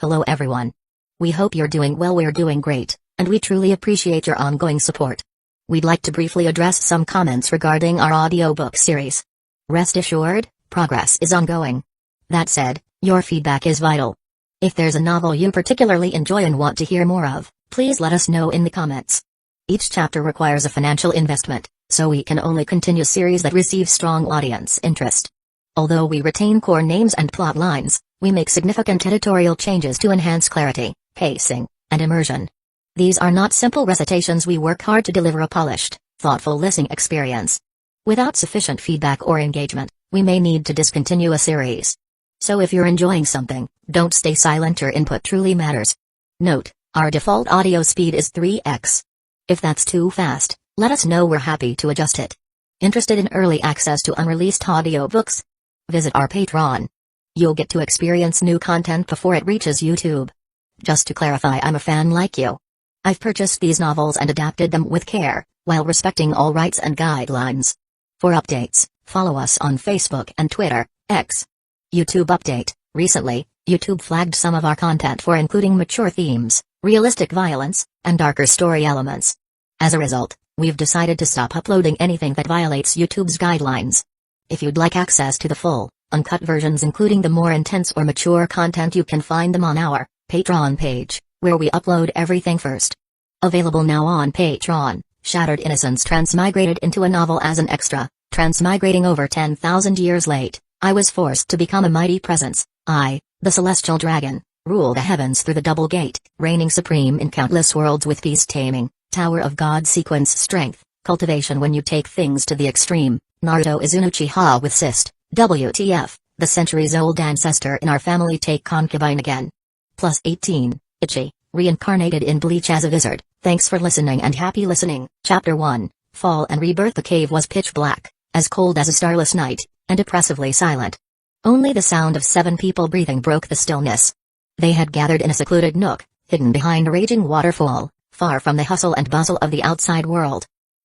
Hello everyone. We hope you're doing well. We're doing great, and we truly appreciate your ongoing support. We'd like to briefly address some comments regarding our audiobook series. Rest assured, progress is ongoing. That said, your feedback is vital. If there's a novel you particularly enjoy and want to hear more of, please let us know in the comments. Each chapter requires a financial investment, so we can only continue series that receive strong audience interest. Although we retain core names and plot lines, we make significant editorial changes to enhance clarity, pacing, and immersion. These are not simple recitations. We work hard to deliver a polished, thoughtful listening experience. Without sufficient feedback or engagement, we may need to discontinue a series. So if you're enjoying something, don't stay silent. Your input truly matters. Note, our default audio speed is 3x. If that's too fast, let us know. We're happy to adjust it. Interested in early access to unreleased audiobooks? Visit our Patreon. You'll get to experience new content before it reaches YouTube. Just to clarify, I'm a fan like you. I've purchased these novels and adapted them with care, while respecting all rights and guidelines. For updates, follow us on Facebook and Twitter, X. YouTube update: recently, YouTube flagged some of our content for including mature themes, realistic violence, and darker story elements. As a result, we've decided to stop uploading anything that violates YouTube's guidelines. If you'd like access to the full, uncut versions including the more intense or mature content, you can find them on our Patreon page, where we upload everything first. Available now on Patreon: Shattered Innocence transmigrated into a novel as an extra. Transmigrating over 10,000 years late, I was forced to become a mighty presence. I, the celestial dragon, rule the heavens through the double gate, reigning supreme in countless worlds with peace taming, Tower of God sequence strength, cultivation when you take things to the extreme. Naruto Izunuchiha with cyst. WTF, the centuries-old ancestor in our family take concubine again. Plus 18, Ichi, reincarnated in Bleach as a wizard. Thanks for listening and happy listening. Chapter 1, Fall and Rebirth. The cave was pitch black, as cold as a starless night, and oppressively silent. Only the sound of 7 people breathing broke the stillness. They had gathered in a secluded nook, hidden behind a raging waterfall, far from the hustle and bustle of the outside world.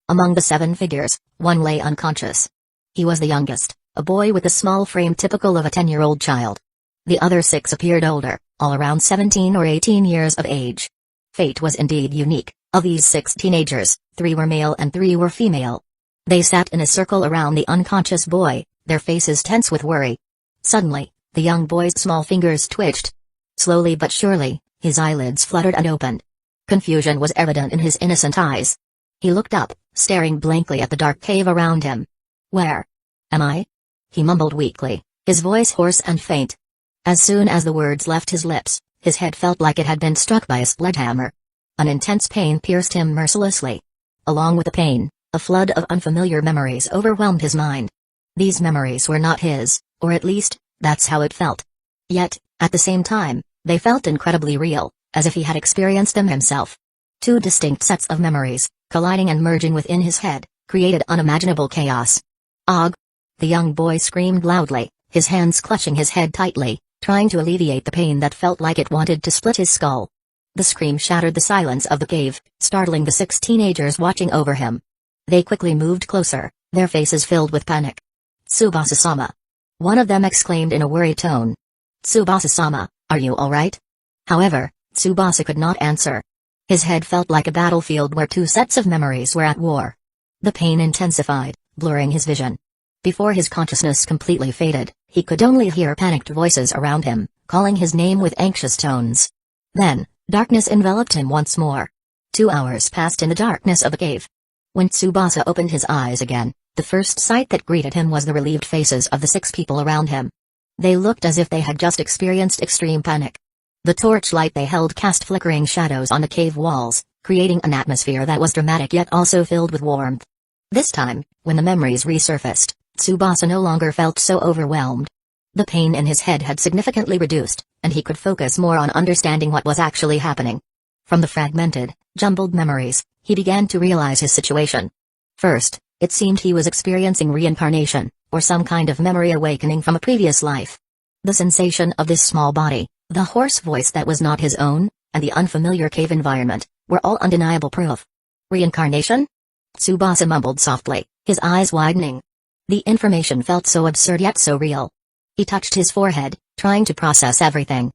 Among the 7 figures, one lay unconscious. He was the youngest, a boy with a small frame typical of a 10-year-old child. The other 6 appeared older, all around 17 or 18 years of age. Fate was indeed unique. Of these 6 teenagers, 3 were male and 3 were female. They sat in a circle around the unconscious boy, their faces tense with worry. Suddenly, the young boy's small fingers twitched. Slowly but surely, his eyelids fluttered and opened. Confusion was evident in his innocent eyes. He looked up, staring blankly at the dark cave around him. "Where am I?" he mumbled weakly, his voice hoarse and faint. As soon as the words left his lips, his head felt like it had been struck by a sledgehammer. An intense pain pierced him mercilessly. Along with the pain, a flood of unfamiliar memories overwhelmed his mind. These memories were not his, or at least, that's how it felt. Yet, at the same time, they felt incredibly real, as if he had experienced them himself. 2 distinct sets of memories, colliding and merging within his head, created unimaginable chaos. "Og!" The young boy screamed loudly, his hands clutching his head tightly, trying to alleviate the pain that felt like it wanted to split his skull. The scream shattered the silence of the cave, startling the 6 teenagers watching over him. They quickly moved closer, their faces filled with panic. "Tsubasa-sama!" one of them exclaimed in a worried tone. "Tsubasa-sama, are you alright?" However, Tsubasa could not answer. His head felt like a battlefield where 2 sets of memories were at war. The pain intensified, blurring his vision. Before his consciousness completely faded, he could only hear panicked voices around him, calling his name with anxious tones. Then, darkness enveloped him once more. 2 hours passed in the darkness of the cave. When Tsubasa opened his eyes again, the first sight that greeted him was the relieved faces of the 6 people around him. They looked as if they had just experienced extreme panic. The torchlight they held cast flickering shadows on the cave walls, creating an atmosphere that was dramatic yet also filled with warmth. This time, when the memories resurfaced, Tsubasa no longer felt so overwhelmed. The pain in his head had significantly reduced, and he could focus more on understanding what was actually happening. From the fragmented, jumbled memories, he began to realize his situation. First, it seemed he was experiencing reincarnation, or some kind of memory awakening from a previous life. The sensation of this small body, the hoarse voice that was not his own, and the unfamiliar cave environment, were all undeniable proof. Reincarnation? Tsubasa mumbled softly, his eyes widening. The information felt so absurd yet so real. He touched his forehead, trying to process everything.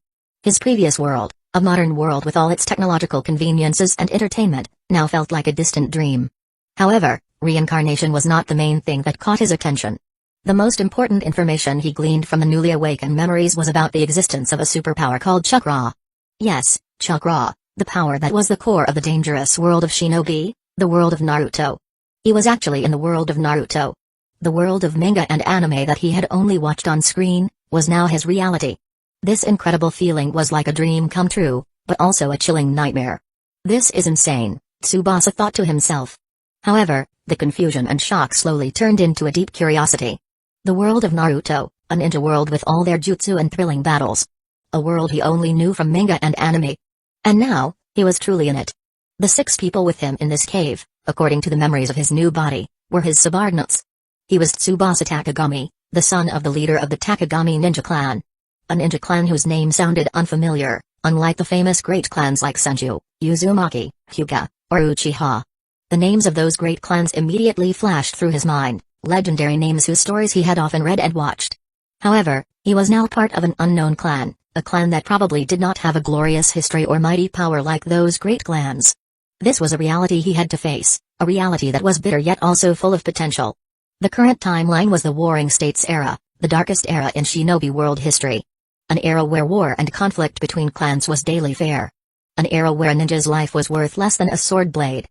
His previous world, a modern world with all its technological conveniences and entertainment, now felt like a distant dream. However, reincarnation was not the main thing that caught his attention. The most important information he gleaned from the newly awakened memories was about the existence of a superpower called chakra. Yes, chakra, the power that was the core of the dangerous world of shinobi, the world of Naruto. He was actually in the world of Naruto. The world of manga and anime that he had only watched on screen, was now his reality. This incredible feeling was like a dream come true, but also a chilling nightmare. This is insane, Tsubasa thought to himself. However, the confusion and shock slowly turned into a deep curiosity. The world of Naruto, a ninja world with all their jutsu and thrilling battles. A world he only knew from manga and anime. And now, he was truly in it. The 6 people with him in this cave, according to the memories of his new body, were his subordinates. He was Tsubasa Takagami, the son of the leader of the Takagami ninja clan. A ninja clan whose name sounded unfamiliar, unlike the famous great clans like Senju, Uzumaki, Hyuga, or Uchiha. The names of those great clans immediately flashed through his mind, legendary names whose stories he had often read and watched. However, he was now part of an unknown clan, a clan that probably did not have a glorious history or mighty power like those great clans. This was a reality he had to face, a reality that was bitter yet also full of potential. The current timeline was the Warring States era, the darkest era in shinobi world history. An era where war and conflict between clans was daily fare. An era where a ninja's life was worth less than a sword blade.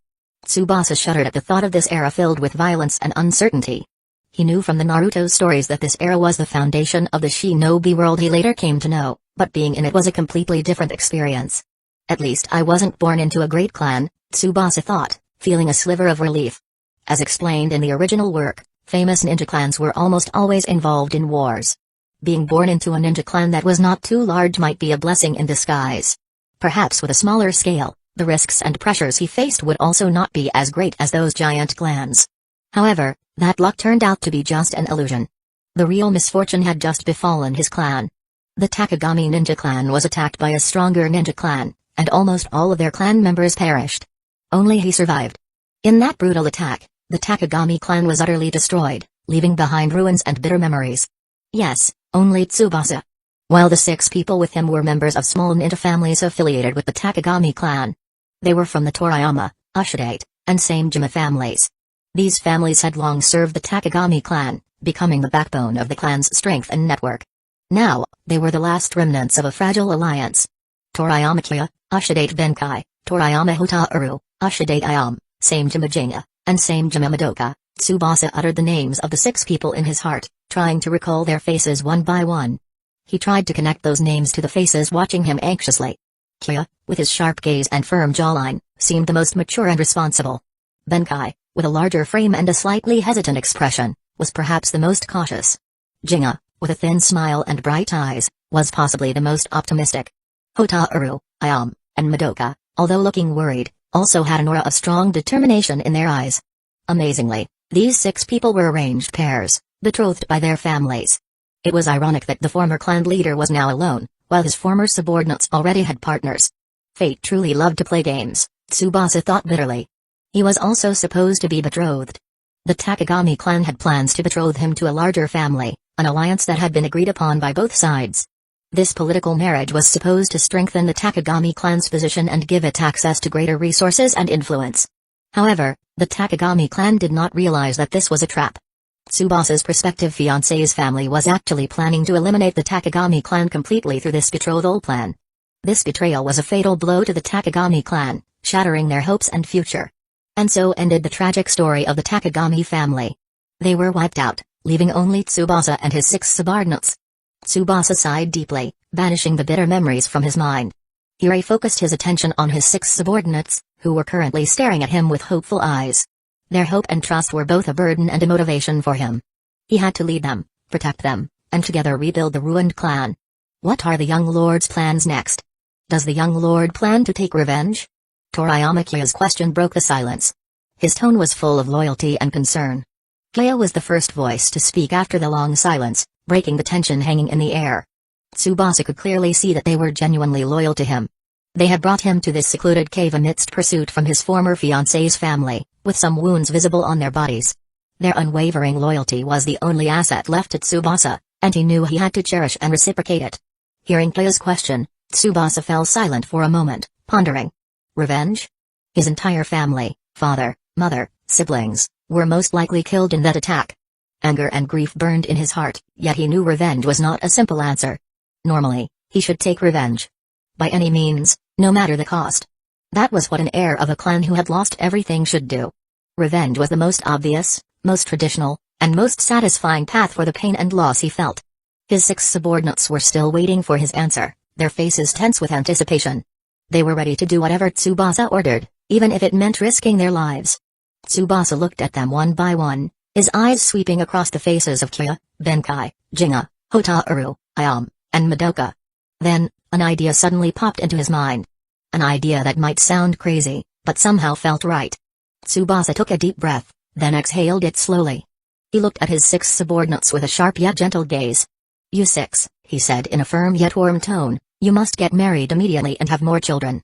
Tsubasa shuddered at the thought of this era filled with violence and uncertainty. He knew from the Naruto stories that this era was the foundation of the shinobi world he later came to know, but being in it was a completely different experience. At least I wasn't born into a great clan, Tsubasa thought, feeling a sliver of relief. As explained in the original work, famous ninja clans were almost always involved in wars. Being born into a ninja clan that was not too large might be a blessing in disguise. Perhaps with a smaller scale, the risks and pressures he faced would also not be as great as those giant clans. However, that luck turned out to be just an illusion. The real misfortune had just befallen his clan. The Takagami ninja clan was attacked by a stronger ninja clan, and almost all of their clan members perished. Only he survived. In that brutal attack, the Takagami clan was utterly destroyed, leaving behind ruins and bitter memories. Yes, only Tsubasa. While the 6 people with him were members of small ninja families affiliated with the Takagami clan. They were from the Toriyama, Ushidate, and Samejima families. These families had long served the Takagami clan, becoming the backbone of the clan's strength and network. Now, they were the last remnants of a fragile alliance. Toriyama Kiya, Ushidate Benkai, Toriyama Hotaru, Ushidate Ayam, Samejima Jinga, and Samejima Madoka. Tsubasa uttered the names of the 6 people in his heart, trying to recall their faces one by one. He tried to connect those names to the faces watching him anxiously. Kiya, with his sharp gaze and firm jawline, seemed the most mature and responsible. Benkai, with a larger frame and a slightly hesitant expression, was perhaps the most cautious. Jinga, with a thin smile and bright eyes, was possibly the most optimistic. Hotaru, Ayam, and Madoka, although looking worried, also had an aura of strong determination in their eyes. Amazingly, these 6 people were arranged pairs, betrothed by their families. It was ironic that the former clan leader was now alone, while his former subordinates already had partners. Fate truly loved to play games, Tsubasa thought bitterly. He was also supposed to be betrothed. The Takagami clan had plans to betroth him to a larger family, an alliance that had been agreed upon by both sides. This political marriage was supposed to strengthen the Takagami clan's position and give it access to greater resources and influence. However, the Takagami clan did not realize that this was a trap. Tsubasa's prospective fiancé's family was actually planning to eliminate the Takagami clan completely through this betrothal plan. This betrayal was a fatal blow to the Takagami clan, shattering their hopes and future. And so ended the tragic story of the Takagami family. They were wiped out, leaving only Tsubasa and his 6 subordinates. Tsubasa sighed deeply, banishing the bitter memories from his mind. He refocused his attention on his 6 subordinates, who were currently staring at him with hopeful eyes. Their hope and trust were both a burden and a motivation for him. He had to lead them, protect them, and together rebuild the ruined clan. What are the young lord's plans next? Does the young lord plan to take revenge? Toriyama Kiya's question broke the silence. His tone was full of loyalty and concern. Kiya was the first voice to speak after the long silence, breaking the tension hanging in the air. Tsubasa could clearly see that they were genuinely loyal to him. They had brought him to this secluded cave amidst pursuit from his former fiancé's family, with some wounds visible on their bodies. Their unwavering loyalty was the only asset left to Tsubasa, and he knew he had to cherish and reciprocate it. Hearing Kiya's question, Tsubasa fell silent for a moment, pondering. Revenge? His entire family, father, mother, siblings, were most likely killed in that attack. Anger and grief burned in his heart, yet he knew revenge was not a simple answer. Normally, he should take revenge. By any means, no matter the cost. That was what an heir of a clan who had lost everything should do. Revenge was the most obvious, most traditional, and most satisfying path for the pain and loss he felt. His 6 subordinates were still waiting for his answer, their faces tense with anticipation. They were ready to do whatever Tsubasa ordered, even if it meant risking their lives. Tsubasa looked at them one by one, his eyes sweeping across the faces of Kya, Benkai, Jinga, Hotaru, Ayam, and Madoka. Then, an idea suddenly popped into his mind. An idea that might sound crazy, but somehow felt right. Tsubasa took a deep breath, then exhaled it slowly. He looked at his 6 subordinates with a sharp yet gentle gaze. "You 6, he said in a firm yet warm tone, "you must get married immediately and have more children."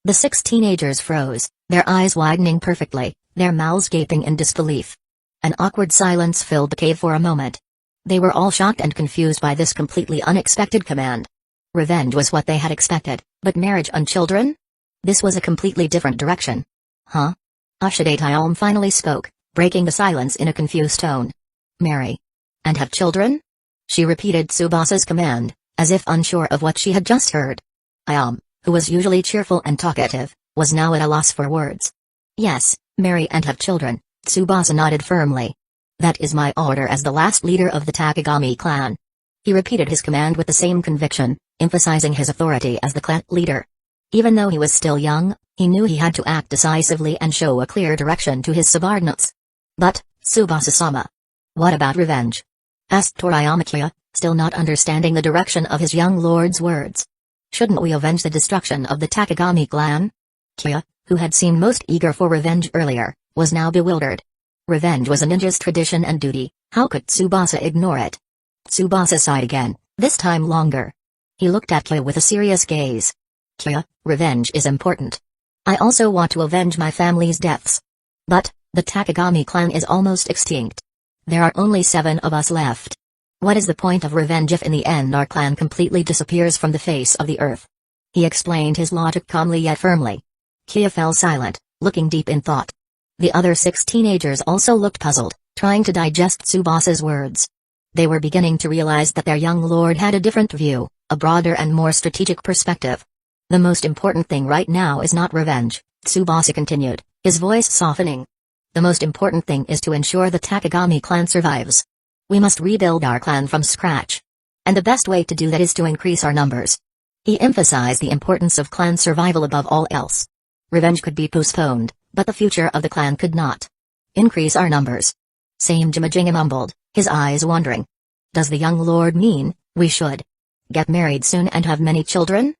The 6 teenagers froze, their eyes widening perfectly, their mouths gaping in disbelief. An awkward silence filled the cave for a moment. They were all shocked and confused by this completely unexpected command. Revenge was what they had expected, but marriage and children? This was a completely different direction. Huh? Ushade Ayam finally spoke, breaking the silence in a confused tone. "Marry. And have children?" She repeated Tsubasa's command, as if unsure of what she had just heard. Ayam, who was usually cheerful and talkative, was now at a loss for words. "Yes, marry and have children," Tsubasa nodded firmly. "That is my order as the last leader of the Takagami clan." He repeated his command with the same conviction, emphasizing his authority as the clan leader. Even though he was still young, he knew he had to act decisively and show a clear direction to his subordinates. "But, Tsubasa-sama, what about revenge?" asked Toriyama Kya, still not understanding the direction of his young lord's words. "Shouldn't we avenge the destruction of the Takagami clan?" Kya, who had seemed most eager for revenge earlier, was now bewildered. Revenge was a ninja's tradition and duty, how could Tsubasa ignore it? Tsubasa sighed again, this time longer. He looked at Kya with a serious gaze. "Kya, revenge is important. I also want to avenge my family's deaths. But, the Takagami clan is almost extinct. There are only 7 of us left. What is the point of revenge if in the end our clan completely disappears from the face of the earth?" He explained his logic calmly yet firmly. Kya fell silent, looking deep in thought. The other 6 teenagers also looked puzzled, trying to digest Tsubasa's words. They were beginning to realize that their young lord had a different view, a broader and more strategic perspective. "The most important thing right now is not revenge," Tsubasa continued, his voice softening. "The most important thing is to ensure the Takagami clan survives. We must rebuild our clan from scratch. And the best way to do that is to increase our numbers." He emphasized the importance of clan survival above all else. Revenge could be postponed, but the future of the clan could not. "Increase our numbers." Same Jimajinga mumbled, his eyes wandering. "Does the young lord mean, we should get married soon and have many children?"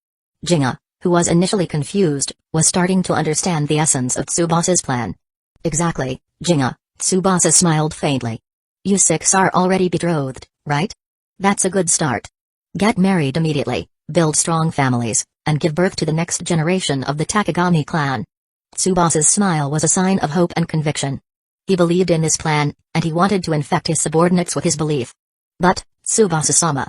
Jinga, who was initially confused, was starting to understand the essence of Tsubasa's plan. "Exactly, Jinga," Tsubasa smiled faintly. "You 6 are already betrothed, right? That's a good start. Get married immediately, build strong families, and give birth to the next generation of the Takagami clan." Tsubasa's smile was a sign of hope and conviction. He believed in this plan, and he wanted to infect his subordinates with his belief. "But, Tsubasa-sama."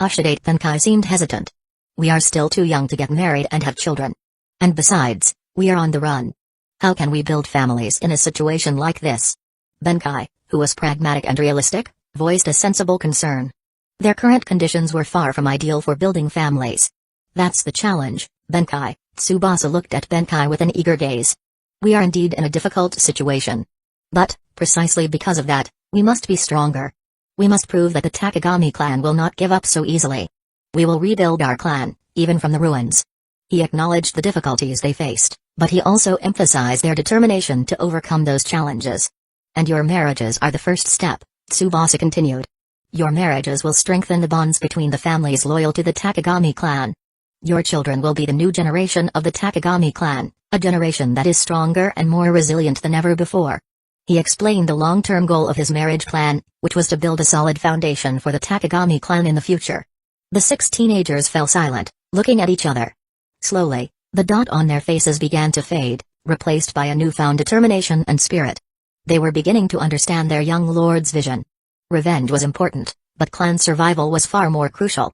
Ushadate Benkai seemed hesitant. "We are still too young to get married and have children. And besides, we are on the run. How can we build families in a situation like this?" Benkai, who was pragmatic and realistic, voiced a sensible concern. Their current conditions were far from ideal for building families. "That's the challenge, Benkai." Tsubasa looked at Benkai with an eager gaze. "We are indeed in a difficult situation. But, precisely because of that, we must be stronger. We must prove that the Takagami clan will not give up so easily. We will rebuild our clan, even from the ruins." He acknowledged the difficulties they faced, but he also emphasized their determination to overcome those challenges. "And your marriages are the first step," Tsubasa continued. "Your marriages will strengthen the bonds between the families loyal to the Takagami clan. Your children will be the new generation of the Takagami clan, a generation that is stronger and more resilient than ever before." He explained the long-term goal of his marriage plan, which was to build a solid foundation for the Takagami clan in the future. The 6 teenagers fell silent, looking at each other. Slowly, the dot on their faces began to fade, replaced by a newfound determination and spirit. They were beginning to understand their young lord's vision. Revenge was important, but clan survival was far more crucial.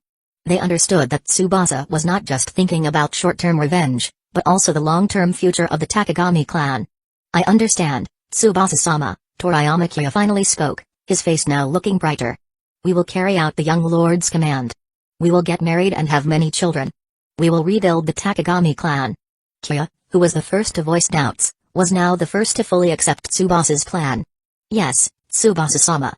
They understood that Tsubasa was not just thinking about short-term revenge, but also the long-term future of the Takagami clan. I understand, Tsubasa-sama, Toriyama Kyo finally spoke, his face now looking brighter. We will carry out the young lord's command. We will get married and have many children. We will rebuild the Takagami clan. Kyo, who was the first to voice doubts, was now the first to fully accept Tsubasa's plan. Yes, Tsubasa-sama.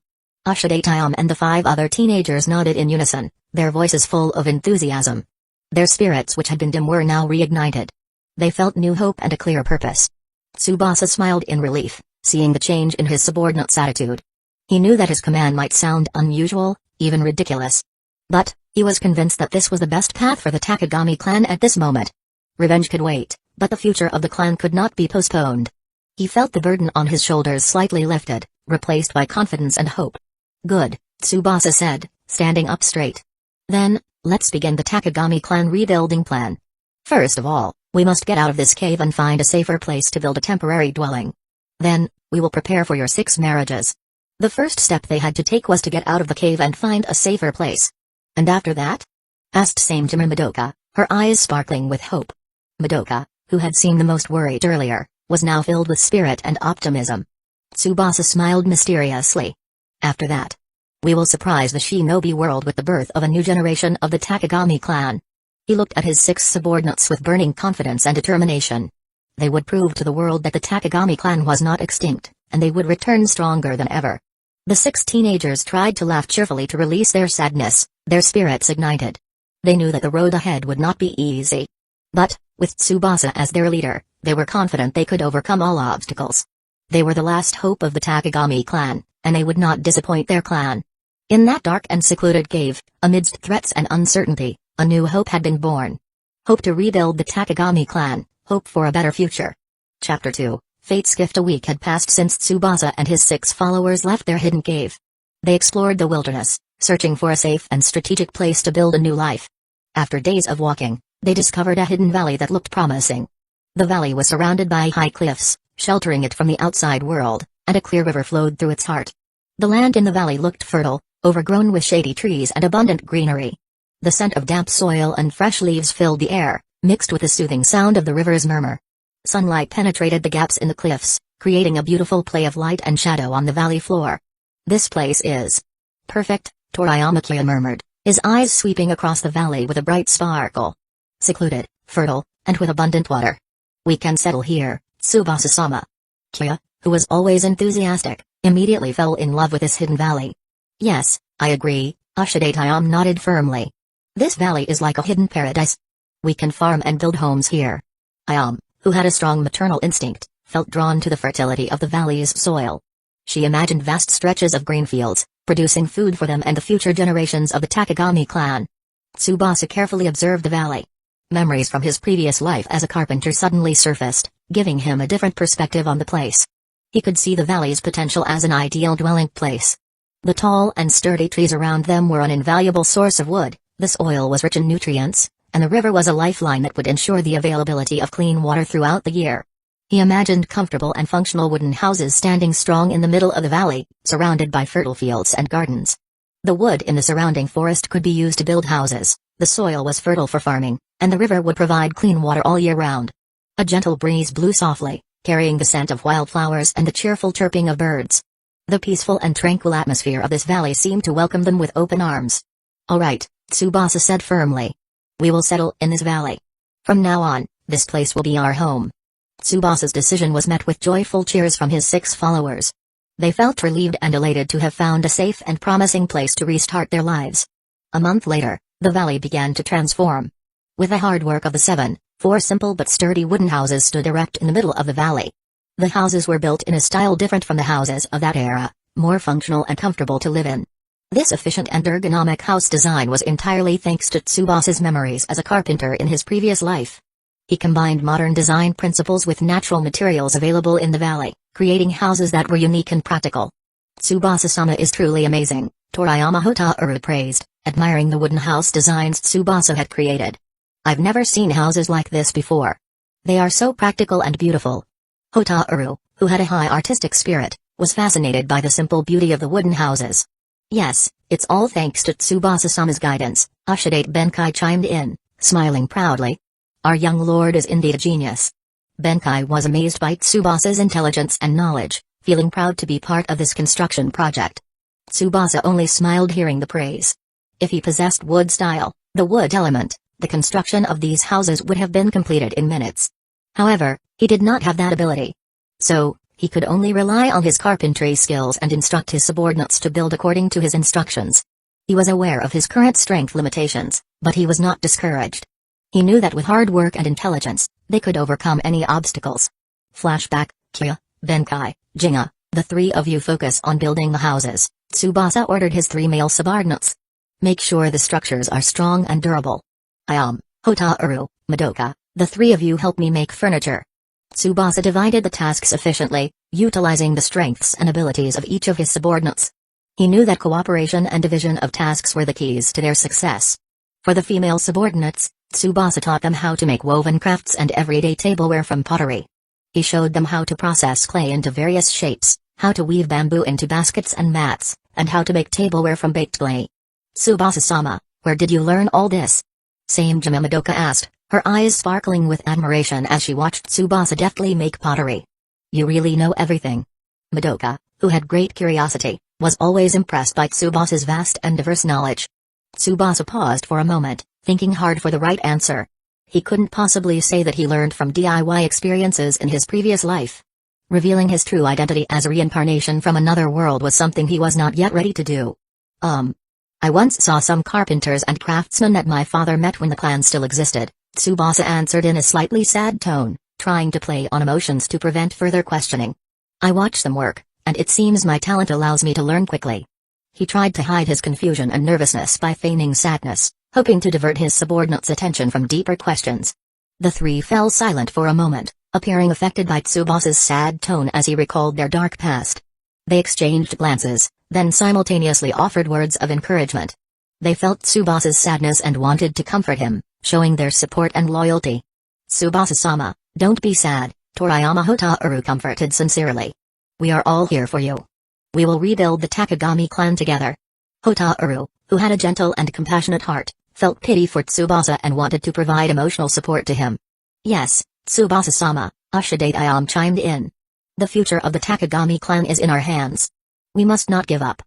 Ushidate and the 5 other teenagers nodded in unison, their voices full of enthusiasm. Their spirits which had been dim were now reignited. They felt new hope and a clear purpose. Tsubasa smiled in relief, seeing the change in his subordinate's attitude. He knew that his command might sound unusual, even ridiculous. But, he was convinced that this was the best path for the Takagami clan at this moment. Revenge could wait, but the future of the clan could not be postponed. He felt the burden on his shoulders slightly lifted, replaced by confidence and hope. Good, Tsubasa said, standing up straight. Then, let's begin the Takagami clan rebuilding plan. First of all, we must get out of this cave and find a safer place to build a temporary dwelling. Then, we will prepare for your 6 marriages. The first step they had to take was to get out of the cave and find a safer place. And after that? Asked Same Timur Madoka, her eyes sparkling with hope. Madoka, who had seemed the most worried earlier, was now filled with spirit and optimism. Tsubasa smiled mysteriously. After that, we will surprise the shinobi world with the birth of a new generation of the Takagami clan. He looked at his 6 subordinates with burning confidence and determination. They would prove to the world that the Takagami clan was not extinct, and they would return stronger than ever. The 6 teenagers tried to laugh cheerfully to release their sadness, their spirits ignited. They knew that the road ahead would not be easy. But, with Tsubasa as their leader, they were confident they could overcome all obstacles. They were the last hope of the Takagami clan, and they would not disappoint their clan. In that dark and secluded cave, amidst threats and uncertainty, a new hope had been born. Hope to rebuild the Takagami clan, hope for a better future. Chapter 2, Fate's Gift. A week had passed since Tsubasa and his 6 followers left their hidden cave. They explored the wilderness, searching for a safe and strategic place to build a new life. After days of walking, they discovered a hidden valley that looked promising. The valley was surrounded by high cliffs, sheltering it from the outside world, and a clear river flowed through its heart. The land in the valley looked fertile, overgrown with shady trees and abundant greenery. The scent of damp soil and fresh leaves filled the air, mixed with the soothing sound of the river's murmur. Sunlight penetrated the gaps in the cliffs, creating a beautiful play of light and shadow on the valley floor. This place is perfect, Toriyama Kyo murmured, his eyes sweeping across the valley with a bright sparkle. Secluded, fertile, and with abundant water. We can settle here, Tsubasa-sama. Kyo, who was always enthusiastic, immediately fell in love with this hidden valley. Yes, I agree, Ushidate nodded firmly. This valley is like a hidden paradise. We can farm and build homes here. Who had a strong maternal instinct, felt drawn to the fertility of the valley's soil. She imagined vast stretches of green fields, producing food for them and the future generations of the Takagami clan. Tsubasa carefully observed the valley. Memories from his previous life as a carpenter suddenly surfaced, giving him a different perspective on the place. He could see the valley's potential as an ideal dwelling place. The tall and sturdy trees around them were an invaluable source of wood, the soil was rich in nutrients, and the river was a lifeline that would ensure the availability of clean water throughout the year. He imagined comfortable and functional wooden houses standing strong in the middle of the valley, surrounded by fertile fields and gardens. The wood in the surrounding forest could be used to build houses, the soil was fertile for farming, and the river would provide clean water all year round. A gentle breeze blew softly, carrying the scent of wildflowers and the cheerful chirping of birds. The peaceful and tranquil atmosphere of this valley seemed to welcome them with open arms. All right, Tsubasa said firmly. We will settle in this valley. From now on, this place will be our home. Tsubasa's decision was met with joyful cheers from his 6 followers. They felt relieved and elated to have found a safe and promising place to restart their lives. A month later, the valley began to transform. With the hard work of the 7, 4 simple but sturdy wooden houses stood erect in the middle of the valley. The houses were built in a style different from the houses of that era, more functional and comfortable to live in. This efficient and ergonomic house design was entirely thanks to Tsubasa's memories as a carpenter in his previous life. He combined modern design principles with natural materials available in the valley, creating houses that were unique and practical. Tsubasa-sama is truly amazing, Toriyama Hotaru praised, admiring the wooden house designs Tsubasa had created. I've never seen houses like this before. They are so practical and beautiful. Hotaru, who had a high artistic spirit, was fascinated by the simple beauty of the wooden houses. Yes, It's all thanks to Tsubasa-sama's guidance, Ushidate Benkai chimed in, smiling proudly. Our young lord is indeed a genius. Benkai was amazed by Tsubasa's intelligence and knowledge, feeling proud to be part of this construction project. Tsubasa only smiled hearing the praise. If he possessed wood style, the wood element, the construction of these houses would have been completed in minutes. However, he did not have that ability. So, he could only rely on his carpentry skills and instruct his subordinates to build according to his instructions. He was aware of his current strength limitations, but he was not discouraged. He knew that with hard work and intelligence, they could overcome any obstacles. Flashback, Kya, Benkai, Jinga, the three of you focus on building the houses, Tsubasa ordered his 3 male subordinates. Make sure the structures are strong and durable. Hotaru, Madoka, the 3 of you help me make furniture. Tsubasa divided the tasks efficiently, utilizing the strengths and abilities of each of his subordinates. He knew that cooperation and division of tasks were the keys to their success. For the female subordinates, Tsubasa taught them how to make woven crafts and everyday tableware from pottery. He showed them how to process clay into various shapes, how to weave bamboo into baskets and mats, and how to make tableware from baked clay. Tsubasa-sama, where did you learn all this? Same Jima, Madoka asked, her eyes sparkling with admiration as she watched Tsubasa deftly make pottery. You really know everything. Madoka, who had great curiosity, was always impressed by Tsubasa's vast and diverse knowledge. Tsubasa paused for a moment, thinking hard for the right answer. He couldn't possibly say that he learned from DIY experiences in his previous life. Revealing his true identity as a reincarnation from another world was something he was not yet ready to do. I once saw some carpenters and craftsmen that my father met when the clan still existed, Tsubasa answered in a slightly sad tone, trying to play on emotions to prevent further questioning. I watch them work, and it seems my talent allows me to learn quickly. He tried to hide his confusion and nervousness by feigning sadness, hoping to divert his subordinates' attention from deeper questions. The 3 fell silent for a moment, appearing affected by Tsubasa's sad tone as he recalled their dark past. They exchanged glances, then simultaneously offered words of encouragement. They felt Tsubasa's sadness and wanted to comfort him, showing their support and loyalty. Tsubasa-sama, don't be sad, Toriyama Hotaru comforted sincerely. We are all here for you. We will rebuild the Takagami clan together. Hotaru, who had a gentle and compassionate heart, felt pity for Tsubasa and wanted to provide emotional support to him. Yes, Tsubasa-sama, Ushidate chimed in. The future of the Takagami clan is in our hands. We must not give up.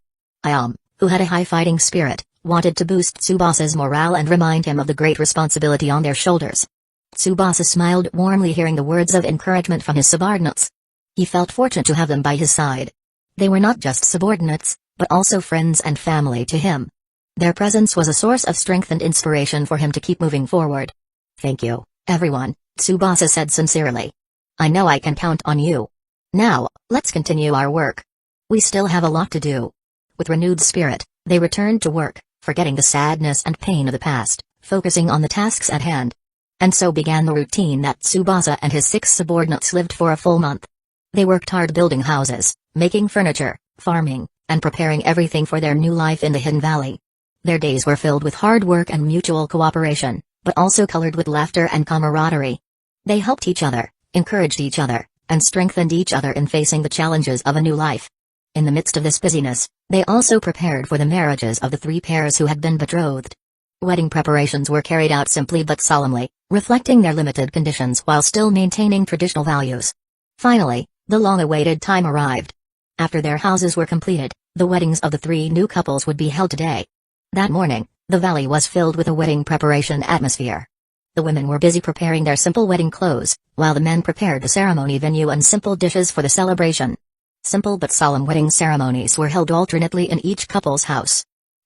Who had a high fighting spirit, wanted to boost Tsubasa's morale and remind him of the great responsibility on their shoulders. Tsubasa smiled warmly hearing the words of encouragement from his subordinates. He felt fortunate to have them by his side. They were not just subordinates, but also friends and family to him. Their presence was a source of strength and inspiration for him to keep moving forward. Thank you, everyone, Tsubasa said sincerely. I know I can count on you. Now, let's continue our work. We still have a lot to do. With renewed spirit, they returned to work, forgetting the sadness and pain of the past, focusing on the tasks at hand. And so began the routine that Tsubasa and his 6 subordinates lived for a full month. They worked hard building houses, making furniture, farming, and preparing everything for their new life in the Hidden Valley. Their days were filled with hard work and mutual cooperation, but also colored with laughter and camaraderie. They helped each other, encouraged each other, and strengthened each other in facing the challenges of a new life. In the midst of this busyness, they also prepared for the marriages of the 3 pairs who had been betrothed. Wedding preparations were carried out simply but solemnly, reflecting their limited conditions while still maintaining traditional values. Finally, the long-awaited time arrived. After their houses were completed, the weddings of the 3 new couples would be held today. That morning, the valley was filled with a wedding preparation atmosphere. The women were busy preparing their simple wedding clothes, while the men prepared the ceremony venue and simple dishes for the celebration. Simple but solemn wedding ceremonies were held alternately in each couple's house.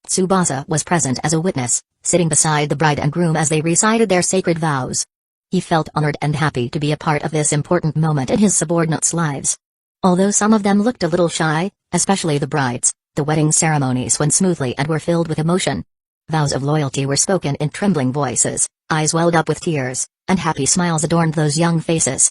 Tsubasa was present as a witness, sitting beside the bride and groom as they recited their sacred vows. He felt honored and happy to be a part of this important moment in his subordinates' lives. Although some of them looked a little shy, especially the brides, the wedding ceremonies went smoothly and were filled with emotion. Vows of loyalty were spoken in trembling voices, eyes welled up with tears, and happy smiles adorned those young faces.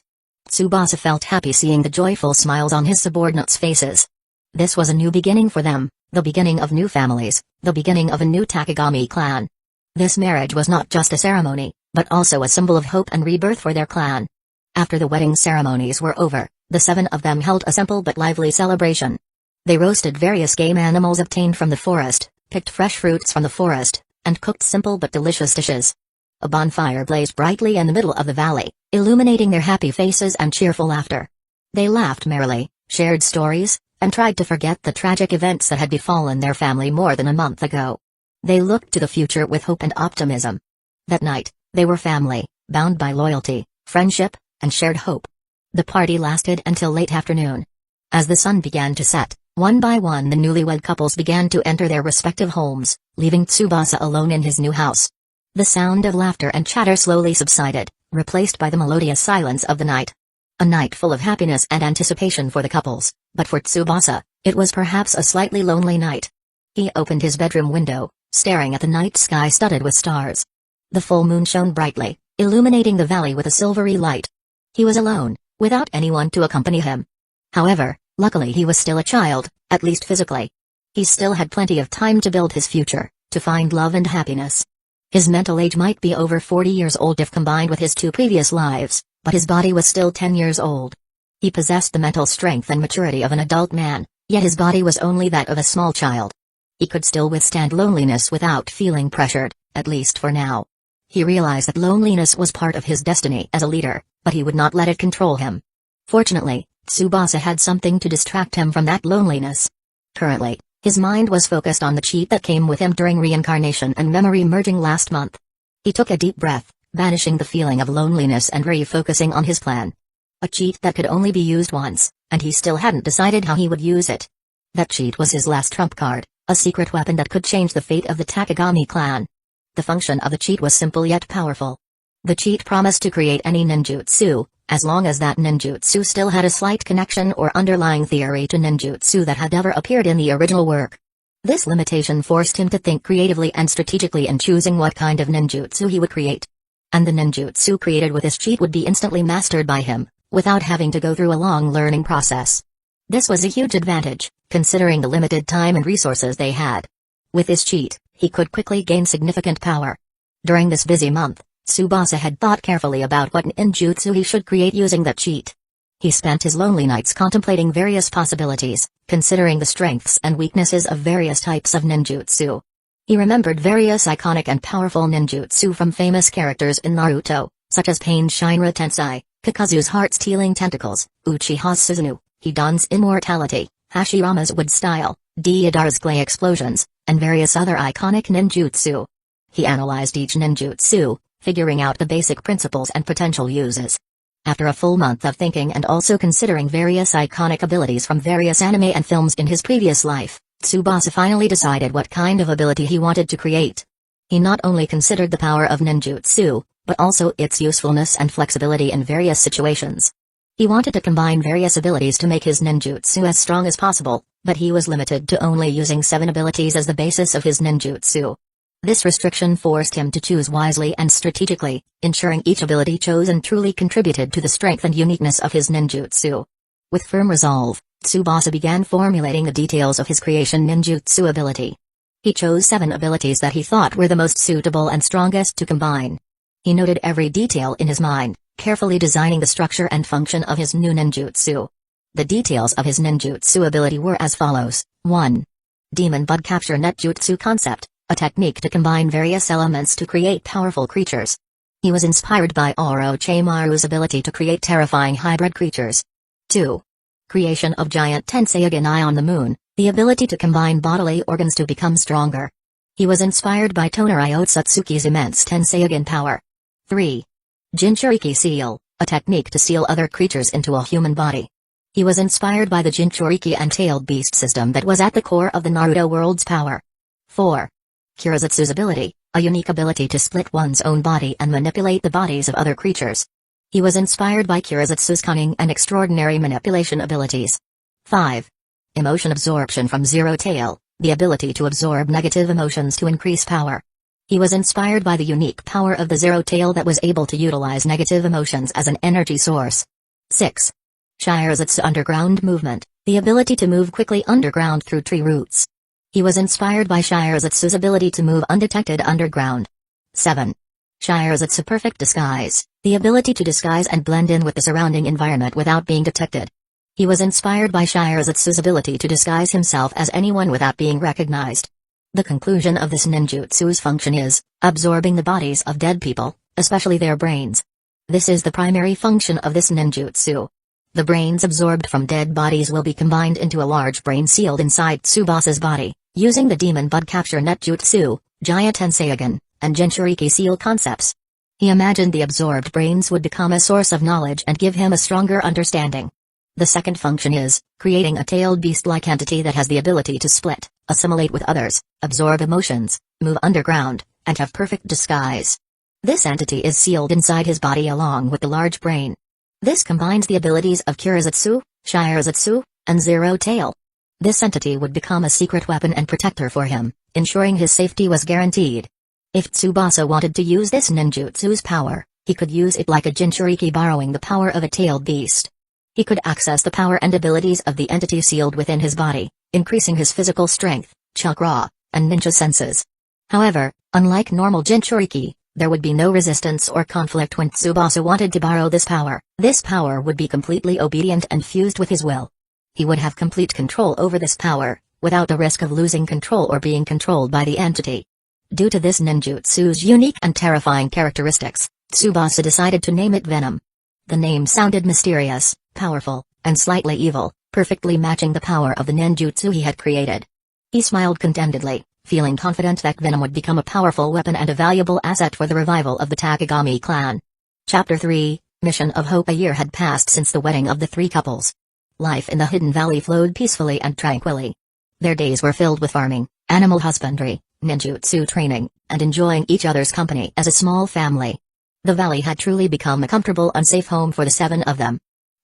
Tsubasa felt happy seeing the joyful smiles on his subordinates' faces. This was a new beginning for them, the beginning of new families, the beginning of a new Takagami clan. This marriage was not just a ceremony, but also a symbol of hope and rebirth for their clan. After the wedding ceremonies were over, the 7 of them held a simple but lively celebration. They roasted various game animals obtained from the forest, picked fresh fruits from the forest, and cooked simple but delicious dishes. A bonfire blazed brightly in the middle of the valley, illuminating their happy faces and cheerful laughter. They laughed merrily, shared stories, and tried to forget the tragic events that had befallen their family more than a month ago. They looked to the future with hope and optimism. That night, they were family, bound by loyalty, friendship, and shared hope. The party lasted until late afternoon. As the sun began to set, one by one the newlywed couples began to enter their respective homes, leaving Tsubasa alone in his new house. The sound of laughter and chatter slowly subsided, replaced by the melodious silence of the night. A night full of happiness and anticipation for the couples, but for Tsubasa, it was perhaps a slightly lonely night. He opened his bedroom window, staring at the night sky studded with stars. The full moon shone brightly, illuminating the valley with a silvery light. He was alone, without anyone to accompany him. However, luckily he was still a child, at least physically. He still had plenty of time to build his future, to find love and happiness. His mental age might be over 40 years old if combined with his 2 previous lives, but his body was still 10 years old. He possessed the mental strength and maturity of an adult man, yet his body was only that of a small child. He could still withstand loneliness without feeling pressured, at least for now. He realized that loneliness was part of his destiny as a leader, but he would not let it control him. Fortunately, Tsubasa had something to distract him from that loneliness. Currently, his mind was focused on the cheat that came with him during reincarnation and memory merging last month. He took a deep breath, banishing the feeling of loneliness and refocusing on his plan. A cheat that could only be used once, and he still hadn't decided how he would use it. That cheat was his last trump card, a secret weapon that could change the fate of the Takagami clan. The function of the cheat was simple yet powerful. The cheat promised to create any ninjutsu, as long as that ninjutsu still had a slight connection or underlying theory to ninjutsu that had never appeared in the original work. This limitation forced him to think creatively and strategically in choosing what kind of ninjutsu he would create. And the ninjutsu created with this cheat would be instantly mastered by him, without having to go through a long learning process. This was a huge advantage, considering the limited time and resources they had. With this cheat, he could quickly gain significant power. During this busy month, Tsubasa had thought carefully about what ninjutsu he should create using that cheat. He spent his lonely nights contemplating various possibilities, considering the strengths and weaknesses of various types of ninjutsu. He remembered various iconic and powerful ninjutsu from famous characters in Naruto, such as Pain Shinra Tensei, Kakazu's heart-stealing tentacles, Uchiha's Susanoo, Hiddon's immortality, Hashirama's wood style, Deidara's clay explosions, and various other iconic ninjutsu. He analyzed each ninjutsu, figuring out the basic principles and potential uses. After a full month of thinking and also considering various iconic abilities from various anime and films in his previous life, Tsubasa finally decided what kind of ability he wanted to create. He not only considered the power of ninjutsu, but also its usefulness and flexibility in various situations. He wanted to combine various abilities to make his ninjutsu as strong as possible, but he was limited to only using 7 abilities as the basis of his ninjutsu. This restriction forced him to choose wisely and strategically, ensuring each ability chosen truly contributed to the strength and uniqueness of his ninjutsu. With firm resolve, Tsubasa began formulating the details of his creation ninjutsu ability. He chose 7 abilities that he thought were the most suitable and strongest to combine. He noted every detail in his mind, carefully designing the structure and function of his new ninjutsu. The details of his ninjutsu ability were as follows. 1. Demon Bud Capture Netjutsu Concept, a technique to combine various elements to create powerful creatures. He was inspired by Orochimaru's ability to create terrifying hybrid creatures. 2. Creation of Giant Tenseigan Eye on the Moon, the ability to combine bodily organs to become stronger. He was inspired by Tonari Otsutsuki's immense Tenseigan power. 3. Jinchuriki Seal, a technique to seal other creatures into a human body. He was inspired by the Jinchuriki and tailed beast system that was at the core of the Naruto world's power. 4. Kirizetsu's ability, a unique ability to split one's own body and manipulate the bodies of other creatures. He was inspired by Kirizetsu's cunning and extraordinary manipulation abilities. 5. Emotion Absorption from Zero Tail, the ability to absorb negative emotions to increase power. He was inspired by the unique power of the Zero Tail that was able to utilize negative emotions as an energy source. 6. Shirazetsu Underground Movement, the ability to move quickly underground through tree roots. He was inspired by Shirazetsu's ability to move undetected underground. 7. Shirazetsu Perfect Disguise, the ability to disguise and blend in with the surrounding environment without being detected. He was inspired by Shirazetsu's ability to disguise himself as anyone without being recognized. The conclusion of this ninjutsu's function is absorbing the bodies of dead people, especially their brains. This is the primary function of this ninjutsu. The brains absorbed from dead bodies will be combined into a large brain sealed inside Tsubasa's body, using the demon bud capture netjutsu, giant Tenseigan, and Jinchuriki seal concepts. He imagined the absorbed brains would become a source of knowledge and give him a stronger understanding. The second function is creating a tailed beast-like entity that has the ability to split, assimilate with others, absorb emotions, move underground, and have perfect disguise. This entity is sealed inside his body along with the large brain. This combines the abilities of Kirizetsu, Shirezetsu, and Zero Tail. This entity would become a secret weapon and protector for him, ensuring his safety was guaranteed. If Tsubasa wanted to use this ninjutsu's power, he could use it like a Jinchuriki, borrowing the power of a tailed beast. He could access the power and abilities of the entity sealed within his body, increasing his physical strength, chakra, and ninja senses. However, unlike normal Jinchuriki, there would be no resistance or conflict when Tsubasa wanted to borrow this power. This power would be completely obedient and fused with his will. He would have complete control over this power, without the risk of losing control or being controlled by the entity. Due to this ninjutsu's unique and terrifying characteristics, Tsubasa decided to name it Venom. The name sounded mysterious, powerful, and slightly evil, perfectly matching the power of the ninjutsu he had created. He smiled contentedly, feeling confident that Venom would become a powerful weapon and a valuable asset for the revival of the Takagami clan. Chapter 3, Mission of Hope. A year had passed since the wedding of the three couples. Life in the Hidden Valley flowed peacefully and tranquilly. Their days were filled with farming, animal husbandry, ninjutsu training, and enjoying each other's company as a small family. The valley had truly become a comfortable and safe home for the seven of them.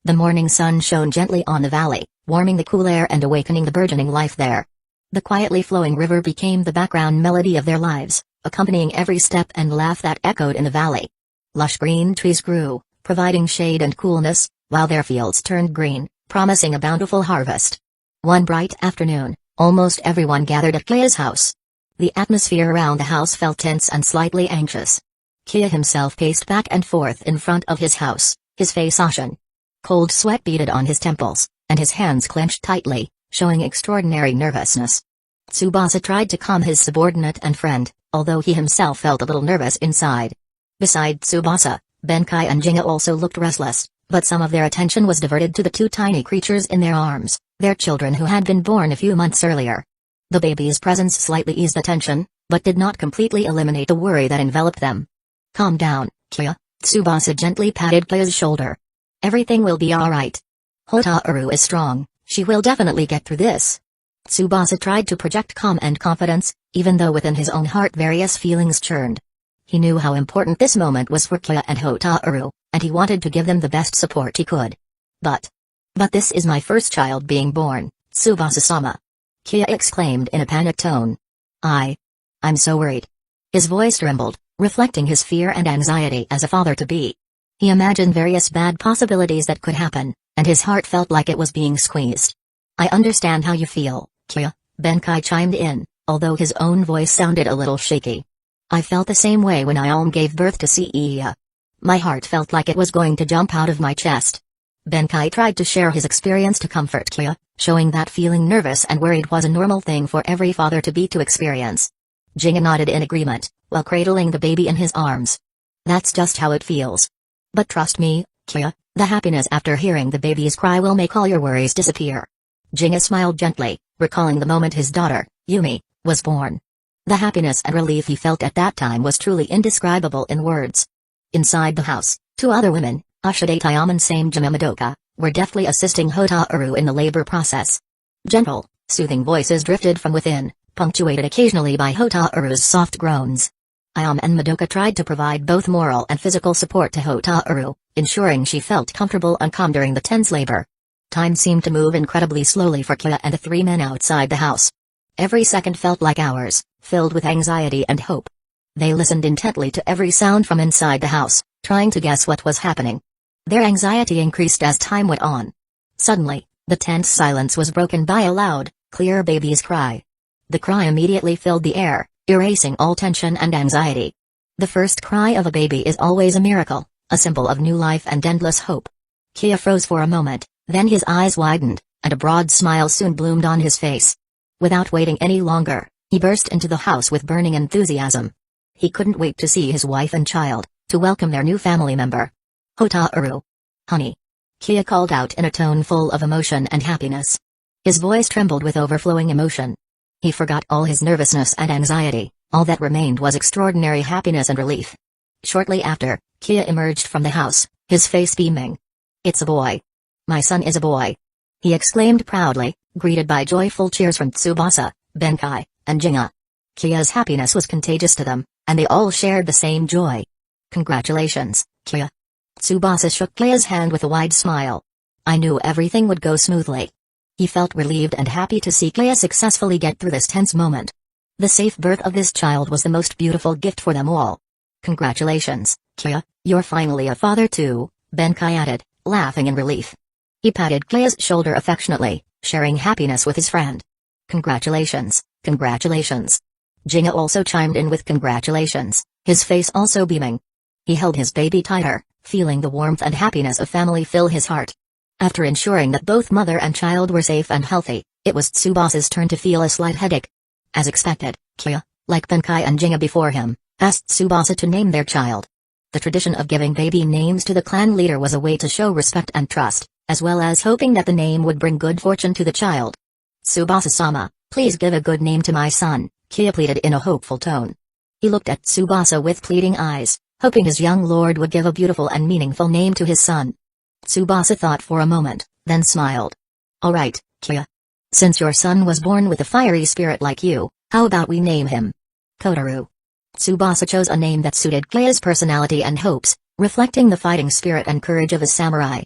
The morning sun shone gently on the valley, warming the cool air and awakening the burgeoning life there. The quietly flowing river became the background melody of their lives, accompanying every step and laugh that echoed in the valley. Lush green trees grew, providing shade and coolness, while their fields turned green, promising a bountiful harvest. One bright afternoon, almost everyone gathered at Kia's house. The atmosphere around the house felt tense and slightly anxious. Kia himself paced back and forth in front of his house, his face ashen. Cold sweat beaded on his temples, and his hands clenched tightly, showing extraordinary nervousness. Tsubasa tried to calm his subordinate and friend, although he himself felt a little nervous inside. Beside Tsubasa, Benkai and Jinga also looked restless, but some of their attention was diverted to the two tiny creatures in their arms, their children who had been born a few months earlier. The baby's presence slightly eased the tension, but did not completely eliminate the worry that enveloped them. Calm down, Kia, Tsubasa gently patted Kia's shoulder. Everything will be alright. Hotaru is strong, she will definitely get through this. Tsubasa tried to project calm and confidence, even though within his own heart various feelings churned. He knew how important this moment was for Kia and Hotaru, and he wanted to give them the best support he could. But this is my first child being born, Tsubasa-sama. Kia exclaimed in a panicked tone. I'm so worried. His voice trembled, reflecting his fear and anxiety as a father-to-be. He imagined various bad possibilities that could happen, and his heart felt like it was being squeezed. I understand how you feel, Kia, Benkai chimed in, although his own voice sounded a little shaky. I felt the same way when I gave birth to Seiya. My heart felt like it was going to jump out of my chest. Benkai tried to share his experience to comfort Kia, showing that feeling nervous and worried was a normal thing for every father-to-be to experience. Jinga nodded in agreement, while cradling the baby in his arms. That's just how it feels. But trust me, Kia, the happiness after hearing the baby's cry will make all your worries disappear. Jinga smiled gently, recalling the moment his daughter, Yumi, was born. The happiness and relief he felt at that time was truly indescribable in words. Inside the house, two other women, Ashide Tayama and Samejima Madoka, were deftly assisting Hotaru in the labor process. Gentle, soothing voices drifted from within, punctuated occasionally by Hotaru's soft groans. Ayame and Madoka tried to provide both moral and physical support to Hotaru, ensuring she felt comfortable and calm during the tense labor. Time seemed to move incredibly slowly for Kia and the three men outside the house. Every second felt like hours, filled with anxiety and hope. They listened intently to every sound from inside the house, trying to guess what was happening. Their anxiety increased as time went on. Suddenly, the tense silence was broken by a loud, clear baby's cry. The cry immediately filled the air, erasing all tension and anxiety. The first cry of a baby is always a miracle, a symbol of new life and endless hope. Kia froze for a moment, then his eyes widened, and a broad smile soon bloomed on his face. Without waiting any longer, He burst into the house with burning enthusiasm. He couldn't wait to see his wife and child, to welcome their new family member. Hotaru. Honey. Kia called out in a tone full of emotion and happiness. His voice trembled with overflowing emotion. He forgot all his nervousness and anxiety, all that remained was extraordinary happiness and relief. Shortly after, Kia emerged from the house, his face beaming. It's a boy. My son is a boy. He exclaimed proudly, greeted by joyful cheers from Tsubasa, Benkai, and Jinga. Kia's happiness was contagious to them, and they all shared the same joy. Congratulations, Kia. Tsubasa shook Kia's hand with a wide smile. I knew everything would go smoothly. He felt relieved and happy to see Kia successfully get through this tense moment. The safe birth of this child was the most beautiful gift for them all. Congratulations, Kia, you're finally a father too, Benkai added, laughing in relief. He patted Kia's shoulder affectionately, sharing happiness with his friend. Congratulations, congratulations. Jinga also chimed in with congratulations, his face also beaming. He held his baby tighter, feeling the warmth and happiness of family fill his heart. After ensuring that both mother and child were safe and healthy, it was Tsubasa's turn to feel a slight headache. As expected, Kia, like Benkai and Jinga before him, asked Tsubasa to name their child. The tradition of giving baby names to the clan leader was a way to show respect and trust, as well as hoping that the name would bring good fortune to the child. Tsubasa-sama, please give a good name to my son, Kia pleaded in a hopeful tone. He looked at Tsubasa with pleading eyes, hoping his young lord would give a beautiful and meaningful name to his son. Tsubasa thought for a moment, then smiled. Alright, Kia. Since your son was born with a fiery spirit like you, how about we name him Kotaru? Tsubasa chose a name that suited Kia's personality and hopes, reflecting the fighting spirit and courage of a samurai.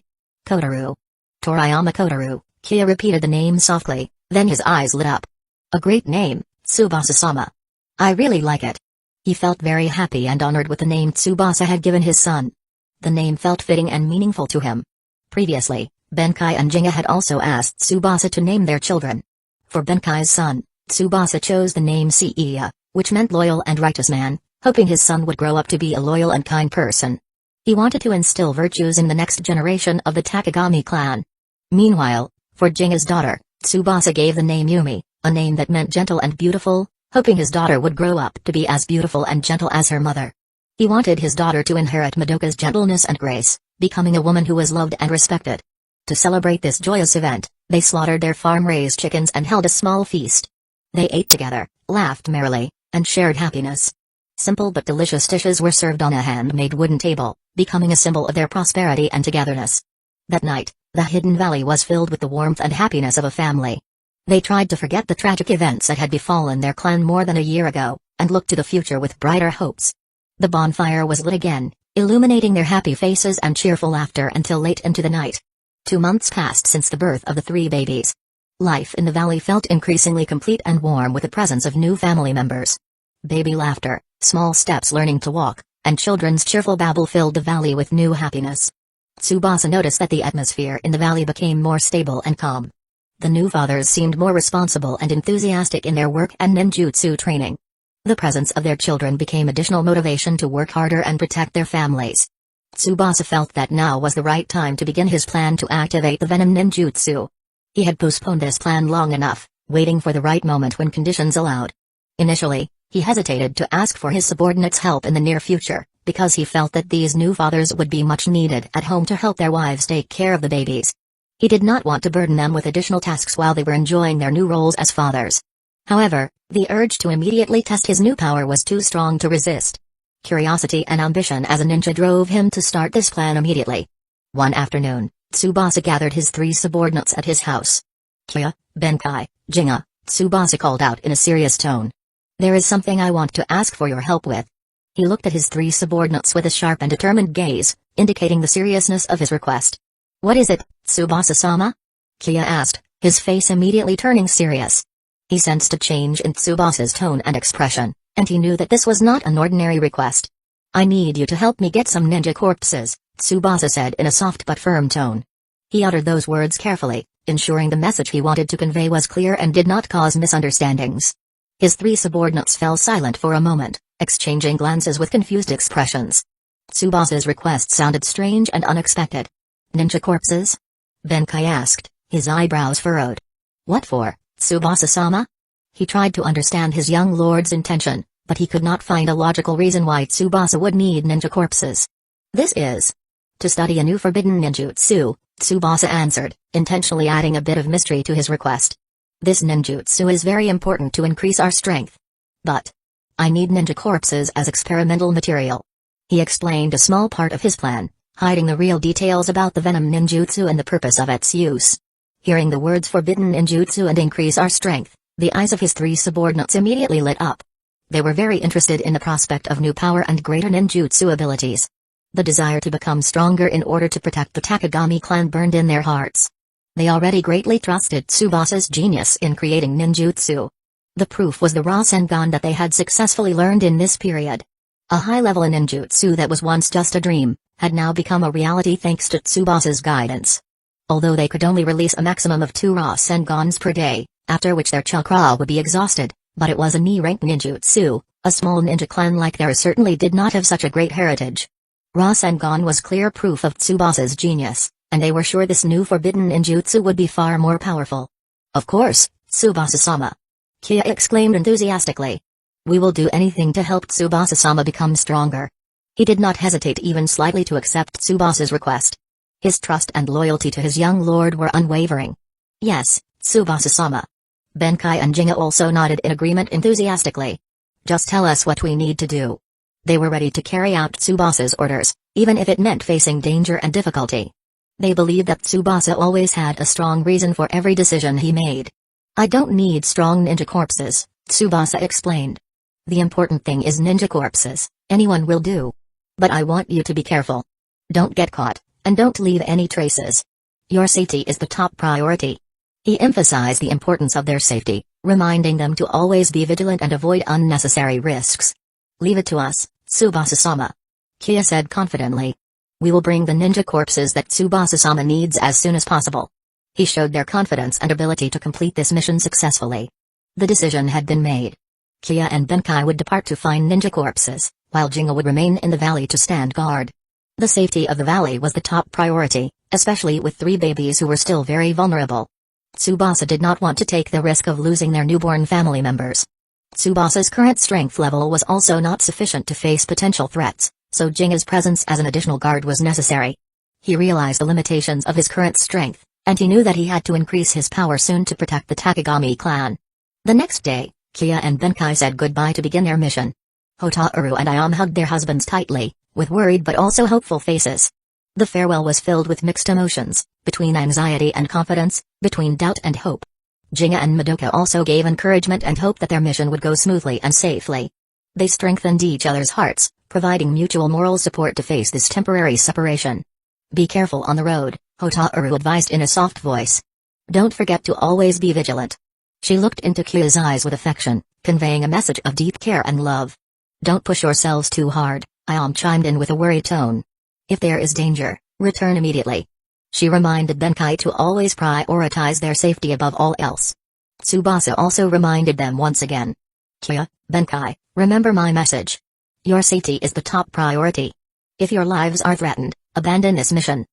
Kotaru. Toriyama Kotaru, Kia repeated the name softly, then his eyes lit up. A great name, Tsubasa-sama. I really like it. He felt very happy and honored with the name Tsubasa had given his son. The name felt fitting and meaningful to him. Previously, Benkai and Jinga had also asked Tsubasa to name their children. For Benkai's son, Tsubasa chose the name Seiya, which meant loyal and righteous man, hoping his son would grow up to be a loyal and kind person. He wanted to instill virtues in the next generation of the Takagami clan. Meanwhile, for Jinga's daughter, Tsubasa gave the name Yumi, a name that meant gentle and beautiful, hoping his daughter would grow up to be as beautiful and gentle as her mother. He wanted his daughter to inherit Madoka's gentleness and grace, becoming a woman who was loved and respected. To celebrate this joyous event, they slaughtered their farm-raised chickens and held a small feast. They ate together, laughed merrily, and shared happiness. Simple but delicious dishes were served on a handmade wooden table, becoming a symbol of their prosperity and togetherness. That night, the Hidden Valley was filled with the warmth and happiness of a family. They tried to forget the tragic events that had befallen their clan more than a year ago, and looked to the future with brighter hopes. The bonfire was lit again, illuminating their happy faces and cheerful laughter until late into the night. 2 months passed since the birth of the 3 babies. Life in the valley felt increasingly complete and warm with the presence of new family members. Baby laughter, small steps learning to walk, and children's cheerful babble filled the valley with new happiness. Tsubasa noticed that the atmosphere in the valley became more stable and calm. The new fathers seemed more responsible and enthusiastic in their work and ninjutsu training. The presence of their children became additional motivation to work harder and protect their families. Tsubasa felt that now was the right time to begin his plan to activate the Venom ninjutsu. He had postponed this plan long enough, waiting for the right moment when conditions allowed. Initially, he hesitated to ask for his subordinates' help in the near future, because he felt that these new fathers would be much needed at home to help their wives take care of the babies. He did not want to burden them with additional tasks while they were enjoying their new roles as fathers. However, the urge to immediately test his new power was too strong to resist. Curiosity and ambition as a ninja drove him to start this plan immediately. One afternoon, Tsubasa gathered his 3 subordinates at his house. Kia, Benkai, Jinga, Tsubasa called out in a serious tone. There is something I want to ask for your help with. He looked at his 3 subordinates with a sharp and determined gaze, indicating the seriousness of his request. What is it, Tsubasa-sama? Kia asked, his face immediately turning serious. He sensed a change in Tsubasa's tone and expression, and he knew that this was not an ordinary request. I need you to help me get some ninja corpses, Tsubasa said in a soft but firm tone. He uttered those words carefully, ensuring the message he wanted to convey was clear and did not cause misunderstandings. His 3 subordinates fell silent for a moment, exchanging glances with confused expressions. Tsubasa's request sounded strange and unexpected. Ninja corpses? Benkai asked, his eyebrows furrowed. What for, Tsubasa-sama? He tried to understand his young lord's intention, but he could not find a logical reason why Tsubasa would need ninja corpses. This is to study a new forbidden ninjutsu, Tsubasa answered, intentionally adding a bit of mystery to his request. This ninjutsu is very important to increase our strength. But I need ninja corpses as experimental material. He explained a small part of his plan, hiding the real details about the venom ninjutsu and the purpose of its use. Hearing the words forbidden ninjutsu and increase our strength, the eyes of his three subordinates immediately lit up. They were very interested in the prospect of new power and greater ninjutsu abilities. The desire to become stronger in order to protect the Takagami clan burned in their hearts. They already greatly trusted Tsubasa's genius in creating ninjutsu. The proof was the Rasengan that they had successfully learned in this period. A high-level ninjutsu that was once just a dream, had now become a reality thanks to Tsubasa's guidance. Although they could only release a maximum of 2 Rasengans per day, after which their chakra would be exhausted, but it was a ni-rank ninjutsu, a small ninja clan like theirs certainly did not have such a great heritage. Rasengan was clear proof of Tsubasa's genius, and they were sure this new forbidden ninjutsu would be far more powerful. Of course, Tsubasa-sama! Kia exclaimed enthusiastically. We will do anything to help Tsubasa-sama become stronger. He did not hesitate even slightly to accept Tsubasa's request. His trust and loyalty to his young lord were unwavering. Yes, Tsubasa-sama. Benkai and Jinga also nodded in agreement enthusiastically. Just tell us what we need to do. They were ready to carry out Tsubasa's orders, even if it meant facing danger and difficulty. They believed that Tsubasa always had a strong reason for every decision he made. I don't need strong ninja corpses, Tsubasa explained. The important thing is ninja corpses, anyone will do. But I want you to be careful. Don't get caught, and don't leave any traces. Your safety is the top priority. He emphasized the importance of their safety, reminding them to always be vigilant and avoid unnecessary risks. Leave it to us, Tsubasa-sama. Kia said confidently. We will bring the ninja corpses that Tsubasa-sama needs as soon as possible. He showed their confidence and ability to complete this mission successfully. The decision had been made. Kia and Benkai would depart to find ninja corpses, while Jinga would remain in the valley to stand guard. The safety of the valley was the top priority, especially with 3 babies who were still very vulnerable. Tsubasa did not want to take the risk of losing their newborn family members. Tsubasa's current strength level was also not sufficient to face potential threats, so Jinga's presence as an additional guard was necessary. He realized the limitations of his current strength, and he knew that he had to increase his power soon to protect the Takagami clan. The next day, Kia and Benkai said goodbye to begin their mission. Hotaru and Ayame hugged their husbands tightly, with worried but also hopeful faces. The farewell was filled with mixed emotions, between anxiety and confidence, between doubt and hope. Jinga and Madoka also gave encouragement and hope that their mission would go smoothly and safely. They strengthened each other's hearts, providing mutual moral support to face this temporary separation. Be careful on the road, Hotaru advised in a soft voice. Don't forget to always be vigilant. She looked into Kia's eyes with affection, conveying a message of deep care and love. Don't push yourselves too hard, Ayame chimed in with a worried tone. If there is danger, return immediately. She reminded Benkai to always prioritize their safety above all else. Tsubasa also reminded them once again. Kia, Benkai, remember my message. Your safety is the top priority. If your lives are threatened, abandon this mission.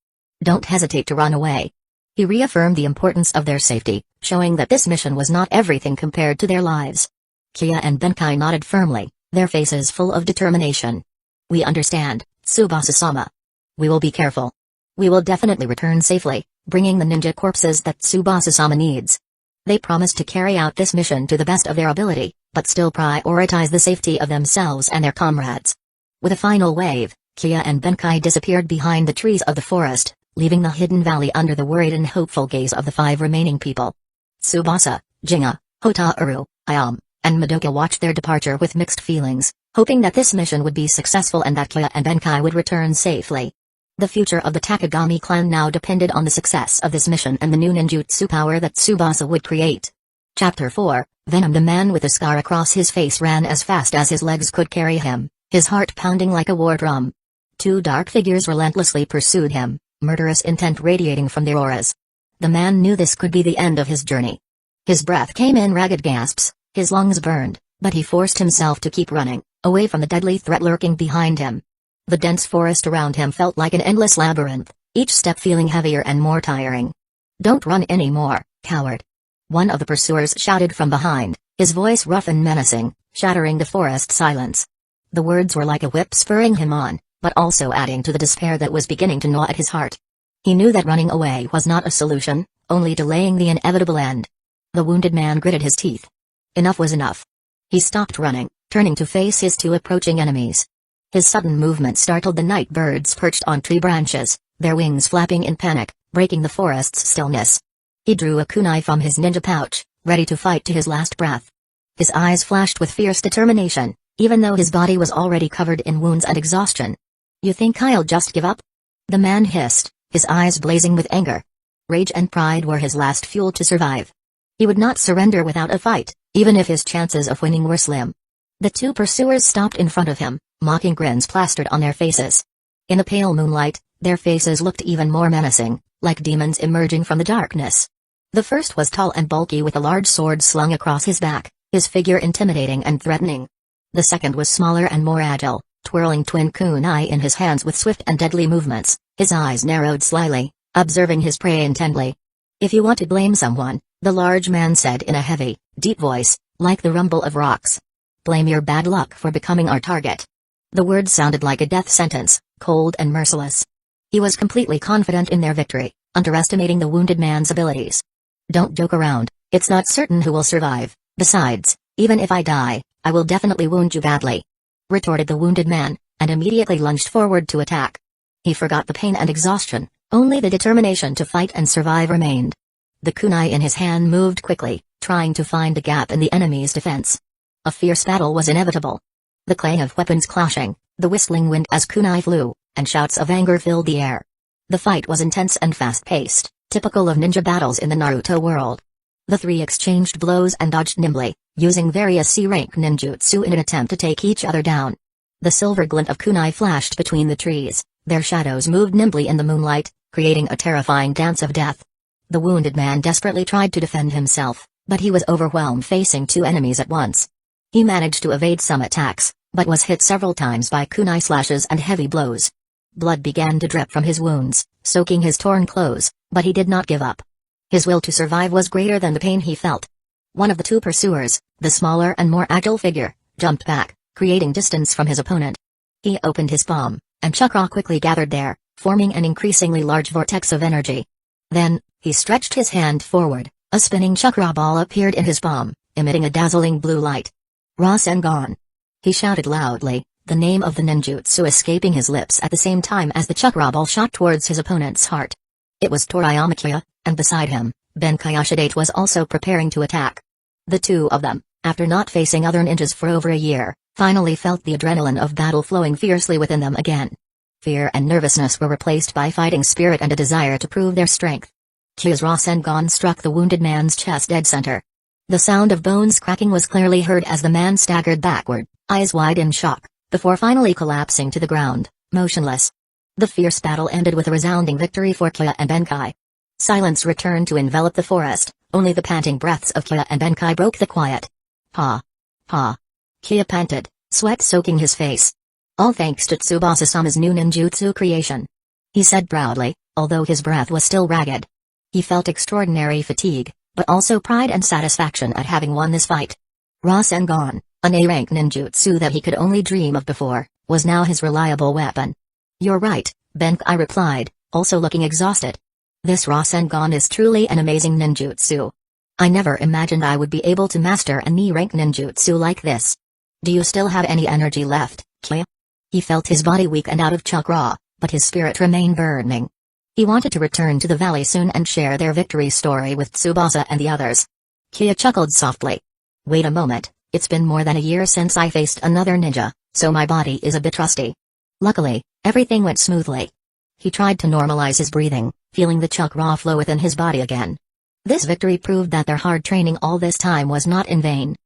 Don't hesitate to run away. He reaffirmed the importance of their safety, showing that this mission was not everything compared to their lives. Kia and Benkai nodded firmly, their faces full of determination. We understand, Tsubasa-sama. We will be careful. We will definitely return safely, bringing the ninja corpses that Tsubasa-sama needs. They promised to carry out this mission to the best of their ability, but still prioritize the safety of themselves and their comrades. With a final wave, Kia and Benkai disappeared behind the trees of the forest, leaving the hidden valley under the worried and hopeful gaze of the 5 remaining people. Tsubasa, Jinga, Hotaru, Ayame, and Madoka watched their departure with mixed feelings, hoping that this mission would be successful and that Kia and Benkai would return safely. The future of the Takagami clan now depended on the success of this mission and the new ninjutsu power that Tsubasa would create. Chapter 4, Venom. The man with a scar across his face ran as fast as his legs could carry him, his heart pounding like a war drum. 2 dark figures relentlessly pursued him, murderous intent radiating from their auras. The man knew this could be the end of his journey. His breath came in ragged gasps, his lungs burned, but he forced himself to keep running, away from the deadly threat lurking behind him. The dense forest around him felt like an endless labyrinth, each step feeling heavier and more tiring. Don't run anymore, coward. One of the pursuers shouted from behind, his voice rough and menacing, shattering the forest silence. The words were like a whip spurring him on, but also adding to the despair that was beginning to gnaw at his heart. He knew that running away was not a solution, only delaying the inevitable end. The wounded man gritted his teeth. Enough was enough. He stopped running, turning to face his two approaching enemies. His sudden movement startled the night birds perched on tree branches, their wings flapping in panic, breaking the forest's stillness. He drew a kunai from his ninja pouch, ready to fight to his last breath. His eyes flashed with fierce determination, even though his body was already covered in wounds and exhaustion. "You think I'll just give up?" the man hissed, his eyes blazing with anger. Rage and pride were his last fuel to survive. He would not surrender without a fight, even if his chances of winning were slim. The two pursuers stopped in front of him, mocking grins plastered on their faces. In the pale moonlight, their faces looked even more menacing, like demons emerging from the darkness. The first was tall and bulky with a large sword slung across his back, his figure intimidating and threatening. The second was smaller and more agile, twirling twin kunai in his hands with swift and deadly movements, his eyes narrowed slyly, observing his prey intently. "If you want to blame someone," the large man said in a heavy, deep voice, like the rumble of rocks, "blame your bad luck for becoming our target." The words sounded like a death sentence, cold and merciless. He was completely confident in their victory, underestimating the wounded man's abilities. "Don't joke around, it's not certain who will survive. Besides, even if I die, I will definitely wound you badly," retorted the wounded man, and immediately lunged forward to attack. He forgot the pain and exhaustion, only the determination to fight and survive remained. The kunai in his hand moved quickly, trying to find a gap in the enemy's defense. A fierce battle was inevitable. The clang of weapons clashing, the whistling wind as kunai flew, and shouts of anger filled the air. The fight was intense and fast-paced, typical of ninja battles in the Naruto world. The three exchanged blows and dodged nimbly, using various C-rank ninjutsu in an attempt to take each other down. The silver glint of kunai flashed between the trees, their shadows moved nimbly in the moonlight, creating a terrifying dance of death. The wounded man desperately tried to defend himself, but he was overwhelmed facing two enemies at once. He managed to evade some attacks, but was hit several times by kunai slashes and heavy blows. Blood began to drip from his wounds, soaking his torn clothes, but he did not give up. His will to survive was greater than the pain he felt. One of the two pursuers, the smaller and more agile figure, jumped back, creating distance from his opponent. He opened his palm, and chakra quickly gathered there, forming an increasingly large vortex of energy. Then, he stretched his hand forward, a spinning chakra ball appeared in his palm, emitting a dazzling blue light. "Rasengan!" He shouted loudly, the name of the ninjutsu escaping his lips at the same time as the chakra ball shot towards his opponent's heart. It was Toriyama, and beside him, Benkei was also preparing to attack. The two of them, after not facing other ninjas for over a year, finally felt the adrenaline of battle flowing fiercely within them again. Fear and nervousness were replaced by fighting spirit and a desire to prove their strength. Kya's Rasengan struck the wounded man's chest dead center. The sound of bones cracking was clearly heard as the man staggered backward, eyes wide in shock, before finally collapsing to the ground, motionless. The fierce battle ended with a resounding victory for Kya and Benkei. Silence returned to envelop the forest, only the panting breaths of Kya and Benkei broke the quiet. "Ha! Ha!" Kya panted, sweat soaking his face. "All thanks to Tsubasa-sama's new ninjutsu creation," he said proudly, although his breath was still ragged. He felt extraordinary fatigue, but also pride and satisfaction at having won this fight. Rasengan, an A-rank ninjutsu that he could only dream of before, was now his reliable weapon. "You're right," Benkei replied, also looking exhausted. "This Rasengan is truly an amazing ninjutsu. I never imagined I would be able to master an E-rank ninjutsu like this. Do you still have any energy left, Kya?" He felt his body weak and out of chakra, but his spirit remained burning. He wanted to return to the valley soon and share their victory story with Tsubasa and the others. Kya chuckled softly. "Wait a moment, it's been more than a year since I faced another ninja, so my body is a bit rusty." Luckily, everything went smoothly. He tried to normalize his breathing, feeling the chakra flow within his body again. This victory proved that their hard training all this time was not in vain.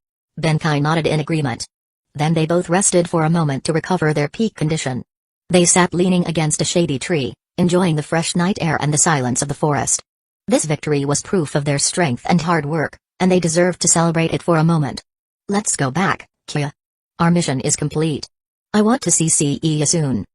Benkei nodded in agreement. Then they both rested for a moment to recover their peak condition. They sat leaning against a shady tree, enjoying the fresh night air and the silence of the forest. This victory was proof of their strength and hard work, and they deserved to celebrate it for a moment. "Let's go back, Kya. Our mission is complete. I want to see you soon,"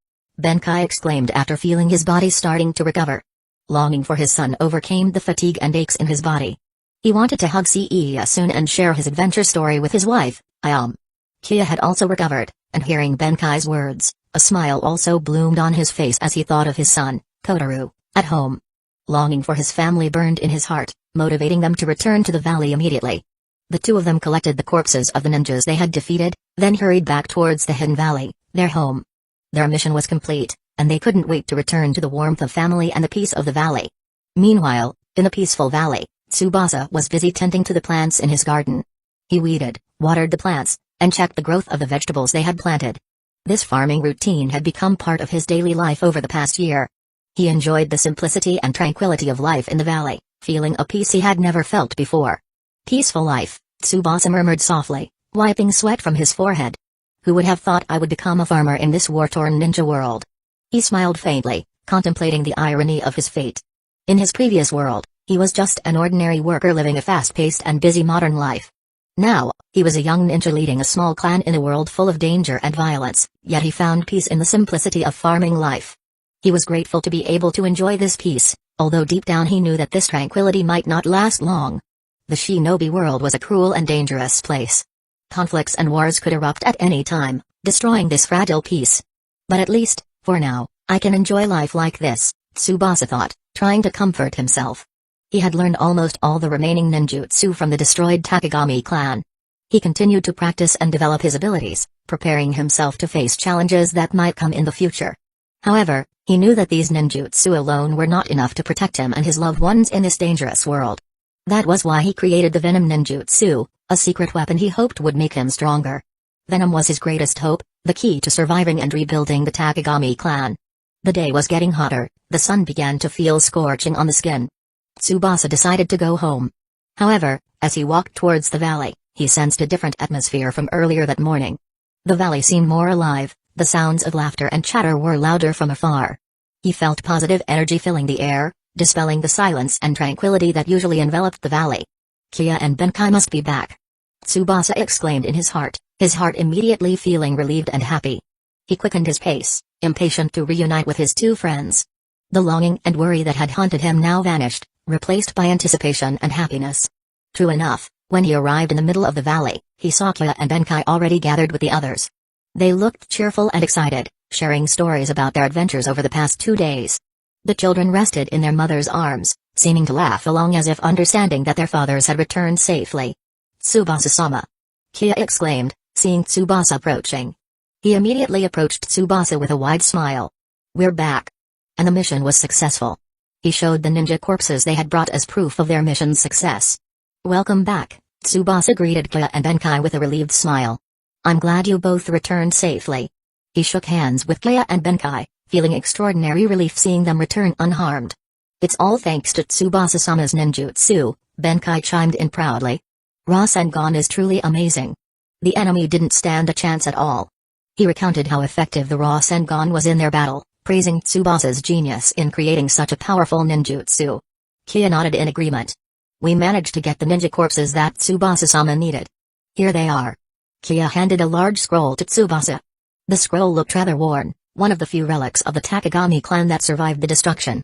Benkei exclaimed after feeling his body starting to recover. Longing for his son overcame the fatigue and aches in his body. He wanted to hug Kia soon and share his adventure story with his wife, Ayam. Kia had also recovered, and hearing Benkai's words, a smile also bloomed on his face as he thought of his son, Kotaru, at home. Longing for his family burned in his heart, motivating them to return to the valley immediately. The two of them collected the corpses of the ninjas they had defeated, then hurried back towards the Hidden Valley, their home. Their mission was complete, and they couldn't wait to return to the warmth of family and the peace of the valley. Meanwhile, in the peaceful valley, Tsubasa was busy tending to the plants in his garden. He weeded, watered the plants, and checked the growth of the vegetables they had planted. This farming routine had become part of his daily life over the past year. He enjoyed the simplicity and tranquility of life in the valley, feeling a peace he had never felt before. Peaceful life, Tsubasa murmured softly, wiping sweat from his forehead. Who would have thought I would become a farmer in this war-torn ninja world? He smiled faintly, contemplating the irony of his fate. In his previous world, he was just an ordinary worker living a fast-paced and busy modern life. Now, he was a young ninja leading a small clan in a world full of danger and violence, yet he found peace in the simplicity of farming life. He was grateful to be able to enjoy this peace, although deep down he knew that this tranquility might not last long. The shinobi world was a cruel and dangerous place. Conflicts and wars could erupt at any time, destroying this fragile peace. But at least, for now, I can enjoy life like this, Tsubasa thought, trying to comfort himself. He had learned almost all the remaining ninjutsu from the destroyed Takagami clan. He continued to practice and develop his abilities, preparing himself to face challenges that might come in the future. However, he knew that these ninjutsu alone were not enough to protect him and his loved ones in this dangerous world. That was why he created the Venom Ninjutsu, a secret weapon he hoped would make him stronger. Venom was his greatest hope, the key to surviving and rebuilding the Takagami clan. The day was getting hotter, the sun began to feel scorching on the skin. Tsubasa decided to go home. However, as he walked towards the valley, he sensed a different atmosphere from earlier that morning. The valley seemed more alive, the sounds of laughter and chatter were louder from afar. He felt positive energy filling the air, dispelling the silence and tranquility that usually enveloped the valley. Kia and Benkai must be back. Tsubasa exclaimed in his heart immediately feeling relieved and happy. He quickened his pace, impatient to reunite with his two friends. The longing and worry that had haunted him now vanished, replaced by anticipation and happiness. True enough, when he arrived in the middle of the valley, he saw Kia and Benkai already gathered with the others. They looked cheerful and excited, sharing stories about their adventures over the past 2 days. The children rested in their mother's arms, seeming to laugh along as if understanding that their fathers had returned safely. Tsubasa-sama! Kia exclaimed, seeing Tsubasa approaching. He immediately approached Tsubasa with a wide smile. We're back. And the mission was successful. He showed the ninja corpses they had brought as proof of their mission's success. Welcome back, Tsubasa greeted Kia and Benkai with a relieved smile. I'm glad you both returned safely. He shook hands with Kia and Benkai, feeling extraordinary relief seeing them return unharmed. It's all thanks to Tsubasa-sama's ninjutsu, Benkai chimed in proudly. Rasengan is truly amazing. The enemy didn't stand a chance at all. He recounted how effective the Rasengan was in their battle, praising Tsubasa's genius in creating such a powerful ninjutsu. Kia nodded in agreement. We managed to get the ninja corpses that Tsubasa-sama needed. Here they are. Kia handed a large scroll to Tsubasa. The scroll looked rather worn, one of the few relics of the Takagami clan that survived the destruction.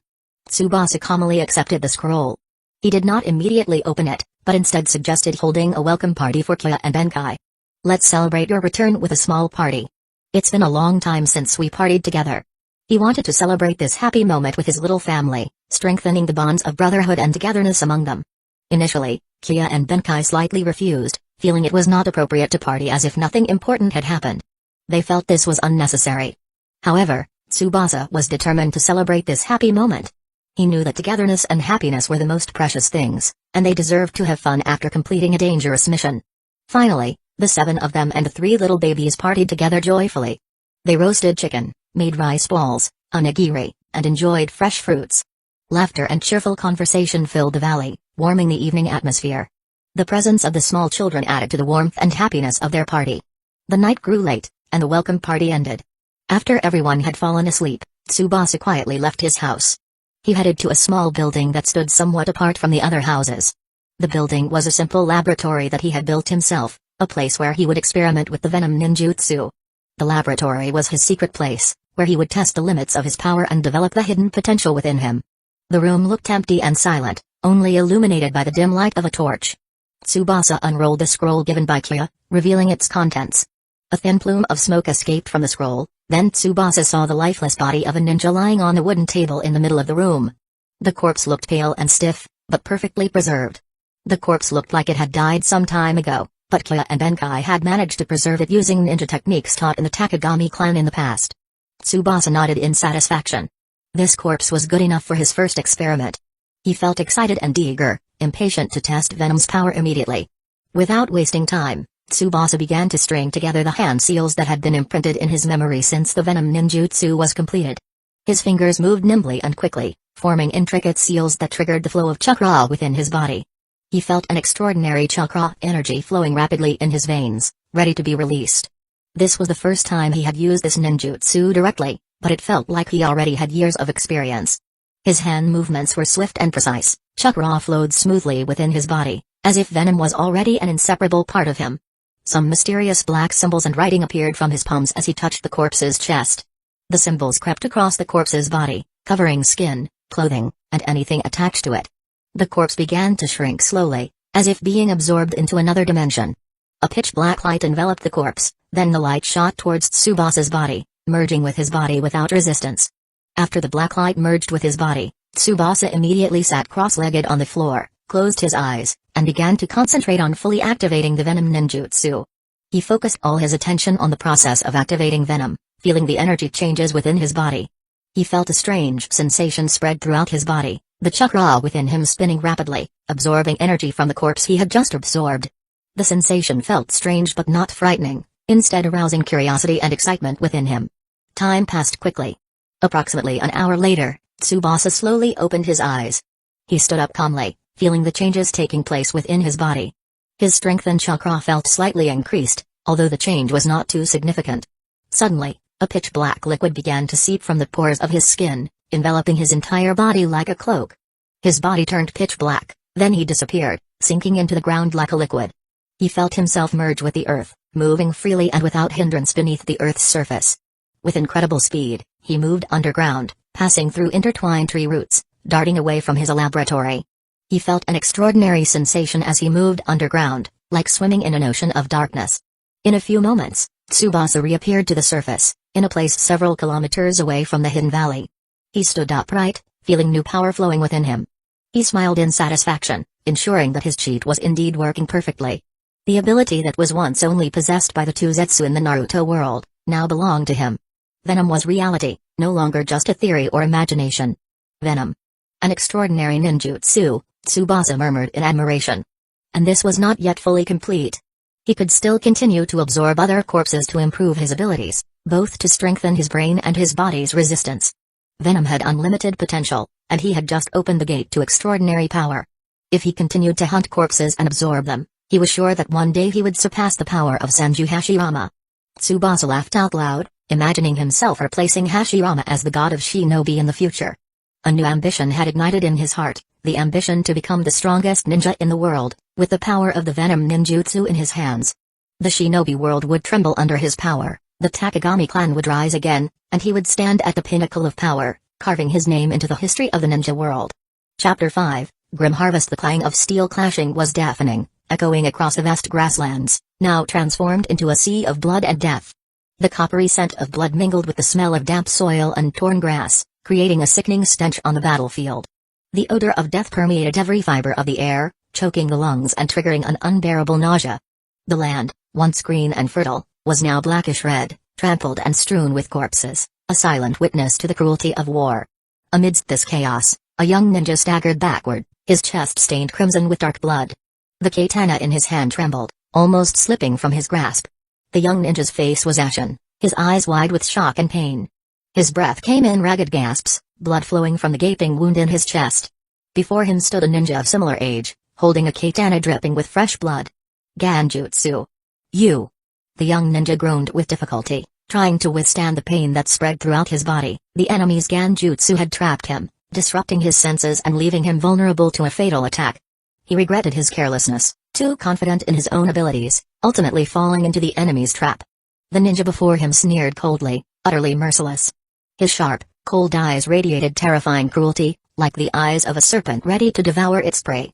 Tsubasa calmly accepted the scroll. He did not immediately open it, but instead suggested holding a welcome party for Kia and Benkai. Let's celebrate your return with a small party. It's been a long time since we partied together. He wanted to celebrate this happy moment with his little family, strengthening the bonds of brotherhood and togetherness among them. Initially, Kia and Benkai slightly refused, feeling it was not appropriate to party as if nothing important had happened. They felt this was unnecessary. However, Tsubasa was determined to celebrate this happy moment. He knew that togetherness and happiness were the most precious things, and they deserved to have fun after completing a dangerous mission. Finally, the 7 of them and the 3 little babies partied together joyfully. They roasted chicken, made rice balls, onigiri, and enjoyed fresh fruits. Laughter and cheerful conversation filled the valley, warming the evening atmosphere. The presence of the small children added to the warmth and happiness of their party. The night grew late, and the welcome party ended. After everyone had fallen asleep, Tsubasa quietly left his house. He headed to a small building that stood somewhat apart from the other houses. The building was a simple laboratory that he had built himself, a place where he would experiment with the Venom Ninjutsu. The laboratory was his secret place, where he would test the limits of his power and develop the hidden potential within him. The room looked empty and silent, only illuminated by the dim light of a torch. Tsubasa unrolled the scroll given by Kya, revealing its contents. A thin plume of smoke escaped from the scroll, then Tsubasa saw the lifeless body of a ninja lying on a wooden table in the middle of the room. The corpse looked pale and stiff, but perfectly preserved. The corpse looked like it had died some time ago, but Kya and Benkai had managed to preserve it using ninja techniques taught in the Takagami clan in the past. Tsubasa nodded in satisfaction. This corpse was good enough for his first experiment. He felt excited and eager, impatient to test Venom's power immediately. Without wasting time, Tsubasa began to string together the hand seals that had been imprinted in his memory since the Venom ninjutsu was completed. His fingers moved nimbly and quickly, forming intricate seals that triggered the flow of chakra within his body. He felt an extraordinary chakra energy flowing rapidly in his veins, ready to be released. This was the first time he had used this ninjutsu directly, but it felt like he already had years of experience. His hand movements were swift and precise, chakra flowed smoothly within his body, as if Venom was already an inseparable part of him. Some mysterious black symbols and writing appeared from his palms as he touched the corpse's chest. The symbols crept across the corpse's body, covering skin, clothing, and anything attached to it. The corpse began to shrink slowly, as if being absorbed into another dimension. A pitch-black light enveloped the corpse, then the light shot towards Tsubasa's body, merging with his body without resistance. After the black light merged with his body, Tsubasa immediately sat cross-legged on the floor, closed his eyes, and began to concentrate on fully activating the Venom ninjutsu. He focused all his attention on the process of activating Venom, feeling the energy changes within his body. He felt a strange sensation spread throughout his body, the chakra within him spinning rapidly, absorbing energy from the corpse he had just absorbed. The sensation felt strange but not frightening, instead arousing curiosity and excitement within him. Time passed quickly. Approximately an hour later, Tsubasa slowly opened his eyes. He stood up calmly, feeling the changes taking place within his body. His strength and chakra felt slightly increased, although the change was not too significant. Suddenly, a pitch-black liquid began to seep from the pores of his skin, enveloping his entire body like a cloak. His body turned pitch black, then he disappeared, sinking into the ground like a liquid. He felt himself merge with the earth, moving freely and without hindrance beneath the earth's surface. With incredible speed, he moved underground, passing through intertwined tree roots, darting away from his laboratory. He felt an extraordinary sensation as he moved underground, like swimming in an ocean of darkness. In a few moments, Tsubasa reappeared to the surface, in a place several kilometers away from the Hidden Valley. He stood upright, feeling new power flowing within him. He smiled in satisfaction, ensuring that his cheat was indeed working perfectly. The ability that was once only possessed by the two Zetsu in the Naruto world, now belonged to him. Venom was reality, no longer just a theory or imagination. Venom. An extraordinary ninjutsu, Tsubasa murmured in admiration. And this was not yet fully complete. He could still continue to absorb other corpses to improve his abilities, both to strengthen his brain and his body's resistance. Venom had unlimited potential, and he had just opened the gate to extraordinary power. If he continued to hunt corpses and absorb them, he was sure that one day he would surpass the power of Senju Hashirama. Tsubasa laughed out loud, imagining himself replacing Hashirama as the god of shinobi in the future. A new ambition had ignited in his heart, the ambition to become the strongest ninja in the world, with the power of the Venom ninjutsu in his hands. The shinobi world would tremble under his power, the Takagami clan would rise again, and he would stand at the pinnacle of power, carving his name into the history of the ninja world. Chapter 5, Grim Harvest. The clang of steel clashing was deafening, echoing across the vast grasslands, now transformed into a sea of blood and death. The coppery scent of blood mingled with the smell of damp soil and torn grass, creating a sickening stench on the battlefield. The odor of death permeated every fiber of the air, choking the lungs and triggering an unbearable nausea. The land, once green and fertile, was now blackish red, trampled and strewn with corpses, a silent witness to the cruelty of war. Amidst this chaos, a young ninja staggered backward, his chest stained crimson with dark blood. The katana in his hand trembled, almost slipping from his grasp. The young ninja's face was ashen, his eyes wide with shock and pain. His breath came in ragged gasps, blood flowing from the gaping wound in his chest. Before him stood a ninja of similar age, holding a katana dripping with fresh blood. Ganjutsu. You. The young ninja groaned with difficulty, trying to withstand the pain that spread throughout his body. The enemy's Ganjutsu had trapped him, disrupting his senses and leaving him vulnerable to a fatal attack. He regretted his carelessness, too confident in his own abilities, ultimately falling into the enemy's trap. The ninja before him sneered coldly, utterly merciless. His sharp, cold eyes radiated terrifying cruelty, like the eyes of a serpent ready to devour its prey.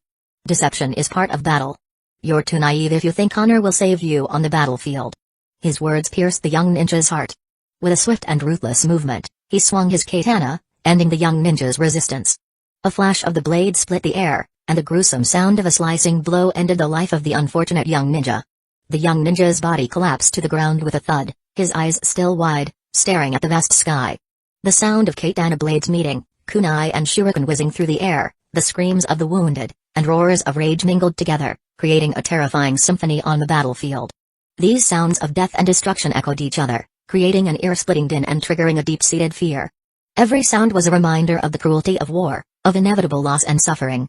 Deception is part of battle. You're too naive if you think honor will save you on the battlefield. His words pierced the young ninja's heart. With a swift and ruthless movement, he swung his katana, ending the young ninja's resistance. A flash of the blade split the air, and the gruesome sound of a slicing blow ended the life of the unfortunate young ninja. The young ninja's body collapsed to the ground with a thud, his eyes still wide, staring at the vast sky. The sound of katana blades meeting, kunai and shuriken whizzing through the air, the screams of the wounded, and roars of rage mingled together, creating a terrifying symphony on the battlefield. These sounds of death and destruction echoed each other, creating an ear-splitting din and triggering a deep-seated fear. Every sound was a reminder of the cruelty of war, of inevitable loss and suffering.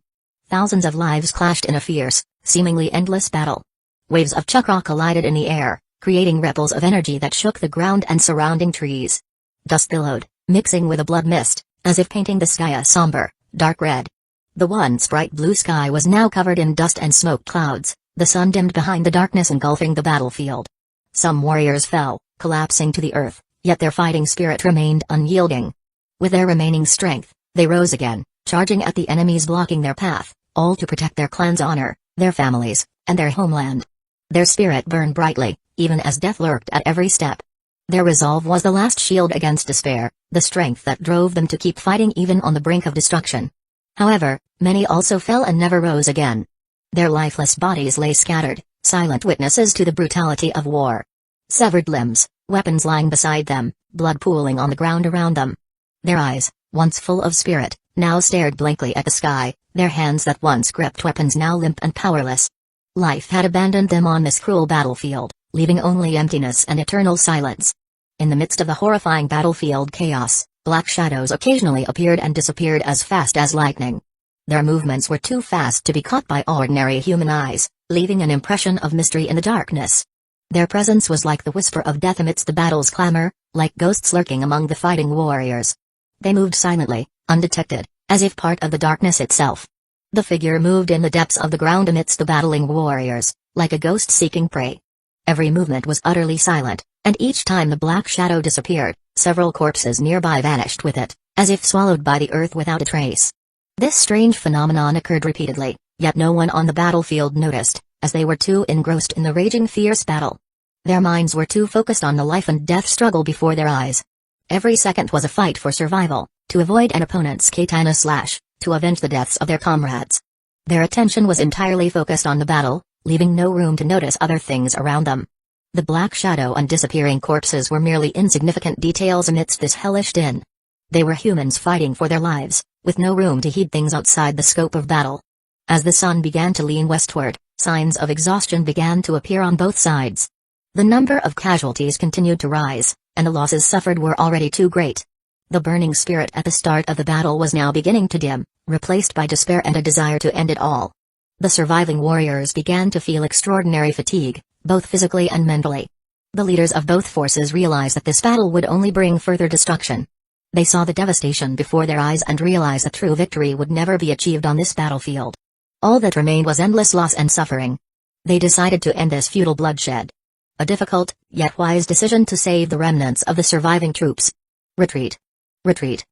Thousands of lives clashed in a fierce, seemingly endless battle. Waves of chakra collided in the air, creating ripples of energy that shook the ground and surrounding trees. Dust billowed, mixing with a blood mist, as if painting the sky a somber, dark red. The once bright blue sky was now covered in dust and smoke clouds, the sun dimmed behind the darkness engulfing the battlefield. Some warriors fell, collapsing to the earth, yet their fighting spirit remained unyielding. With their remaining strength, they rose again, charging at the enemies blocking their path, all to protect their clan's honor, their families, and their homeland. Their spirit burned brightly, even as death lurked at every step. Their resolve was the last shield against despair, the strength that drove them to keep fighting even on the brink of destruction. However, many also fell and never rose again. Their lifeless bodies lay scattered, silent witnesses to the brutality of war. Severed limbs, weapons lying beside them, blood pooling on the ground around them. Their eyes, once full of spirit, now stared blankly at the sky, their hands that once gripped weapons now limp and powerless. Life had abandoned them on this cruel battlefield, leaving only emptiness and eternal silence. In the midst of the horrifying battlefield chaos, black shadows occasionally appeared and disappeared as fast as lightning. Their movements were too fast to be caught by ordinary human eyes, leaving an impression of mystery in the darkness. Their presence was like the whisper of death amidst the battle's clamor, like ghosts lurking among the fighting warriors. They moved silently, undetected, as if part of the darkness itself. The figure moved in the depths of the ground amidst the battling warriors, like a ghost seeking prey. Every movement was utterly silent, and each time the black shadow disappeared, several corpses nearby vanished with it, as if swallowed by the earth without a trace. This strange phenomenon occurred repeatedly, yet no one on the battlefield noticed, as they were too engrossed in the raging fierce battle. Their minds were too focused on the life and death struggle before their eyes. Every second was a fight for survival, to avoid an opponent's katana slash, to avenge the deaths of their comrades. Their attention was entirely focused on the battle, leaving no room to notice other things around them. The black shadow and disappearing corpses were merely insignificant details amidst this hellish din. They were humans fighting for their lives, with no room to heed things outside the scope of battle. As the sun began to lean westward, signs of exhaustion began to appear on both sides. The number of casualties continued to rise, and the losses suffered were already too great. The burning spirit at the start of the battle was now beginning to dim, replaced by despair and a desire to end it all. The surviving warriors began to feel extraordinary fatigue, both physically and mentally. The leaders of both forces realized that this battle would only bring further destruction. They saw the devastation before their eyes and realized that true victory would never be achieved on this battlefield. All that remained was endless loss and suffering. They decided to end this futile bloodshed. A difficult, yet wise decision to save the remnants of the surviving troops. Retreat! Retreat!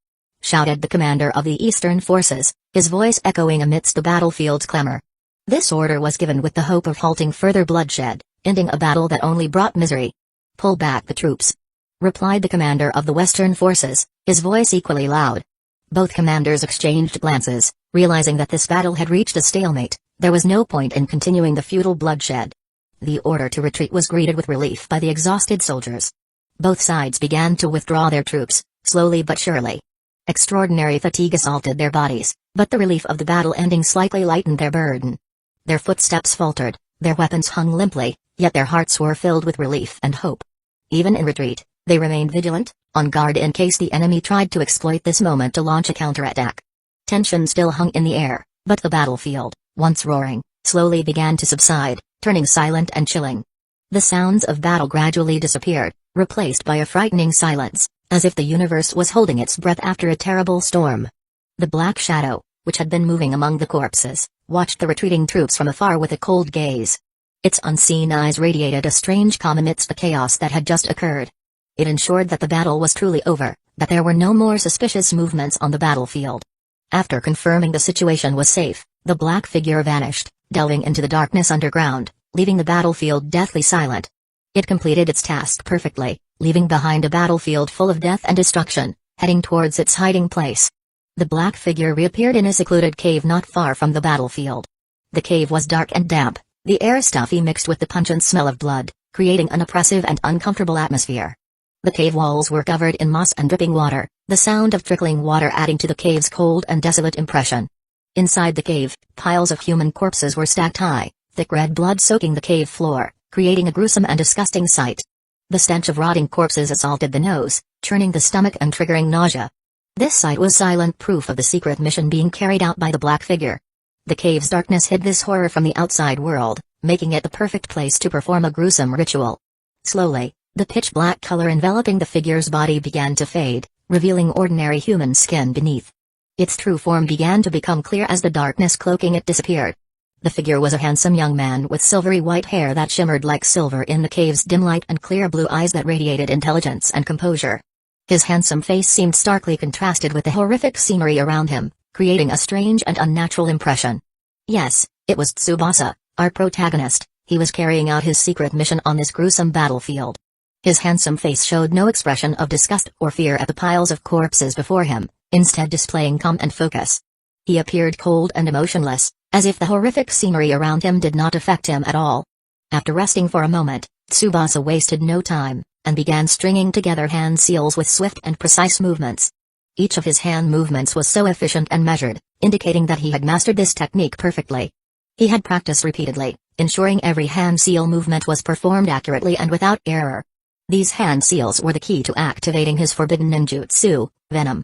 Shouted the commander of the Eastern forces, his voice echoing amidst the battlefield's clamor. This order was given with the hope of halting further bloodshed, ending a battle that only brought misery. Pull back the troops! Replied the commander of the Western forces, his voice equally loud. Both commanders exchanged glances, realizing that this battle had reached a stalemate. There was no point in continuing the futile bloodshed. The order to retreat was greeted with relief by the exhausted soldiers. Both sides began to withdraw their troops, slowly but surely. Extraordinary fatigue assaulted their bodies, but the relief of the battle ending slightly lightened their burden. Their footsteps faltered, their weapons hung limply, yet their hearts were filled with relief and hope. Even in retreat, they remained vigilant, on guard in case the enemy tried to exploit this moment to launch a counterattack. Tension still hung in the air, but the battlefield, once roaring, slowly began to subside, turning silent and chilling. The sounds of battle gradually disappeared, replaced by a frightening silence, as if the universe was holding its breath after a terrible storm. The black shadow, which had been moving among the corpses, watched the retreating troops from afar with a cold gaze. Its unseen eyes radiated a strange calm amidst the chaos that had just occurred. It ensured that the battle was truly over, that there were no more suspicious movements on the battlefield. After confirming the situation was safe, the black figure vanished, delving into the darkness underground, leaving the battlefield deathly silent. It completed its task perfectly, leaving behind a battlefield full of death and destruction, heading towards its hiding place. The black figure reappeared in a secluded cave not far from the battlefield. The cave was dark and damp, the air stuffy mixed with the pungent smell of blood, creating an oppressive and uncomfortable atmosphere. The cave walls were covered in moss and dripping water, the sound of trickling water adding to the cave's cold and desolate impression. Inside the cave, piles of human corpses were stacked high, thick red blood soaking the cave floor, creating a gruesome and disgusting sight. The stench of rotting corpses assaulted the nose, churning the stomach and triggering nausea. This sight was silent proof of the secret mission being carried out by the black figure. The cave's darkness hid this horror from the outside world, making it the perfect place to perform a gruesome ritual. Slowly, the pitch-black color enveloping the figure's body began to fade, revealing ordinary human skin beneath. Its true form began to become clear as the darkness cloaking it disappeared. The figure was a handsome young man with silvery white hair that shimmered like silver in the cave's dim light and clear blue eyes that radiated intelligence and composure. His handsome face seemed starkly contrasted with the horrific scenery around him, creating a strange and unnatural impression. Yes, it was Tsubasa, our protagonist. He was carrying out his secret mission on this gruesome battlefield. His handsome face showed no expression of disgust or fear at the piles of corpses before him, instead displaying calm and focus. He appeared cold and emotionless, as if the horrific scenery around him did not affect him at all. After resting for a moment, Tsubasa wasted no time, and began stringing together hand seals with swift and precise movements. Each of his hand movements was so efficient and measured, indicating that he had mastered this technique perfectly. He had practiced repeatedly, ensuring every hand seal movement was performed accurately and without error. These hand seals were the key to activating his forbidden ninjutsu, Venom.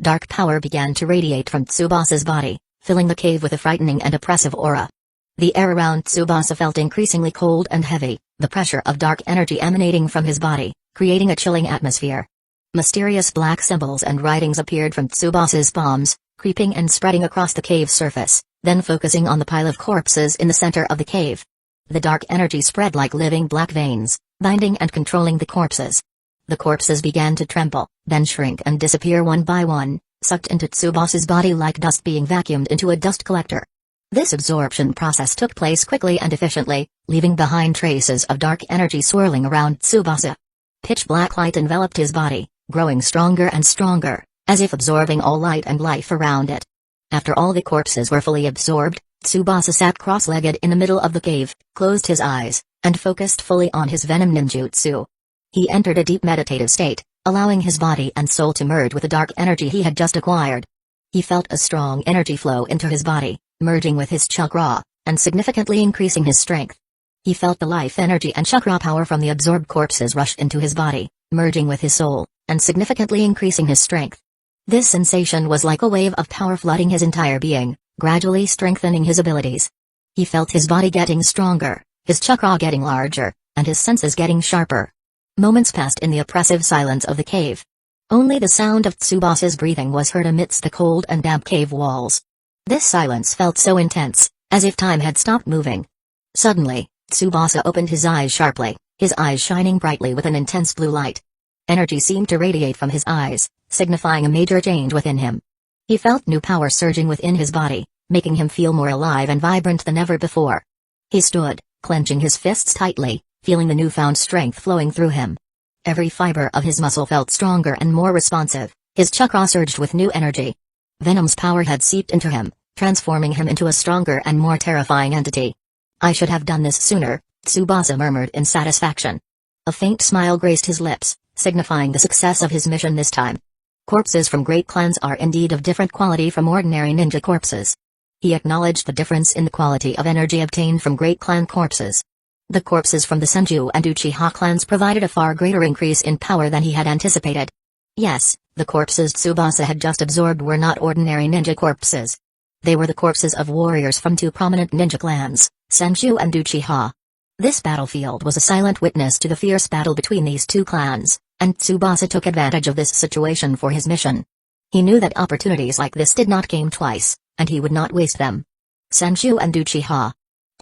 Dark power began to radiate from Tsubasa's body, filling the cave with a frightening and oppressive aura. The air around Tsubasa felt increasingly cold and heavy, the pressure of dark energy emanating from his body, creating a chilling atmosphere. Mysterious black symbols and writings appeared from Tsubasa's palms, creeping and spreading across the cave's surface, then focusing on the pile of corpses in the center of the cave. The dark energy spread like living black veins, binding and controlling the corpses. The corpses began to tremble, then shrink and disappear one by one, sucked into Tsubasa's body like dust being vacuumed into a dust collector. This absorption process took place quickly and efficiently, leaving behind traces of dark energy swirling around Tsubasa. Pitch black light enveloped his body, growing stronger and stronger, as if absorbing all light and life around it. After all the corpses were fully absorbed, Tsubasa sat cross-legged in the middle of the cave, closed his eyes, and focused fully on his Venom ninjutsu. He entered a deep meditative state, allowing his body and soul to merge with the dark energy he had just acquired. He felt a strong energy flow into his body, merging with his chakra, and significantly increasing his strength. He felt the life energy and chakra power from the absorbed corpses rush into his body, merging with his soul, and significantly increasing his strength. This sensation was like a wave of power flooding his entire being, gradually strengthening his abilities. He felt his body getting stronger, his chakra getting larger, and his senses getting sharper. Moments passed in the oppressive silence of the cave. Only the sound of Tsubasa's breathing was heard amidst the cold and damp cave walls. This silence felt so intense, as if time had stopped moving. Suddenly, Tsubasa opened his eyes sharply, his eyes shining brightly with an intense blue light. Energy seemed to radiate from his eyes, signifying a major change within him. He felt new power surging within his body, making him feel more alive and vibrant than ever before. He stood, clenching his fists tightly, feeling the newfound strength flowing through him. Every fiber of his muscle felt stronger and more responsive, his chakra surged with new energy. Venom's power had seeped into him, transforming him into a stronger and more terrifying entity. "I should have done this sooner," Tsubasa murmured in satisfaction. A faint smile graced his lips, signifying the success of his mission this time. Corpses from great clans are indeed of different quality from ordinary ninja corpses. He acknowledged the difference in the quality of energy obtained from great clan corpses. The corpses from the Senju and Uchiha clans provided a far greater increase in power than he had anticipated. Yes, the corpses Tsubasa had just absorbed were not ordinary ninja corpses. They were the corpses of warriors from two prominent ninja clans, Senju and Uchiha. This battlefield was a silent witness to the fierce battle between these two clans, and Tsubasa took advantage of this situation for his mission. He knew that opportunities like this did not come twice, and he would not waste them. Senju and Uchiha.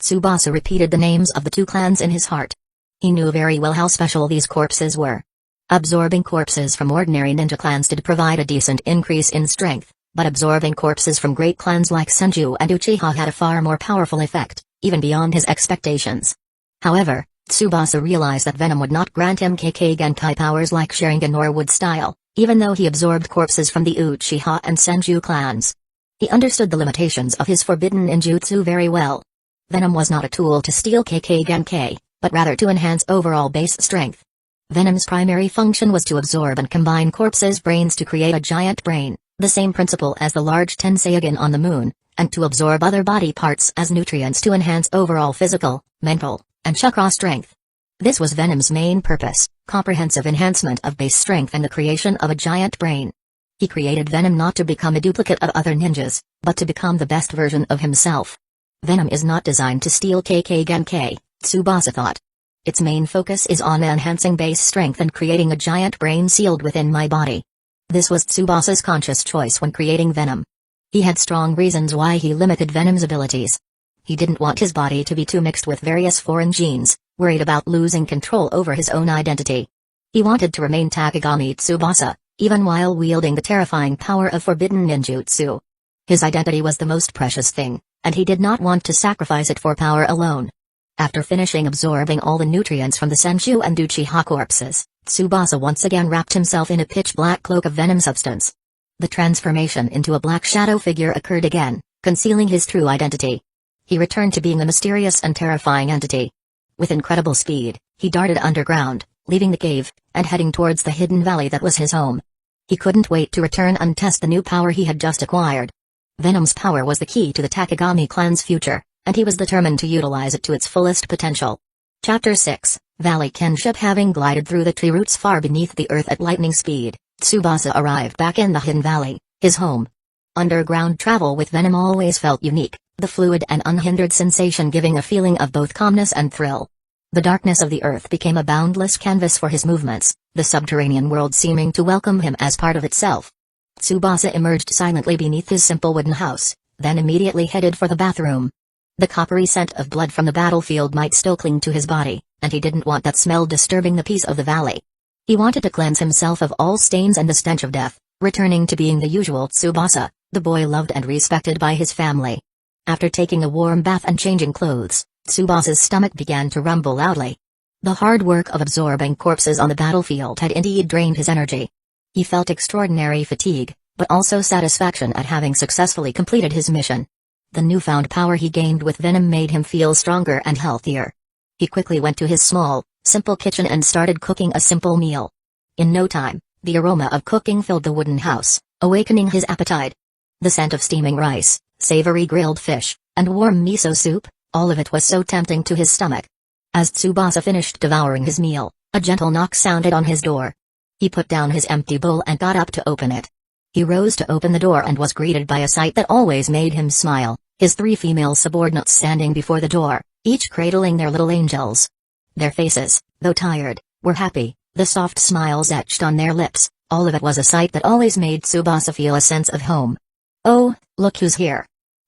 Tsubasa repeated the names of the two clans in his heart. He knew very well how special these corpses were. Absorbing corpses from ordinary ninja clans did provide a decent increase in strength, But absorbing corpses from great clans like Senju and Uchiha had a far more powerful effect, even beyond his expectations. However, Tsubasa realized that venom would not grant him KK Genkai powers like Sharingan or Wood Style, even though he absorbed corpses from the Uchiha and Senju clans. He understood the limitations of his forbidden ninjutsu very well. Venom was not a tool to steal KK Genkai, but rather to enhance overall base strength. Venom's primary function was to absorb and combine corpses' brains to create a giant brain, the same principle as the large Tenseigan on the moon, and to absorb other body parts as nutrients to enhance overall physical, mental, and chakra strength. This was Venom's main purpose, comprehensive enhancement of base strength and the creation of a giant brain. He created Venom not to become a duplicate of other ninjas, but to become the best version of himself. Venom is not designed to steal KK Genkai, Tsubasa thought. Its main focus is on enhancing base strength and creating a giant brain sealed within my body. This was Tsubasa's conscious choice when creating Venom. He had strong reasons why he limited Venom's abilities. He didn't want his body to be too mixed with various foreign genes, worried about losing control over his own identity. He wanted to remain Takagami Tsubasa, even while wielding the terrifying power of forbidden ninjutsu. His identity was the most precious thing, and he did not want to sacrifice it for power alone. After finishing absorbing all the nutrients from the Senju and Uchiha corpses, Tsubasa once again wrapped himself in a pitch-black cloak of venom substance. The transformation into a black shadow figure occurred again, concealing his true identity. He returned to being a mysterious and terrifying entity. With incredible speed, he darted underground, leaving the cave, and heading towards the hidden valley that was his home. He couldn't wait to return and test the new power he had just acquired. Venom's power was the key to the Takagami clan's future, and he was determined to utilize it to its fullest potential. Chapter 6, Valley Kinship. Having glided through the tree roots far beneath the earth at lightning speed, Tsubasa arrived back in the Hidden Valley, his home. Underground travel with Venom always felt unique, the fluid and unhindered sensation giving a feeling of both calmness and thrill. The darkness of the earth became a boundless canvas for his movements, the subterranean world seeming to welcome him as part of itself. Tsubasa emerged silently beneath his simple wooden house, then immediately headed for the bathroom. The coppery scent of blood from the battlefield might still cling to his body, and he didn't want that smell disturbing the peace of the valley. He wanted to cleanse himself of all stains and the stench of death, returning to being the usual Tsubasa, the boy loved and respected by his family. After taking a warm bath and changing clothes, Tsubasa's stomach began to rumble loudly. The hard work of absorbing corpses on the battlefield had indeed drained his energy. He felt extraordinary fatigue, but also satisfaction at having successfully completed his mission. The newfound power he gained with Venom made him feel stronger and healthier. He quickly went to his small, simple kitchen and started cooking a simple meal. In no time, the aroma of cooking filled the wooden house, awakening his appetite. The scent of steaming rice, savory grilled fish, and warm miso soup, all of it was so tempting to his stomach. As Tsubasa finished devouring his meal, a gentle knock sounded on his door. He put down his empty bowl and got up to open it. He rose to open the door and was greeted by a sight that always made him smile, his 3 female subordinates standing before the door, each cradling their little angels. Their faces, though tired, were happy, the soft smiles etched on their lips, all of it was a sight that always made Tsubasa feel a sense of home. "Oh, look who's here!"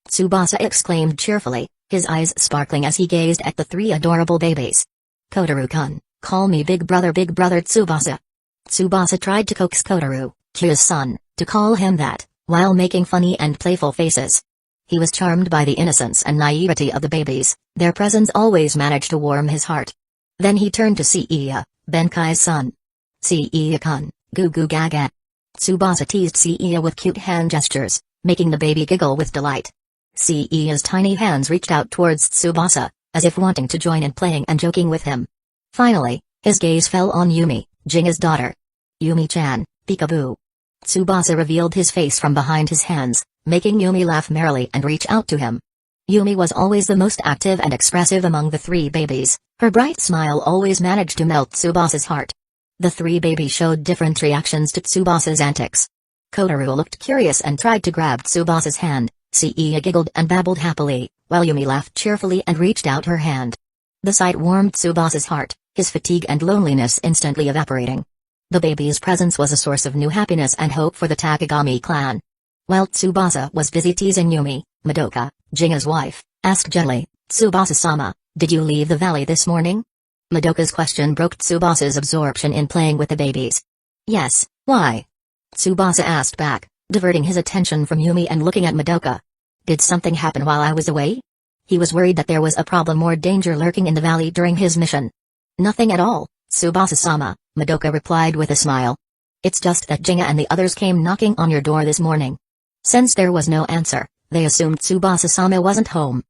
Tsubasa exclaimed cheerfully, his eyes sparkling as he gazed at the 3 adorable babies. "Kotaru-kun, call me Big Brother Tsubasa." Tsubasa tried to coax Kotaru, Kyu's son, to call him that, while making funny and playful faces. He was charmed by the innocence and naivety of the babies, their presence always managed to warm his heart. Then he turned to Seiya, Benkai's son. "Seiya-kun, goo goo gaga." Tsubasa teased Seiya with cute hand gestures, making the baby giggle with delight. Seiya's tiny hands reached out towards Tsubasa, as if wanting to join in playing and joking with him. Finally, his gaze fell on Yumi, Jinga's daughter. "Yumi-chan, peekaboo." Tsubasa revealed his face from behind his hands, making Yumi laugh merrily and reach out to him. Yumi was always the most active and expressive among the 3 babies, her bright smile always managed to melt Tsubasa's heart. The 3 babies showed different reactions to Tsubasa's antics. Kotaru looked curious and tried to grab Tsubasa's hand, Seiya giggled and babbled happily, while Yumi laughed cheerfully and reached out her hand. The sight warmed Tsubasa's heart, his fatigue and loneliness instantly evaporating. The baby's presence was a source of new happiness and hope for the Takagami clan. While Tsubasa was busy teasing Yumi, Madoka, Jinga's wife, asked gently, "Tsubasa-sama, did you leave the valley this morning?" Madoka's question broke Tsubasa's absorption in playing with the babies. "Yes, why?" Tsubasa asked back, diverting his attention from Yumi and looking at Madoka. Did something happen while I was away? He was worried that there was a problem or danger lurking in the valley during his mission. Nothing at all, Tsubasa-sama, Madoka replied with a smile. It's just that Jinga and the others came knocking on your door this morning. Since there was no answer, they assumed Tsubasa-sama wasn't home.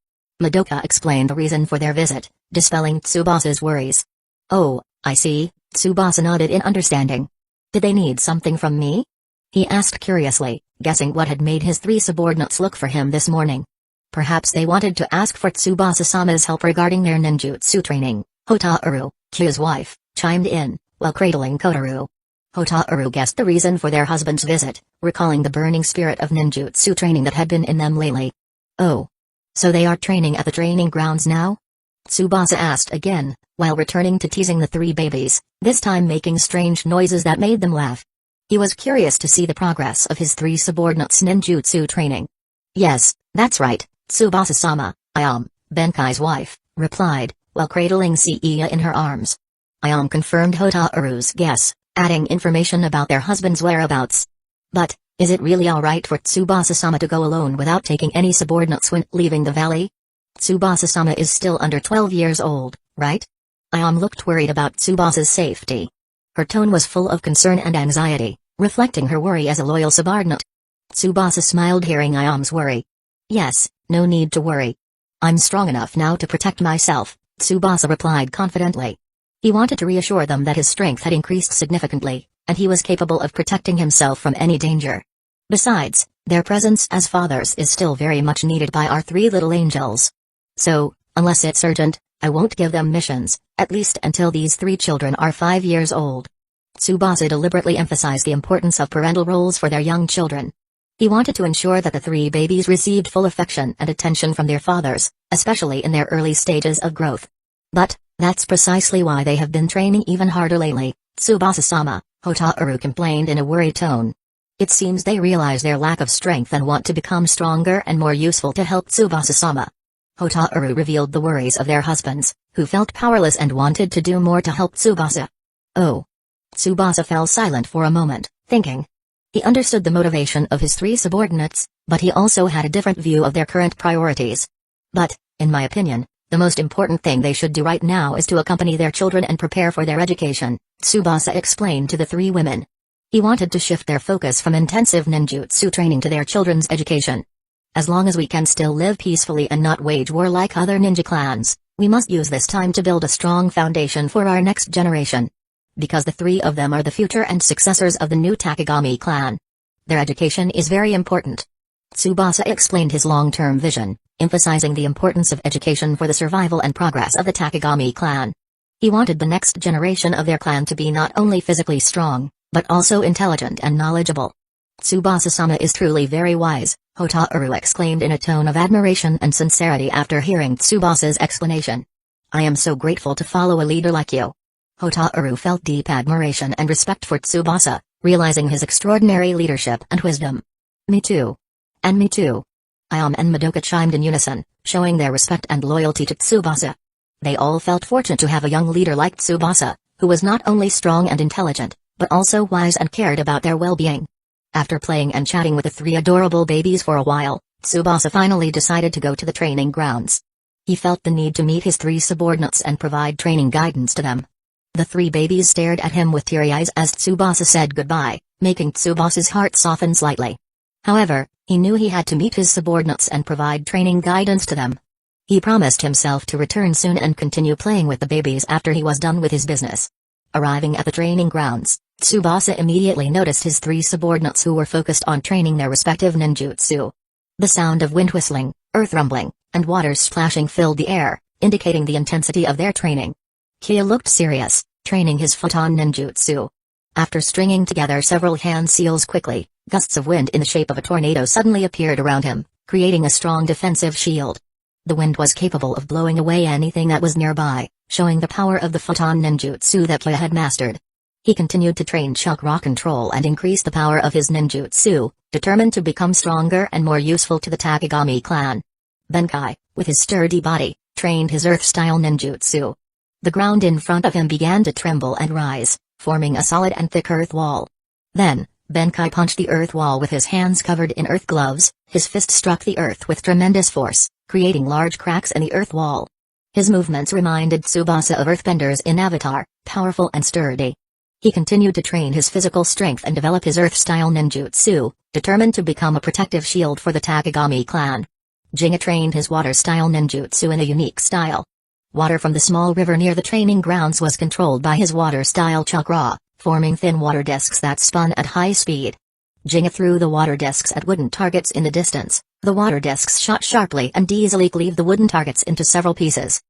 Madoka explained the reason for their visit, dispelling Tsubasa's worries. Oh, I see, Tsubasa nodded in understanding. Did they need something from me? He asked curiously, guessing what had made his three subordinates look for him this morning. Perhaps they wanted to ask for Tsubasa-sama's help regarding their ninjutsu training. Hotaru, Kya's wife, chimed in, while cradling Kotaru. Hotaru guessed the reason for their husband's visit, recalling the burning spirit of ninjutsu training that had been in them lately. Oh. So they are training at the training grounds now? Tsubasa asked again, while returning to teasing the three babies, this time making strange noises that made them laugh. He was curious to see the progress of his three subordinates' ninjutsu training. Yes, that's right, Tsubasa-sama, Benkai's wife, replied, while cradling Seiya in her arms. Confirmed Hotaru's guess, adding information about their husband's whereabouts. But, is it really alright for Tsubasa-sama to go alone without taking any subordinates when leaving the valley? Tsubasa-sama is still under 12 years old, right? Looked worried about Tsubasa's safety. Her tone was full of concern and anxiety, reflecting her worry as a loyal subordinate. Tsubasa smiled hearing Ayam's worry. Yes, no need to worry. I'm strong enough now to protect myself, Tsubasa replied confidently. He wanted to reassure them that his strength had increased significantly, and he was capable of protecting himself from any danger. Besides, their presence as fathers is still very much needed by our three little angels. So, unless it's urgent, I won't give them missions, at least until these three children are 5 years old. Tsubasa deliberately emphasized the importance of parental roles for their young children. He wanted to ensure that the three babies received full affection and attention from their fathers, especially in their early stages of growth. But, that's precisely why they have been training even harder lately, Tsubasa-sama, Hotaru complained in a worried tone. It seems they realize their lack of strength and want to become stronger and more useful to help Tsubasa-sama. Hotaru revealed the worries of their husbands, who felt powerless and wanted to do more to help Tsubasa. Oh. Tsubasa fell silent for a moment, thinking. He understood the motivation of his three subordinates, but he also had a different view of their current priorities. But, in my opinion, the most important thing they should do right now is to accompany their children and prepare for their education, Tsubasa explained to the three women. He wanted to shift their focus from intensive ninjutsu training to their children's education. As long as we can still live peacefully and not wage war like other ninja clans, we must use this time to build a strong foundation for our next generation. Because the three of them are the future and successors of the new Takagami clan. Their education is very important. Tsubasa explained his long-term vision, emphasizing the importance of education for the survival and progress of the Takagami clan. He wanted the next generation of their clan to be not only physically strong, but also intelligent and knowledgeable. Tsubasa-sama is truly very wise, Hotaru exclaimed in a tone of admiration and sincerity after hearing Tsubasa's explanation. I am so grateful to follow a leader like you. Hotaru felt deep admiration and respect for Tsubasa, realizing his extraordinary leadership and wisdom. Me too. And me too. Ayam and Madoka chimed in unison, showing their respect and loyalty to Tsubasa. They all felt fortunate to have a young leader like Tsubasa, who was not only strong and intelligent, but also wise and cared about their well-being. After playing and chatting with the three adorable babies for a while, Tsubasa finally decided to go to the training grounds. He felt the need to meet his three subordinates and provide training guidance to them. The three babies stared at him with teary eyes as Tsubasa said goodbye, making Tsubasa's heart soften slightly. However, he knew he had to meet his subordinates and provide training guidance to them. He promised himself to return soon and continue playing with the babies after he was done with his business. Arriving at the training grounds, Tsubasa immediately noticed his three subordinates who were focused on training their respective ninjutsu. The sound of wind whistling, earth rumbling, and water splashing filled the air, indicating the intensity of their training. Kya looked serious, training his futon ninjutsu. After stringing together several hand seals quickly, gusts of wind in the shape of a tornado suddenly appeared around him, creating a strong defensive shield. The wind was capable of blowing away anything that was nearby, showing the power of the futon ninjutsu that Kya had mastered. He continued to train chakra control and increase the power of his ninjutsu, determined to become stronger and more useful to the Takagami clan. Benkai, with his sturdy body, trained his earth-style ninjutsu. The ground in front of him began to tremble and rise, forming a solid and thick earth wall. Then, Benkai punched the earth wall with his hands covered in earth gloves. His fist struck the earth with tremendous force, creating large cracks in the earth wall. His movements reminded Tsubasa of earthbenders in Avatar, powerful and sturdy. He continued to train his physical strength and develop his earth-style ninjutsu, determined to become a protective shield for the Takagami clan. Jinga trained his water-style ninjutsu in a unique style. Water from the small river near the training grounds was controlled by his water-style chakra, forming thin water discs that spun at high speed. Jinga threw the water discs at wooden targets in the distance. The water discs shot sharply and easily cleaved the wooden targets into several pieces.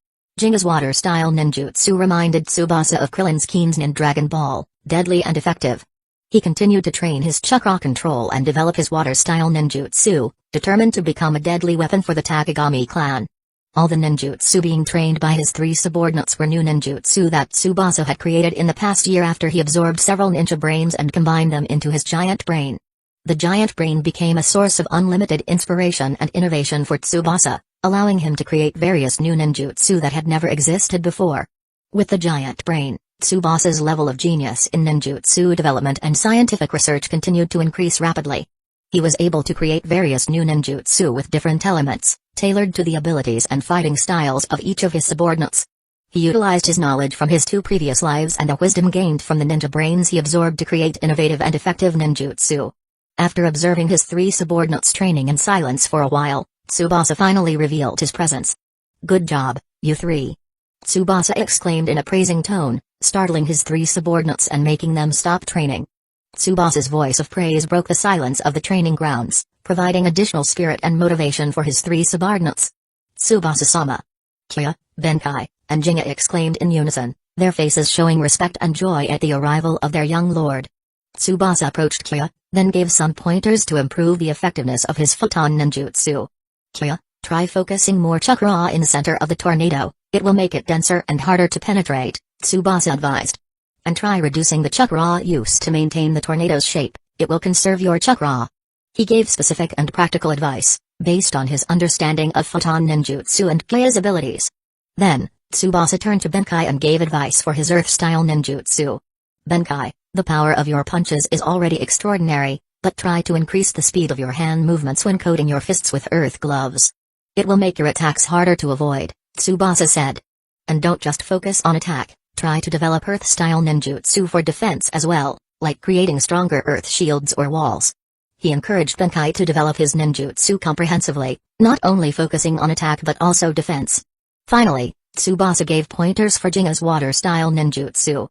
Jinga's water-style ninjutsu reminded Tsubasa of Krillin's Keen's in Dragon Ball, deadly and effective. He continued to train his chakra control and develop his water-style ninjutsu, determined to become a deadly weapon for the Takagami clan. All the ninjutsu being trained by his three subordinates were new ninjutsu that Tsubasa had created in the past year after he absorbed several ninja brains and combined them into his giant brain. The giant brain became a source of unlimited inspiration and innovation for Tsubasa, allowing him to create various new ninjutsu that had never existed before. With the giant brain, Tsubasa's level of genius in ninjutsu development and scientific research continued to increase rapidly. He was able to create various new ninjutsu with different elements, tailored to the abilities and fighting styles of each of his subordinates. He utilized his knowledge from his 2 previous lives and the wisdom gained from the ninja brains he absorbed to create innovative and effective ninjutsu. After observing his 3 subordinates training in silence for a while, Tsubasa finally revealed his presence. "Good job, you 3. Tsubasa exclaimed in a praising tone, startling his 3 subordinates and making them stop training. Tsubasa's voice of praise broke the silence of the training grounds, providing additional spirit and motivation for his 3 subordinates. "Tsubasa-sama!" Kya, Benkai, and Jinga exclaimed in unison, their faces showing respect and joy at the arrival of their young lord. Tsubasa approached Kya, then gave some pointers to improve the effectiveness of his photon ninjutsu. "Kya, try focusing more chakra in the center of the tornado, it will make it denser and harder to penetrate," Tsubasa advised. "And try reducing the chakra use to maintain the tornado's shape, it will conserve your chakra." He gave specific and practical advice, based on his understanding of photon ninjutsu and Kya's abilities. Then, Tsubasa turned to Benkai and gave advice for his earth-style ninjutsu. "Benkai, the power of your punches is already extraordinary, but try to increase the speed of your hand movements when coating your fists with earth gloves. It will make your attacks harder to avoid," Tsubasa said. "And don't just focus on attack, try to develop earth-style ninjutsu for defense as well, like creating stronger earth shields or walls." He encouraged Benkai to develop his ninjutsu comprehensively, not only focusing on attack but also defense. Finally, Tsubasa gave pointers for Jinga's water-style ninjutsu.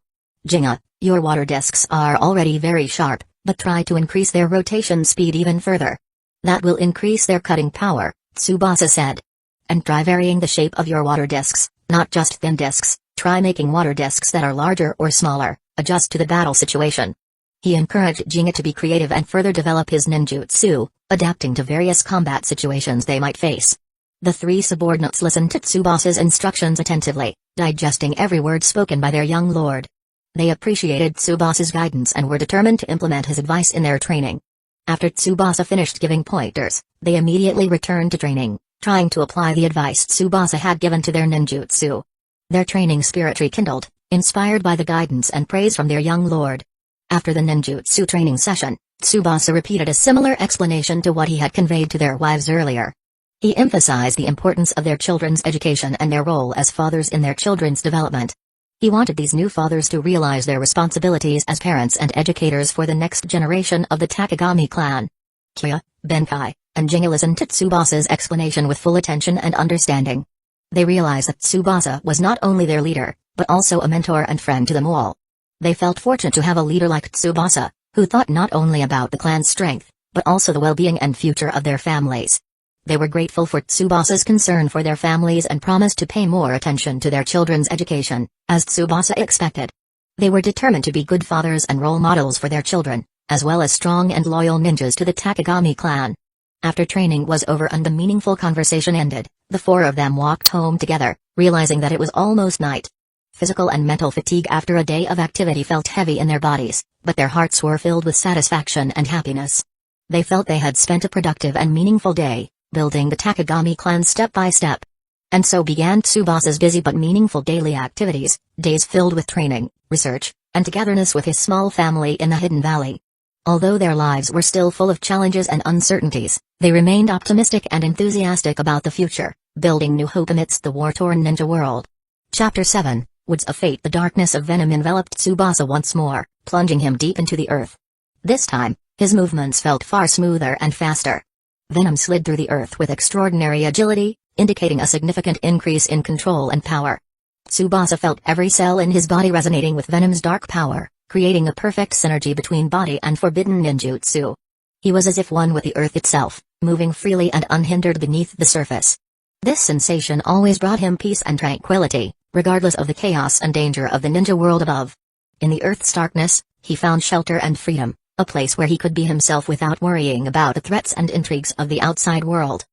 "Jinga, your water discs are already very sharp, but try to increase their rotation speed even further. That will increase their cutting power," Tsubasa said. "And try varying the shape of your water discs, not just thin discs, try making water discs that are larger or smaller, adjust to the battle situation." He encouraged Jinga to be creative and further develop his ninjutsu, adapting to various combat situations they might face. The 3 subordinates listened to Tsubasa's instructions attentively, digesting every word spoken by their young lord. They appreciated Tsubasa's guidance and were determined to implement his advice in their training. After Tsubasa finished giving pointers, they immediately returned to training, trying to apply the advice Tsubasa had given to their ninjutsu. Their training spirit rekindled, inspired by the guidance and praise from their young lord. After the ninjutsu training session, Tsubasa repeated a similar explanation to what he had conveyed to their wives earlier. He emphasized the importance of their children's education and their role as fathers in their children's development. He wanted these new fathers to realize their responsibilities as parents and educators for the next generation of the Takagami clan. Kya, Benkai, and Jinga listened to Tsubasa's explanation with full attention and understanding. They realized that Tsubasa was not only their leader, but also a mentor and friend to them all. They felt fortunate to have a leader like Tsubasa, who thought not only about the clan's strength, but also the well-being and future of their families. They were grateful for Tsubasa's concern for their families and promised to pay more attention to their children's education, as Tsubasa expected. They were determined to be good fathers and role models for their children, as well as strong and loyal ninjas to the Takagami clan. After training was over and the meaningful conversation ended, the 4 of them walked home together, realizing that it was almost night. Physical and mental fatigue after a day of activity felt heavy in their bodies, but their hearts were filled with satisfaction and happiness. They felt they had spent a productive and meaningful day, building the Takagami clan step by step. And so began Tsubasa's busy but meaningful daily activities, days filled with training, research, and togetherness with his small family in the Hidden Valley. Although their lives were still full of challenges and uncertainties, they remained optimistic and enthusiastic about the future, building new hope amidst the war-torn ninja world. Chapter 7, Woods of Fate. The darkness of venom enveloped Tsubasa once more, plunging him deep into the earth. This time, his movements felt far smoother and faster. Venom slid through the earth with extraordinary agility, indicating a significant increase in control and power. Tsubasa felt every cell in his body resonating with Venom's dark power, creating a perfect synergy between body and forbidden ninjutsu. He was as if one with the earth itself, moving freely and unhindered beneath the surface. This sensation always brought him peace and tranquility, regardless of the chaos and danger of the ninja world above. In the earth's darkness, he found shelter and freedom, a place where he could be himself without worrying about the threats and intrigues of the outside world.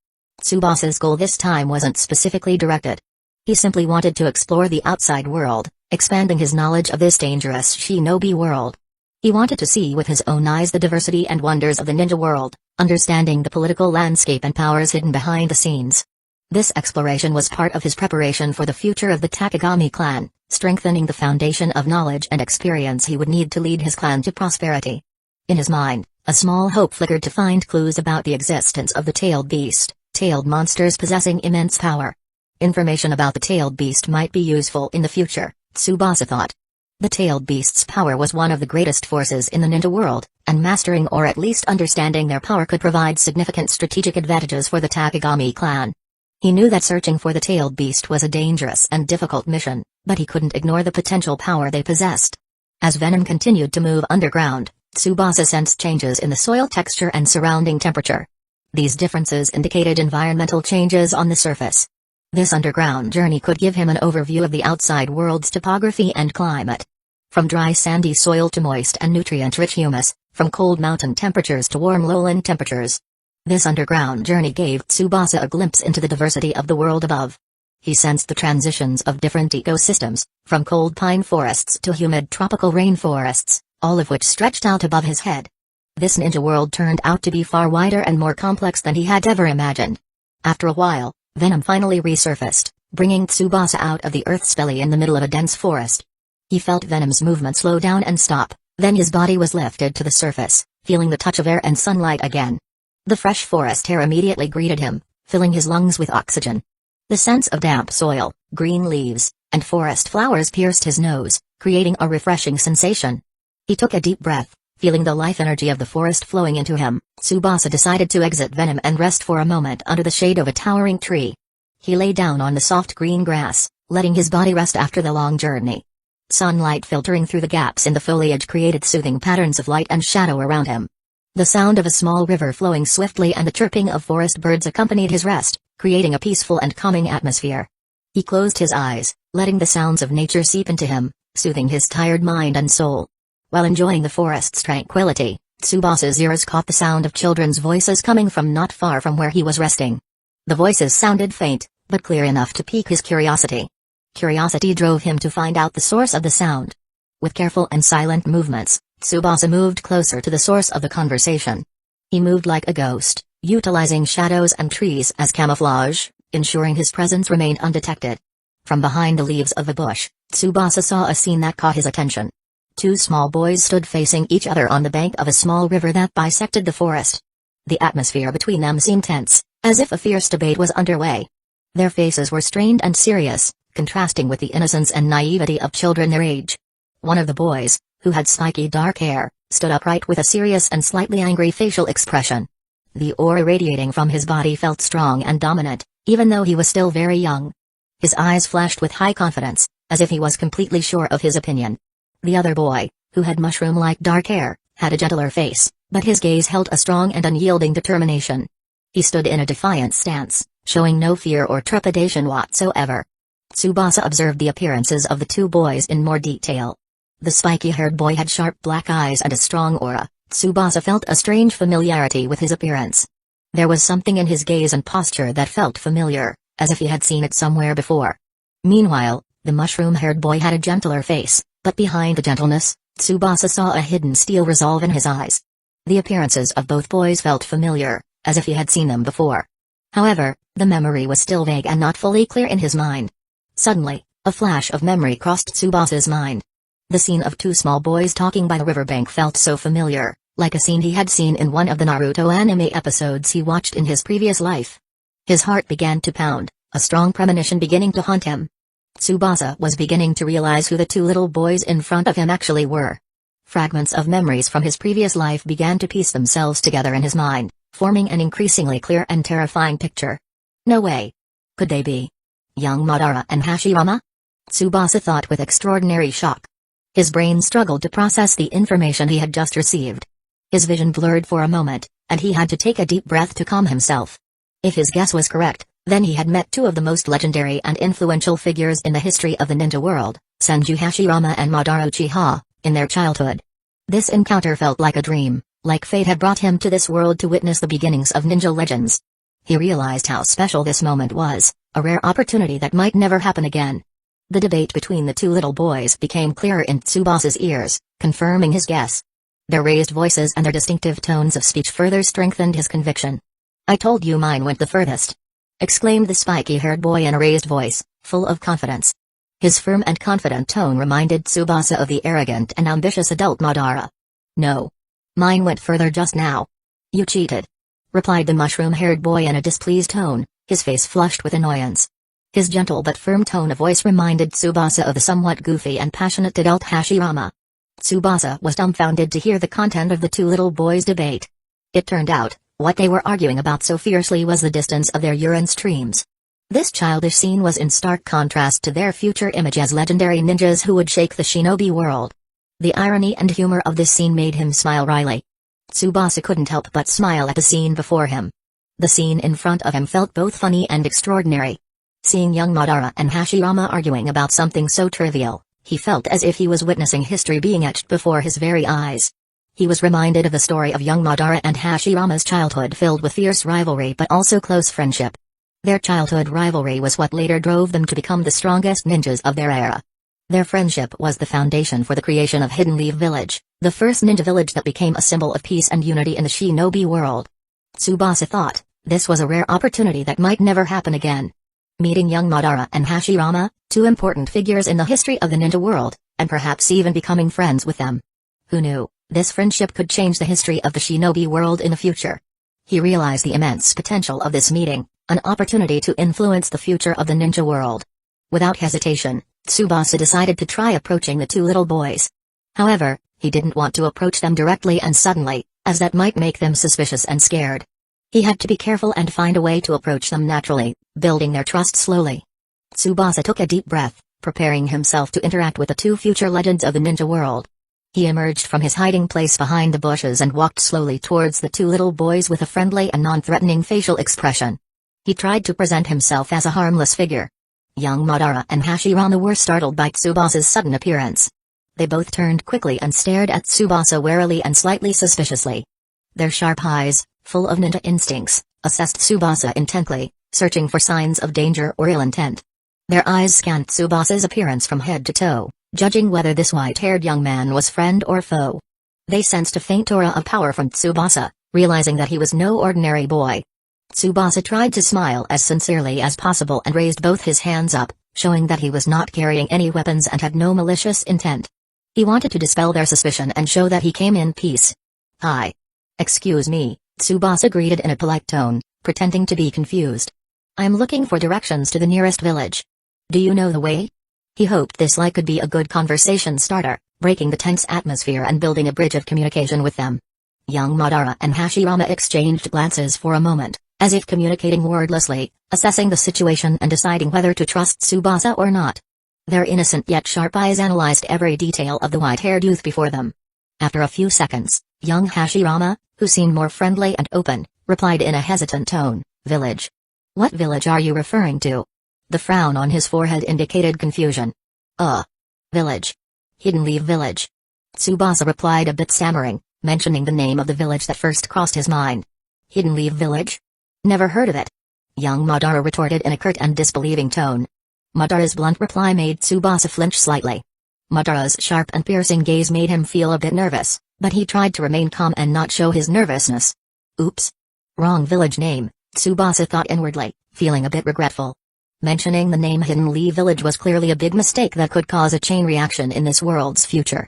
Tsubasa's goal this time wasn't specifically directed. He simply wanted to explore the outside world, expanding his knowledge of this dangerous shinobi world. He wanted to see with his own eyes the diversity and wonders of the ninja world, understanding the political landscape and powers hidden behind the scenes. This exploration was part of his preparation for the future of the Takagami clan, strengthening the foundation of knowledge and experience he would need to lead his clan to prosperity. In his mind, a small hope flickered to find clues about the existence of the tailed beast, tailed monsters possessing immense power. Information about the tailed beast might be useful in the future, Tsubasa thought. The tailed beast's power was one of the greatest forces in the ninja world, and mastering or at least understanding their power could provide significant strategic advantages for the Takagami clan. He knew that searching for the tailed beast was a dangerous and difficult mission, but he couldn't ignore the potential power they possessed. As Venom continued to move underground, Tsubasa sensed changes in the soil texture and surrounding temperature. These differences indicated environmental changes on the surface. This underground journey could give him an overview of the outside world's topography and climate. From dry sandy soil to moist and nutrient-rich humus, from cold mountain temperatures to warm lowland temperatures. This underground journey gave Tsubasa a glimpse into the diversity of the world above. He sensed the transitions of different ecosystems, from cold pine forests to humid tropical rainforests, all of which stretched out above his head. This ninja world turned out to be far wider and more complex than he had ever imagined. After a while, Venom finally resurfaced, bringing Tsubasa out of the earth's belly in the middle of a dense forest. He felt Venom's movement slow down and stop, then his body was lifted to the surface, feeling the touch of air and sunlight again. The fresh forest air immediately greeted him, filling his lungs with oxygen. The sense of damp soil, green leaves, and forest flowers pierced his nose, creating a refreshing sensation. He took a deep breath, feeling the life energy of the forest flowing into him. Tsubasa decided to exit Venom and rest for a moment under the shade of a towering tree. He lay down on the soft green grass, letting his body rest after the long journey. Sunlight filtering through the gaps in the foliage created soothing patterns of light and shadow around him. The sound of a small river flowing swiftly and the chirping of forest birds accompanied his rest, creating a peaceful and calming atmosphere. He closed his eyes, letting the sounds of nature seep into him, soothing his tired mind and soul. While enjoying the forest's tranquility, Tsubasa's ears caught the sound of children's voices coming from not far from where he was resting. The voices sounded faint, but clear enough to pique his curiosity. Curiosity drove him to find out the source of the sound. With careful and silent movements, Tsubasa moved closer to the source of the conversation. He moved like a ghost, utilizing shadows and trees as camouflage, ensuring his presence remained undetected. From behind the leaves of a bush, Tsubasa saw a scene that caught his attention. Two small boys stood facing each other on the bank of a small river that bisected the forest. The atmosphere between them seemed tense, as if a fierce debate was underway. Their faces were strained and serious, contrasting with the innocence and naivety of children their age. One of the boys, who had spiky dark hair, stood upright with a serious and slightly angry facial expression. The aura radiating from his body felt strong and dominant, even though he was still very young. His eyes flashed with high confidence, as if he was completely sure of his opinion. The other boy, who had mushroom-like dark hair, had a gentler face, but his gaze held a strong and unyielding determination. He stood in a defiant stance, showing no fear or trepidation whatsoever. Tsubasa observed the appearances of the two boys in more detail. The spiky-haired boy had sharp black eyes and a strong aura. Tsubasa felt a strange familiarity with his appearance. There was something in his gaze and posture that felt familiar, as if he had seen it somewhere before. Meanwhile, the mushroom-haired boy had a gentler face, but behind the gentleness, Tsubasa saw a hidden steel resolve in his eyes. The appearances of both boys felt familiar, as if he had seen them before. However, the memory was still vague and not fully clear in his mind. Suddenly, a flash of memory crossed Tsubasa's mind. The scene of two small boys talking by the riverbank felt so familiar, like a scene he had seen in one of the Naruto anime episodes he watched in his previous life. His heart began to pound, a strong premonition beginning to haunt him. Tsubasa was beginning to realize who the two little boys in front of him actually were. Fragments of memories from his previous life began to piece themselves together in his mind, forming an increasingly clear and terrifying picture. No way. Could they be young Madara and Hashirama? Tsubasa thought with extraordinary shock. His brain struggled to process the information he had just received. His vision blurred for a moment, and he had to take a deep breath to calm himself. If his guess was correct, then he had met two of the most legendary and influential figures in the history of the ninja world, Senju Hashirama and Madara Uchiha, in their childhood. This encounter felt like a dream, like fate had brought him to this world to witness the beginnings of ninja legends. He realized how special this moment was, a rare opportunity that might never happen again. The debate between the two little boys became clearer in Tsubasa's ears, confirming his guess. Their raised voices and their distinctive tones of speech further strengthened his conviction. "I told you mine went the furthest," exclaimed the spiky-haired boy in a raised voice, full of confidence. His firm and confident tone reminded Tsubasa of the arrogant and ambitious adult Madara. "No. Mine went further just now." "You cheated," replied the mushroom-haired boy in a displeased tone, his face flushed with annoyance. His gentle but firm tone of voice reminded Tsubasa of the somewhat goofy and passionate adult Hashirama. Tsubasa was dumbfounded to hear the content of the two little boys' debate. It turned out, what they were arguing about so fiercely was the distance of their urine streams. This childish scene was in stark contrast to their future image as legendary ninjas who would shake the shinobi world. The irony and humor of this scene made him smile wryly. Tsubasa couldn't help but smile at the scene before him. The scene in front of him felt both funny and extraordinary. Seeing young Madara and Hashirama arguing about something so trivial, he felt as if he was witnessing history being etched before his very eyes. He was reminded of the story of young Madara and Hashirama's childhood filled with fierce rivalry but also close friendship. Their childhood rivalry was what later drove them to become the strongest ninjas of their era. Their friendship was the foundation for the creation of Hidden Leaf Village, the first ninja village that became a symbol of peace and unity in the shinobi world. Tsubasa thought, this was a rare opportunity that might never happen again. Meeting young Madara and Hashirama, two important figures in the history of the ninja world, and perhaps even becoming friends with them. Who knew, this friendship could change the history of the shinobi world in the future. He realized the immense potential of this meeting, an opportunity to influence the future of the ninja world. Without hesitation, Tsubasa decided to try approaching the two little boys. However, he didn't want to approach them directly and suddenly, as that might make them suspicious and scared. He had to be careful and find a way to approach them naturally, building their trust slowly. Tsubasa took a deep breath, preparing himself to interact with the two future legends of the ninja world. He emerged from his hiding place behind the bushes and walked slowly towards the two little boys with a friendly and non-threatening facial expression. He tried to present himself as a harmless figure. Young Madara and Hashirama were startled by Tsubasa's sudden appearance. They both turned quickly and stared at Tsubasa warily and slightly suspiciously. Their sharp eyes, full of ninja instincts, assessed Tsubasa intently, searching for signs of danger or ill intent. Their eyes scanned Tsubasa's appearance from head to toe, judging whether this white-haired young man was friend or foe. They sensed a faint aura of power from Tsubasa, realizing that he was no ordinary boy. Tsubasa tried to smile as sincerely as possible and raised both his hands up, showing that he was not carrying any weapons and had no malicious intent. He wanted to dispel their suspicion and show that he came in peace. "Hi. Excuse me," Tsubasa greeted in a polite tone, pretending to be confused. "I'm looking for directions to the nearest village. Do you know the way?" He hoped this lie could be a good conversation starter, breaking the tense atmosphere and building a bridge of communication with them. Young Madara and Hashirama exchanged glances for a moment, as if communicating wordlessly, assessing the situation and deciding whether to trust Tsubasa or not. Their innocent yet sharp eyes analyzed every detail of the white-haired youth before them. After a few seconds, young Hashirama, who seemed more friendly and open, replied in a hesitant tone, "Village. What village are you referring to?" The frown on his forehead indicated confusion. Village. Hidden Leaf Village." Tsubasa replied a bit stammering, mentioning the name of the village that first crossed his mind. "Hidden Leaf Village? Never heard of it." Young Madara retorted in a curt and disbelieving tone. Madara's blunt reply made Tsubasa flinch slightly. Madara's sharp and piercing gaze made him feel a bit nervous, but he tried to remain calm and not show his nervousness. Oops. Wrong village name, Tsubasa thought inwardly, feeling a bit regretful. Mentioning the name Hidden Leaf Village was clearly a big mistake that could cause a chain reaction in this world's future.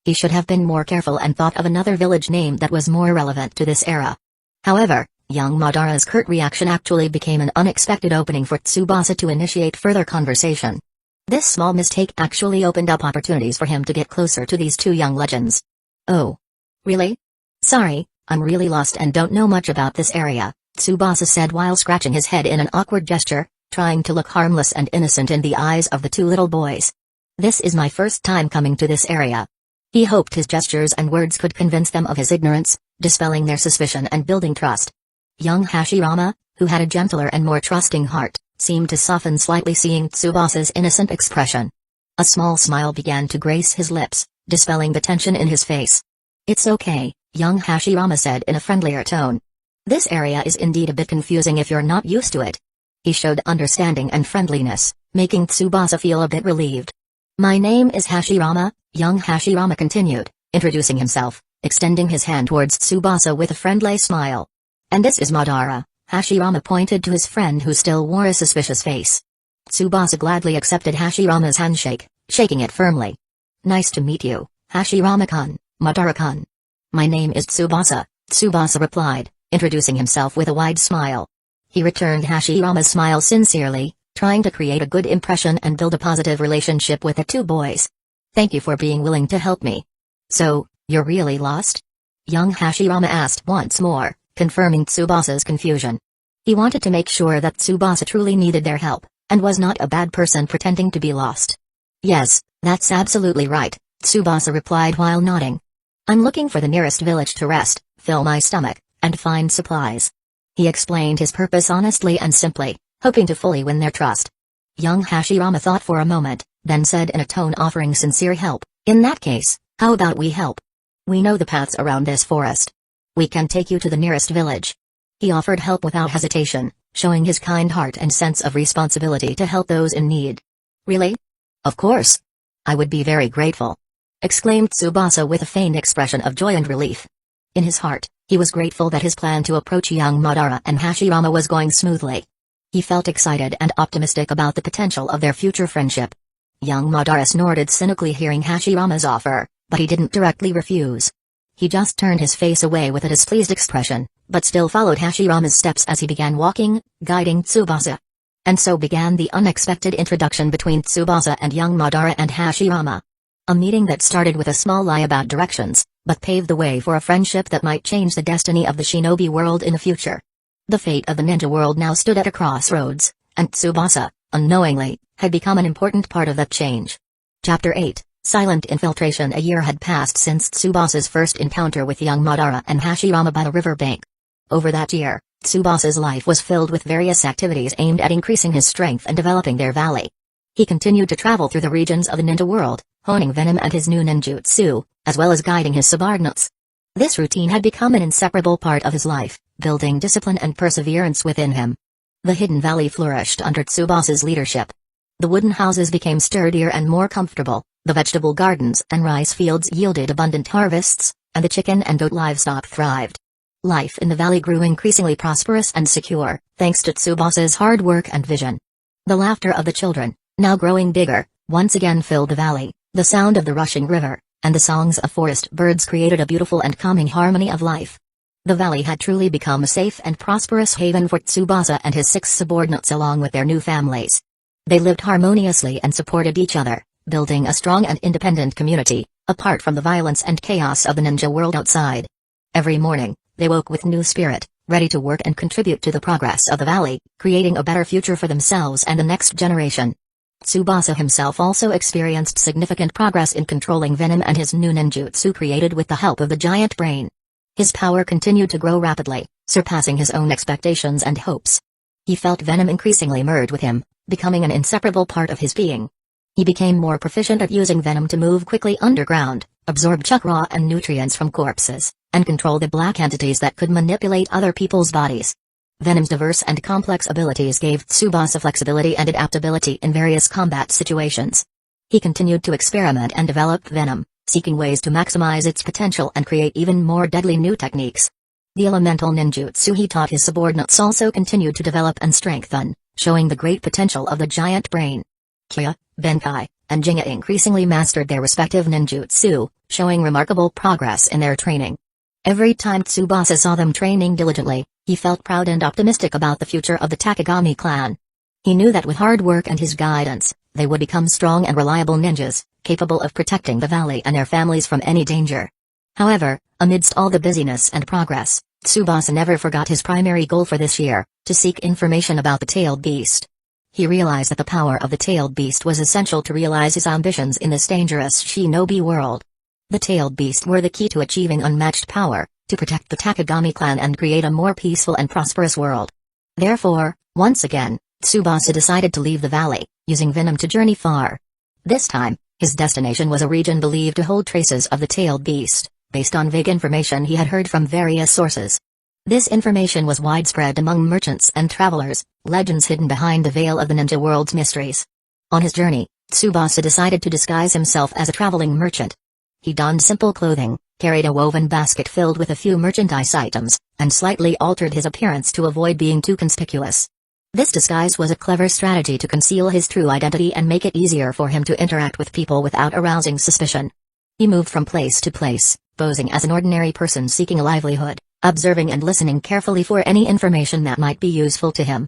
He should have been more careful and thought of another village name that was more relevant to this era. However, young Madara's curt reaction actually became an unexpected opening for Tsubasa to initiate further conversation. This small mistake actually opened up opportunities for him to get closer to these two young legends. Oh. Really? Sorry, I'm really lost and don't know much about this area, Tsubasa said while scratching his head in an awkward gesture, trying to look harmless and innocent in the eyes of the two little boys. This is my first time coming to this area. He hoped his gestures and words could convince them of his ignorance, dispelling their suspicion and building trust. Young Hashirama, who had a gentler and more trusting heart, seemed to soften slightly seeing Tsubasa's innocent expression. A small smile began to grace his lips, dispelling the tension in his face. It's okay, young Hashirama said in a friendlier tone. This area is indeed a bit confusing if you're not used to it. He showed understanding and friendliness, making Tsubasa feel a bit relieved. My name is Hashirama, young Hashirama continued, introducing himself, extending his hand towards Tsubasa with a friendly smile. And this is Madara, Hashirama pointed to his friend who still wore a suspicious face. Tsubasa gladly accepted Hashirama's handshake, shaking it firmly. Nice to meet you, Hashirama-kun, Madara-kun. My name is Tsubasa, Tsubasa replied, introducing himself with a wide smile. He returned Hashirama's smile sincerely, trying to create a good impression and build a positive relationship with the two boys. Thank you for being willing to help me. So, you're really lost? Young Hashirama asked once more, confirming Tsubasa's confusion. He wanted to make sure that Tsubasa truly needed their help, and was not a bad person pretending to be lost. Yes, that's absolutely right, Tsubasa replied while nodding. I'm looking for the nearest village to rest, fill my stomach, and find supplies. He explained his purpose honestly and simply, hoping to fully win their trust. Young Hashirama thought for a moment, then said in a tone offering sincere help, in that case, how about we help? We know the paths around this forest. We can take you to the nearest village. He offered help without hesitation, showing his kind heart and sense of responsibility to help those in need. Really? Of course. I would be very grateful, exclaimed Tsubasa with a feigned expression of joy and relief. In his heart, he was grateful that his plan to approach young Madara and Hashirama was going smoothly. He felt excited and optimistic about the potential of their future friendship. Young Madara snorted cynically hearing Hashirama's offer, but he didn't directly refuse. He just turned his face away with a displeased expression, but still followed Hashirama's steps as he began walking, guiding Tsubasa. And so began the unexpected introduction between Tsubasa and young Madara and Hashirama. A meeting that started with a small lie about directions, but paved the way for a friendship that might change the destiny of the shinobi world in the future. The fate of the ninja world now stood at a crossroads, and Tsubasa, unknowingly, had become an important part of that change. Chapter 8, Silent Infiltration. A year had passed since Tsubasa's first encounter with young Madara and Hashirama by the river bank. Over that year, Tsubasa's life was filled with various activities aimed at increasing his strength and developing their valley. He continued to travel through the regions of the ninja world, honing venom and his new ninjutsu, as well as guiding his subordinates. This routine had become an inseparable part of his life, building discipline and perseverance within him. The Hidden Valley flourished under Tsubasa's leadership. The wooden houses became sturdier and more comfortable, the vegetable gardens and rice fields yielded abundant harvests, and the chicken and goat livestock thrived. Life in the valley grew increasingly prosperous and secure, thanks to Tsubasa's hard work and vision. The laughter of the children, now growing bigger, once again filled the valley, the sound of the rushing river, and the songs of forest birds created a beautiful and calming harmony of life. The valley had truly become a safe and prosperous haven for Tsubasa and his 6 subordinates along with their new families. They lived harmoniously and supported each other, building a strong and independent community, apart from the violence and chaos of the ninja world outside. Every morning, they woke with new spirit, ready to work and contribute to the progress of the valley, creating a better future for themselves and the next generation. Tsubasa himself also experienced significant progress in controlling venom and his new ninjutsu created with the help of the giant brain. His power continued to grow rapidly, surpassing his own expectations and hopes. He felt venom increasingly merge with him, becoming an inseparable part of his being. He became more proficient at using venom to move quickly underground, absorb chakra and nutrients from corpses, and control the black entities that could manipulate other people's bodies. Venom's diverse and complex abilities gave Tsubasa flexibility and adaptability in various combat situations. He continued to experiment and develop venom, seeking ways to maximize its potential and create even more deadly new techniques. The elemental ninjutsu he taught his subordinates also continued to develop and strengthen, showing the great potential of the giant brain. Kya, Benkai, and Jinga increasingly mastered their respective ninjutsu, showing remarkable progress in their training. Every time Tsubasa saw them training diligently, he felt proud and optimistic about the future of the Takagami clan. He knew that with hard work and his guidance, they would become strong and reliable ninjas, capable of protecting the valley and their families from any danger. However, amidst all the busyness and progress, Tsubasa never forgot his primary goal for this year, to seek information about the tailed beast. He realized that the power of the tailed beast was essential to realize his ambitions in this dangerous shinobi world. The tailed beast were the key to achieving unmatched power, to protect the Takagami clan and create a more peaceful and prosperous world. Therefore, once again, Tsubasa decided to leave the valley, using venom to journey far. This time, his destination was a region believed to hold traces of the tailed beast, based on vague information he had heard from various sources. This information was widespread among merchants and travelers, legends hidden behind the veil of the ninja world's mysteries. On his journey, Tsubasa decided to disguise himself as a traveling merchant. He donned simple clothing, carried a woven basket filled with a few merchandise items, and slightly altered his appearance to avoid being too conspicuous. This disguise was a clever strategy to conceal his true identity and make it easier for him to interact with people without arousing suspicion. He moved from place to place, posing as an ordinary person seeking a livelihood, observing and listening carefully for any information that might be useful to him.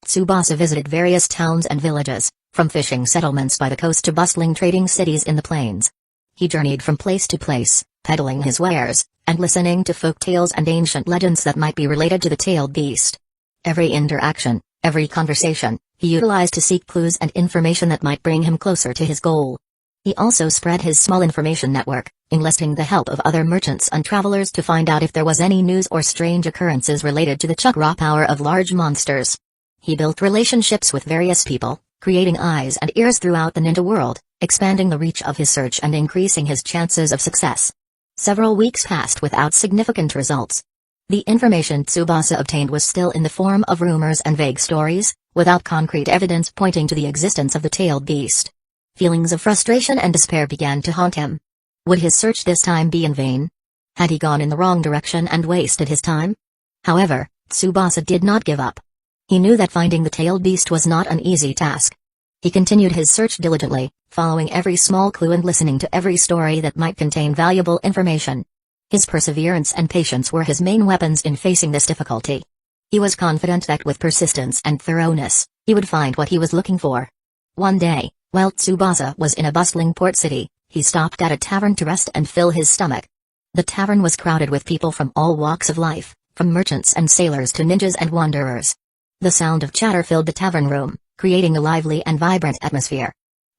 Tsubasa visited various towns and villages, from fishing settlements by the coast to bustling trading cities in the plains. He journeyed from place to place, peddling his wares, and listening to folk tales and ancient legends that might be related to the tailed beast. Every interaction, every conversation, he utilized to seek clues and information that might bring him closer to his goal. He also spread his small information network, enlisting the help of other merchants and travelers to find out if there was any news or strange occurrences related to the chakra power of large monsters. He built relationships with various people, creating eyes and ears throughout the ninja world, expanding the reach of his search and increasing his chances of success. Several weeks passed without significant results. The information Tsubasa obtained was still in the form of rumors and vague stories, without concrete evidence pointing to the existence of the tailed beast. Feelings of frustration and despair began to haunt him. Would his search this time be in vain? Had he gone in the wrong direction and wasted his time? However, Tsubasa did not give up. He knew that finding the tailed beast was not an easy task. He continued his search diligently, following every small clue and listening to every story that might contain valuable information. His perseverance and patience were his main weapons in facing this difficulty. He was confident that with persistence and thoroughness, he would find what he was looking for. One day, while Tsubasa was in a bustling port city, he stopped at a tavern to rest and fill his stomach. The tavern was crowded with people from all walks of life, from merchants and sailors to ninjas and wanderers. The sound of chatter filled the tavern room, creating a lively and vibrant atmosphere.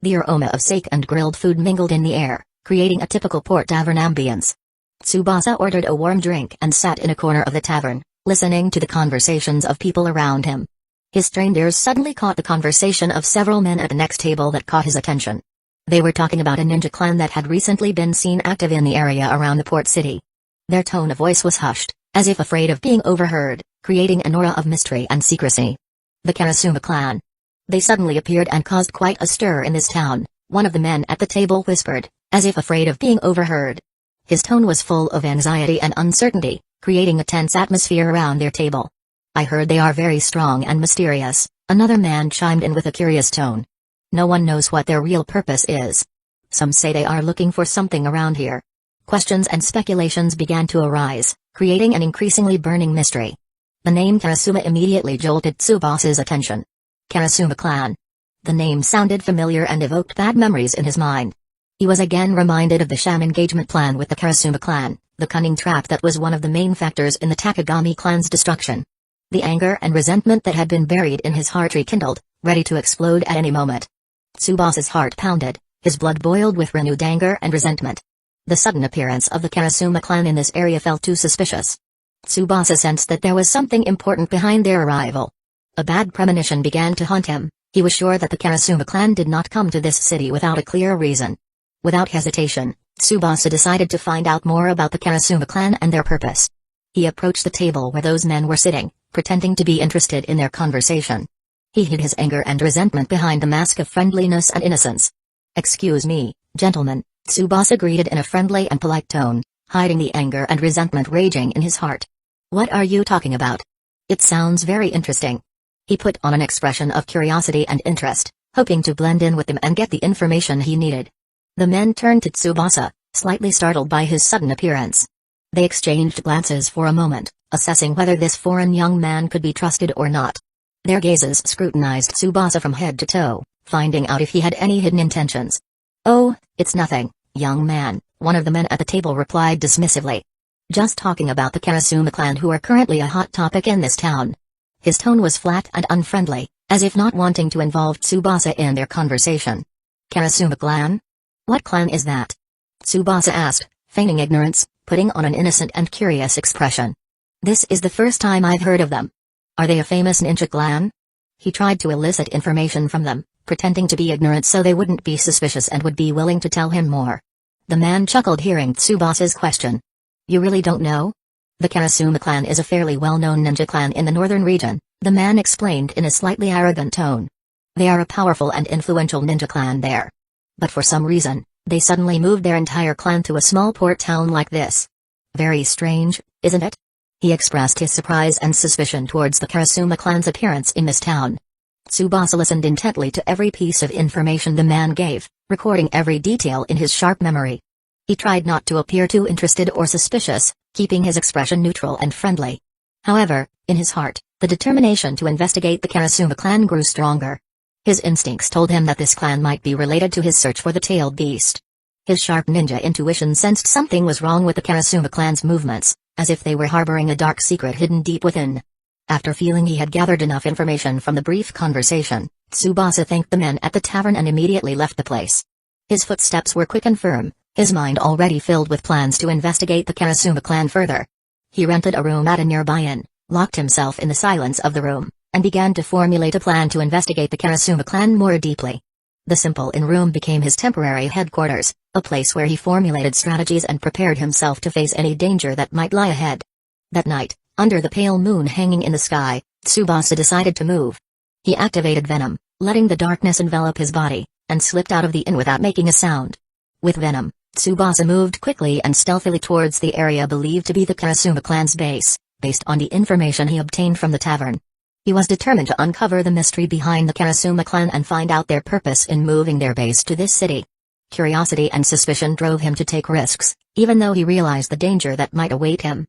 The aroma of sake and grilled food mingled in the air, creating a typical port tavern ambience. Tsubasa ordered a warm drink and sat in a corner of the tavern, listening to the conversations of people around him. His trained ears suddenly caught the conversation of several men at the next table that caught his attention. They were talking about a ninja clan that had recently been seen active in the area around the port city. Their tone of voice was hushed, as if afraid of being overheard, creating an aura of mystery and secrecy. The Karasuma clan. They suddenly appeared and caused quite a stir in this town, one of the men at the table whispered, as if afraid of being overheard. His tone was full of anxiety and uncertainty, creating a tense atmosphere around their table. I heard they are very strong and mysterious, another man chimed in with a curious tone. No one knows what their real purpose is. Some say they are looking for something around here. Questions and speculations began to arise, creating an increasingly burning mystery. The name Karasuma immediately jolted Tsubasa's attention. Karasuma clan. The name sounded familiar and evoked bad memories in his mind. He was again reminded of the sham engagement plan with the Karasuma clan, the cunning trap that was one of the main factors in the Takagami clan's destruction. The anger and resentment that had been buried in his heart rekindled, ready to explode at any moment. Tsubasa's heart pounded, his blood boiled with renewed anger and resentment. The sudden appearance of the Karasuma clan in this area felt too suspicious. Tsubasa sensed that there was something important behind their arrival. A bad premonition began to haunt him. He was sure that the Karasuma clan did not come to this city without a clear reason. Without hesitation, Tsubasa decided to find out more about the Karasuma clan and their purpose. He approached the table where those men were sitting, pretending to be interested in their conversation. He hid his anger and resentment behind the mask of friendliness and innocence. "Excuse me, gentlemen," Tsubasa greeted in a friendly and polite tone, hiding the anger and resentment raging in his heart. "What are you talking about? It sounds very interesting." He put on an expression of curiosity and interest, hoping to blend in with them and get the information he needed. The men turned to Tsubasa, slightly startled by his sudden appearance. They exchanged glances for a moment, assessing whether this foreign young man could be trusted or not. Their gazes scrutinized Tsubasa from head to toe, finding out if he had any hidden intentions. "Oh, it's nothing, young man," one of the men at the table replied dismissively. "Just talking about the Karasuma clan, who are currently a hot topic in this town." His tone was flat and unfriendly, as if not wanting to involve Tsubasa in their conversation. "Karasuma clan? What clan is that?" Tsubasa asked, feigning ignorance, putting on an innocent and curious expression. "This is the first time I've heard of them. Are they a famous ninja clan?" He tried to elicit information from them, pretending to be ignorant so they wouldn't be suspicious and would be willing to tell him more. The man chuckled hearing Tsubasa's question. "You really don't know? The Karasuma clan is a fairly well-known ninja clan in the northern region," the man explained in a slightly arrogant tone. "They are a powerful and influential ninja clan there. But for some reason, they suddenly moved their entire clan to a small port town like this. Very strange, isn't it?" He expressed his surprise and suspicion towards the Karasuma clan's appearance in this town. Tsubasa listened intently to every piece of information the man gave, recording every detail in his sharp memory. He tried not to appear too interested or suspicious, keeping his expression neutral and friendly. However, in his heart, the determination to investigate the Karasuma clan grew stronger. His instincts told him that this clan might be related to his search for the tailed beast. His sharp ninja intuition sensed something was wrong with the Karasuma clan's movements, as if they were harboring a dark secret hidden deep within. After feeling he had gathered enough information from the brief conversation, Tsubasa thanked the men at the tavern and immediately left the place. His footsteps were quick and firm, his mind already filled with plans to investigate the Karasuma clan further. He rented a room at a nearby inn, locked himself in the silence of the room, and began to formulate a plan to investigate the Karasuma clan more deeply. The simple inn room became his temporary headquarters, a place where he formulated strategies and prepared himself to face any danger that might lie ahead. That night, under the pale moon hanging in the sky, Tsubasa decided to move. He activated Venom, letting the darkness envelop his body, and slipped out of the inn without making a sound. With Venom, Tsubasa moved quickly and stealthily towards the area believed to be the Karasuma clan's base, based on the information he obtained from the tavern. He was determined to uncover the mystery behind the Karasuma clan and find out their purpose in moving their base to this city. Curiosity and suspicion drove him to take risks, even though he realized the danger that might await him.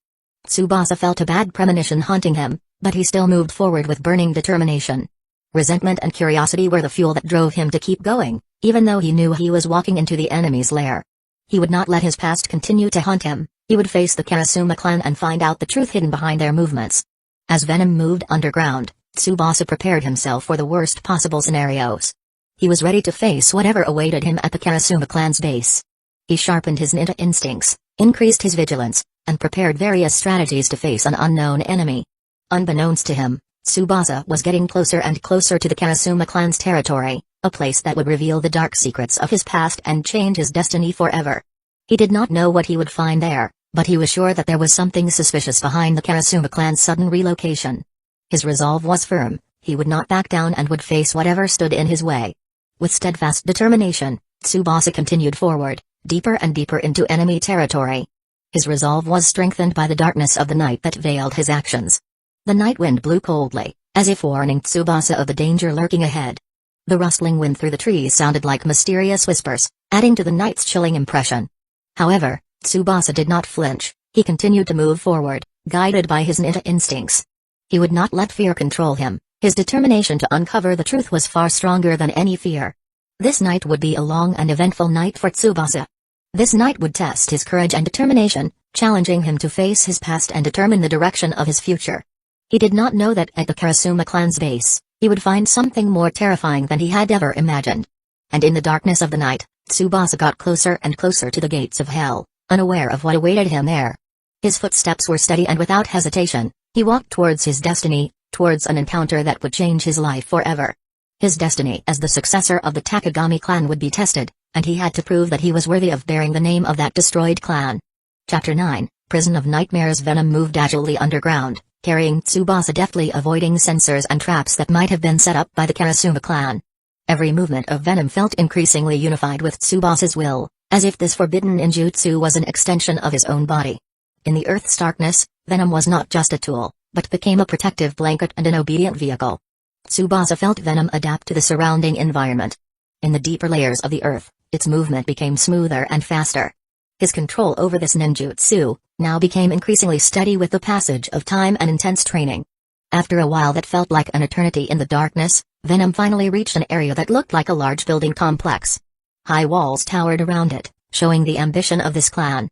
Tsubasa felt a bad premonition haunting him, but he still moved forward with burning determination. Resentment and curiosity were the fuel that drove him to keep going, even though he knew he was walking into the enemy's lair. He would not let his past continue to haunt him. He would face the Karasuma clan and find out the truth hidden behind their movements. As Venom moved underground, Tsubasa prepared himself for the worst possible scenarios. He was ready to face whatever awaited him at the Karasuma clan's base. He sharpened his ninja instincts, increased his vigilance, and prepared various strategies to face an unknown enemy. Unbeknownst to him, Tsubasa was getting closer and closer to the Karasuma clan's territory, a place that would reveal the dark secrets of his past and change his destiny forever. He did not know what he would find there, but he was sure that there was something suspicious behind the Karasuma clan's sudden relocation. His resolve was firm, he would not back down and would face whatever stood in his way. With steadfast determination, Tsubasa continued forward, deeper and deeper into enemy territory. His resolve was strengthened by the darkness of the night that veiled his actions. The night wind blew coldly, as if warning Tsubasa of the danger lurking ahead. The rustling wind through the trees sounded like mysterious whispers, adding to the night's chilling impression. However, Tsubasa did not flinch, he continued to move forward, guided by his ninja instincts. He would not let fear control him, his determination to uncover the truth was far stronger than any fear. This night would be a long and eventful night for Tsubasa. This night would test his courage and determination, challenging him to face his past and determine the direction of his future. He did not know that at the Karasuma clan's base, he would find something more terrifying than he had ever imagined. And in the darkness of the night, Tsubasa got closer and closer to the gates of hell, unaware of what awaited him there. His footsteps were steady and without hesitation, he walked towards his destiny, towards an encounter that would change his life forever. His destiny as the successor of the Takagami clan would be tested, and he had to prove that he was worthy of bearing the name of that destroyed clan. Chapter 9, Prison of Nightmares. Venom moved agilely underground, carrying Tsubasa, deftly avoiding sensors and traps that might have been set up by the Karasuma clan. Every movement of Venom felt increasingly unified with Tsubasa's will, as if this forbidden ninjutsu was an extension of his own body. In the Earth's darkness, Venom was not just a tool, but became a protective blanket and an obedient vehicle. Tsubasa felt venom adapt to the surrounding environment. In the deeper layers of the earth, its movement became smoother and faster. His control over this ninjutsu now became increasingly steady with the passage of time and intense training. After a while that felt like an eternity in the darkness, Venom finally reached an area that looked like a large building complex. High walls towered around it, showing the ambition of this clan.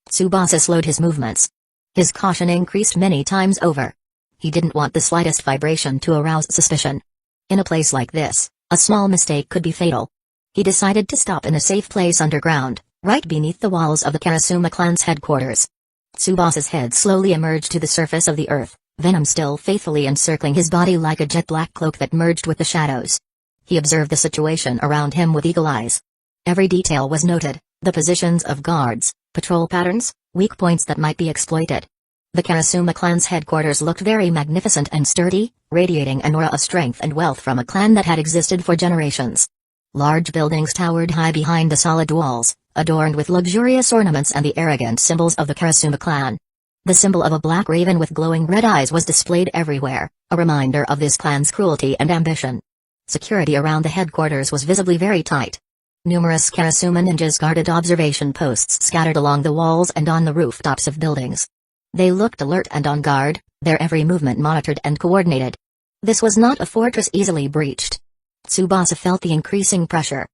Tsubasa slowed his movements. His caution increased many times over. He didn't want the slightest vibration to arouse suspicion. In a place like this, a small mistake could be fatal. He decided to stop in a safe place underground, right beneath the walls of the Karasuma clan's headquarters. Tsubasa's head slowly emerged to the surface of the earth, venom still faithfully encircling his body like a jet-black cloak that merged with the shadows. He observed the situation around him with eagle eyes. Every detail was noted, the positions of guards, patrol patterns, weak points that might be exploited. The Karasuma clan's headquarters looked very magnificent and sturdy, radiating an aura of strength and wealth from a clan that had existed for generations. Large buildings towered high behind the solid walls, adorned with luxurious ornaments and the arrogant symbols of the Karasuma clan. The symbol of a black raven with glowing red eyes was displayed everywhere, a reminder of this clan's cruelty and ambition. Security around the headquarters was visibly very tight. Numerous Karasuma ninjas guarded observation posts scattered along the walls and on the rooftops of buildings. They looked alert and on guard, their every movement monitored and coordinated. This was not a fortress easily breached. Tsubasa felt the increasing pressure.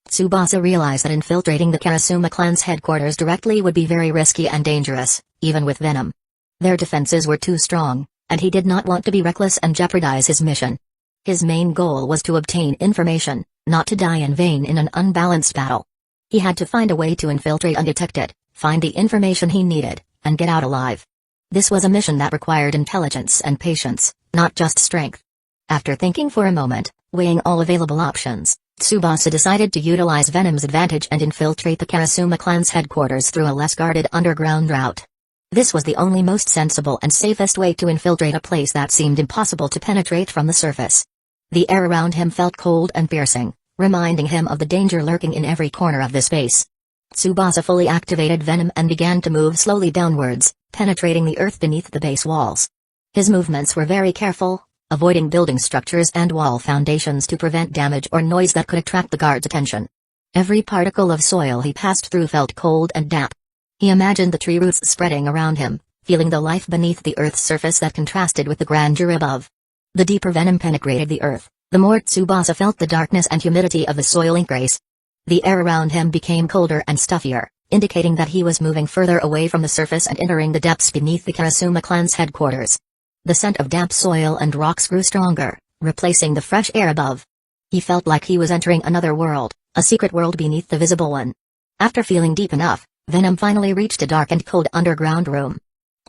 Tsubasa realized that infiltrating the Karasuma clan's headquarters directly would be very risky and dangerous, even with venom. Their defenses were too strong, and he did not want to be reckless and jeopardize his mission. His main goal was to obtain information, not to die in vain in an unbalanced battle. He had to find a way to infiltrate undetected, find the information he needed, and get out alive. This was a mission that required intelligence and patience, not just strength. After thinking for a moment, weighing all available options, Tsubasa decided to utilize Venom's advantage and infiltrate the Karasuma clan's headquarters through a less guarded underground route. This was the only most sensible and safest way to infiltrate a place that seemed impossible to penetrate from the surface. The air around him felt cold and piercing, reminding him of the danger lurking in every corner of the space. Tsubasa fully activated Venom and began to move slowly downwards, penetrating the earth beneath the base walls. His movements were very careful, avoiding building structures and wall foundations to prevent damage or noise that could attract the guards' attention. Every particle of soil he passed through felt cold and damp. He imagined the tree roots spreading around him, feeling the life beneath the earth's surface that contrasted with the grandeur above. The deeper Venom penetrated the earth, the more Tsubasa felt the darkness and humidity of the soil increase. The air around him became colder and stuffier, indicating that he was moving further away from the surface and entering the depths beneath the Karasuma clan's headquarters. The scent of damp soil and rocks grew stronger, replacing the fresh air above. He felt like he was entering another world, a secret world beneath the visible one. After feeling deep enough, Venom finally reached a dark and cold underground room.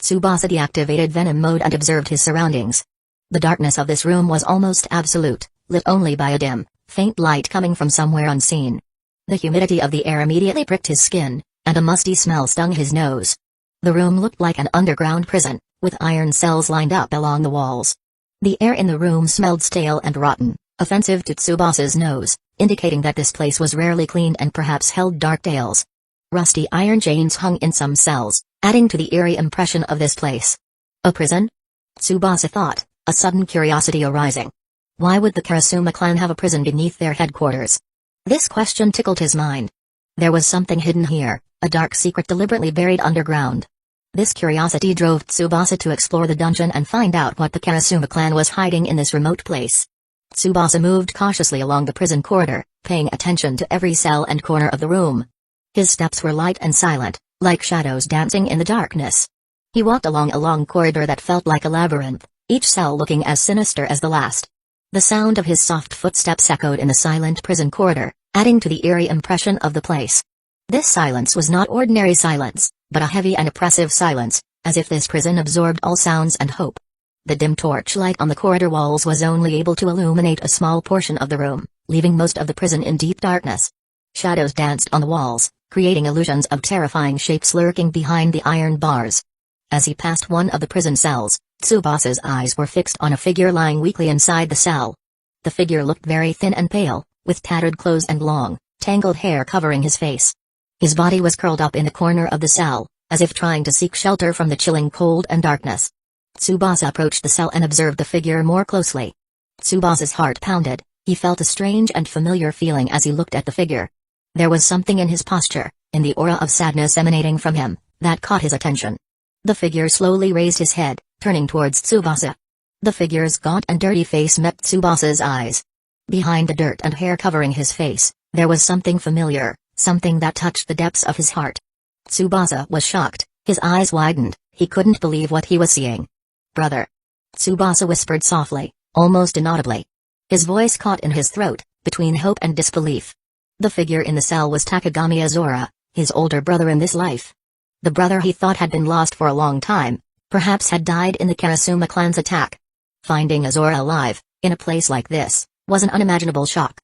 Tsubasa deactivated Venom mode and observed his surroundings. The darkness of this room was almost absolute, lit only by a dim, faint light coming from somewhere unseen. The humidity of the air immediately pricked his skin, and a musty smell stung his nose. The room looked like an underground prison, with iron cells lined up along the walls. The air in the room smelled stale and rotten, offensive to Tsubasa's nose, indicating that this place was rarely cleaned and perhaps held dark tales. Rusty iron chains hung in some cells, adding to the eerie impression of this place. A prison? Tsubasa thought, a sudden curiosity arising. Why would the Karasuma clan have a prison beneath their headquarters? This question tickled his mind. There was something hidden here, a dark secret deliberately buried underground. This curiosity drove Tsubasa to explore the dungeon and find out what the Karasuma clan was hiding in this remote place. Tsubasa moved cautiously along the prison corridor, paying attention to every cell and corner of the room. His steps were light and silent, like shadows dancing in the darkness. He walked along a long corridor that felt like a labyrinth, each cell looking as sinister as the last. The sound of his soft footsteps echoed in the silent prison corridor, adding to the eerie impression of the place. This silence was not ordinary silence, but a heavy and oppressive silence, as if this prison absorbed all sounds and hope. The dim torchlight on the corridor walls was only able to illuminate a small portion of the room, leaving most of the prison in deep darkness. Shadows danced on the walls, creating illusions of terrifying shapes lurking behind the iron bars. As he passed one of the prison cells, Tsubasa's eyes were fixed on a figure lying weakly inside the cell. The figure looked very thin and pale, with tattered clothes and long, tangled hair covering his face. His body was curled up in the corner of the cell, as if trying to seek shelter from the chilling cold and darkness. Tsubasa approached the cell and observed the figure more closely. Tsubasa's heart pounded. He felt a strange and familiar feeling as he looked at the figure. There was something in his posture, in the aura of sadness emanating from him, that caught his attention. The figure slowly raised his head, turning towards Tsubasa. The figure's gaunt and dirty face met Tsubasa's eyes. Behind the dirt and hair covering his face, there was something familiar, something that touched the depths of his heart. Tsubasa was shocked, his eyes widened, he couldn't believe what he was seeing. "Brother." Tsubasa whispered softly, almost inaudibly. His voice caught in his throat, between hope and disbelief. The figure in the cell was Takagami Azura, his older brother in this life. The brother he thought had been lost for a long time, perhaps had died in the Karasuma clan's attack. Finding Azura alive, in a place like this, was an unimaginable shock.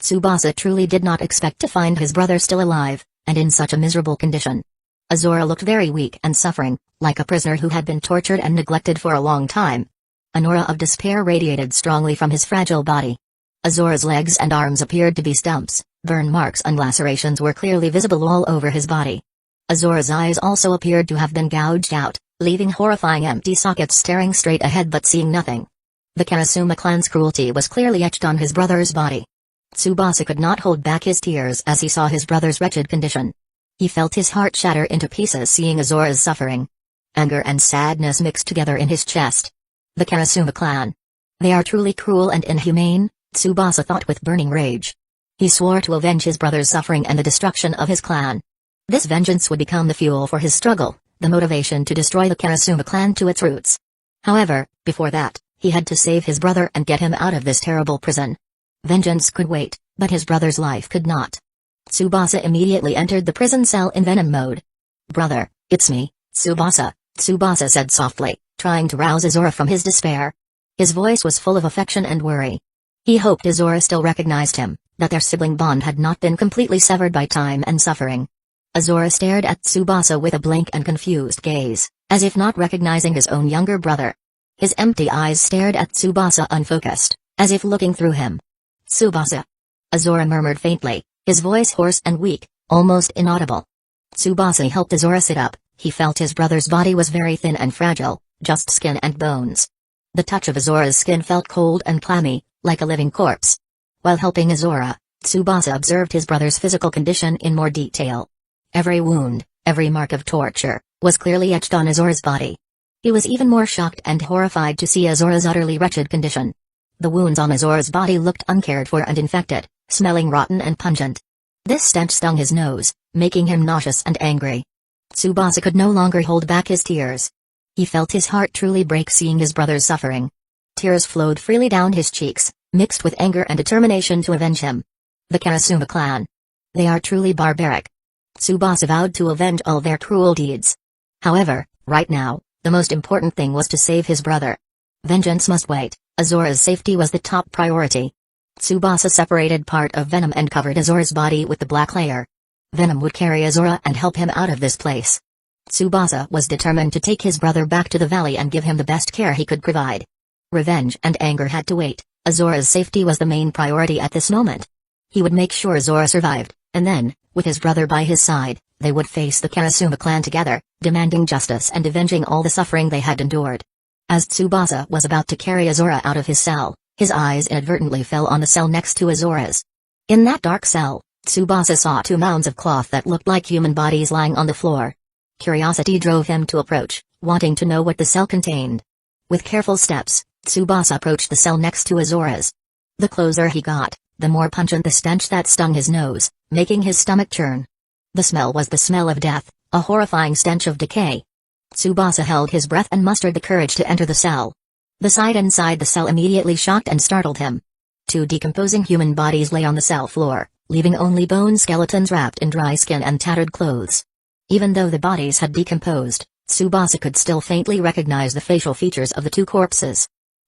Tsubasa truly did not expect to find his brother still alive, and in such a miserable condition. Azura looked very weak and suffering, like a prisoner who had been tortured and neglected for a long time. An aura of despair radiated strongly from his fragile body. Azura's legs and arms appeared to be stumps, burn marks and lacerations were clearly visible all over his body. Azura's eyes also appeared to have been gouged out, leaving horrifying empty sockets staring straight ahead but seeing nothing. The Karasuma clan's cruelty was clearly etched on his brother's body. Tsubasa could not hold back his tears as he saw his brother's wretched condition. He felt his heart shatter into pieces seeing Azura's suffering. Anger and sadness mixed together in his chest. The Karasuma clan. They are truly cruel and inhumane, Tsubasa thought with burning rage. He swore to avenge his brother's suffering and the destruction of his clan. This vengeance would become the fuel for his struggle, the motivation to destroy the Karasuma clan to its roots. However, before that, he had to save his brother and get him out of this terrible prison. Vengeance could wait, but his brother's life could not. Tsubasa immediately entered the prison cell in venom mode. "Brother, it's me, Tsubasa," Tsubasa said softly, trying to rouse Azura from his despair. His voice was full of affection and worry. He hoped Azura still recognized him, that their sibling bond had not been completely severed by time and suffering. Azura stared at Tsubasa with a blank and confused gaze, as if not recognizing his own younger brother. His empty eyes stared at Tsubasa unfocused, as if looking through him. "Tsubasa." Azura murmured faintly, his voice hoarse and weak, almost inaudible. Tsubasa helped Azura sit up. He felt his brother's body was very thin and fragile, just skin and bones. The touch of Azura's skin felt cold and clammy, like a living corpse. While helping Azura, Tsubasa observed his brother's physical condition in more detail. Every wound, every mark of torture, was clearly etched on Azura's body. He was even more shocked and horrified to see Azura's utterly wretched condition. The wounds on Azura's body looked uncared for and infected, smelling rotten and pungent. This stench stung his nose, making him nauseous and angry. Tsubasa could no longer hold back his tears. He felt his heart truly break seeing his brother's suffering. Tears flowed freely down his cheeks, mixed with anger and determination to avenge him. The Karasuma clan. They are truly barbaric. Tsubasa vowed to avenge all their cruel deeds. However, right now, the most important thing was to save his brother. Vengeance must wait, Azura's safety was the top priority. Tsubasa separated part of venom and covered Azura's body with the black layer. Venom would carry Azura and help him out of this place. Tsubasa was determined to take his brother back to the valley and give him the best care he could provide. Revenge and anger had to wait, Azura's safety was the main priority at this moment. He would make sure Azura survived, and then, with his brother by his side, they would face the Karasuma clan together, demanding justice and avenging all the suffering they had endured. As Tsubasa was about to carry Azura out of his cell, his eyes inadvertently fell on the cell next to Azura's. In that dark cell, Tsubasa saw two mounds of cloth that looked like human bodies lying on the floor. Curiosity drove him to approach, wanting to know what the cell contained. With careful steps, Tsubasa approached the cell next to Azura's. The closer he got, the more pungent the stench that stung his nose, making his stomach churn. The smell was the smell of death, a horrifying stench of decay. Tsubasa held his breath and mustered the courage to enter the cell. The sight inside the cell immediately shocked and startled him. Two decomposing human bodies lay on the cell floor, leaving only bone skeletons wrapped in dry skin and tattered clothes. Even though the bodies had decomposed, Tsubasa could still faintly recognize the facial features of the two corpses.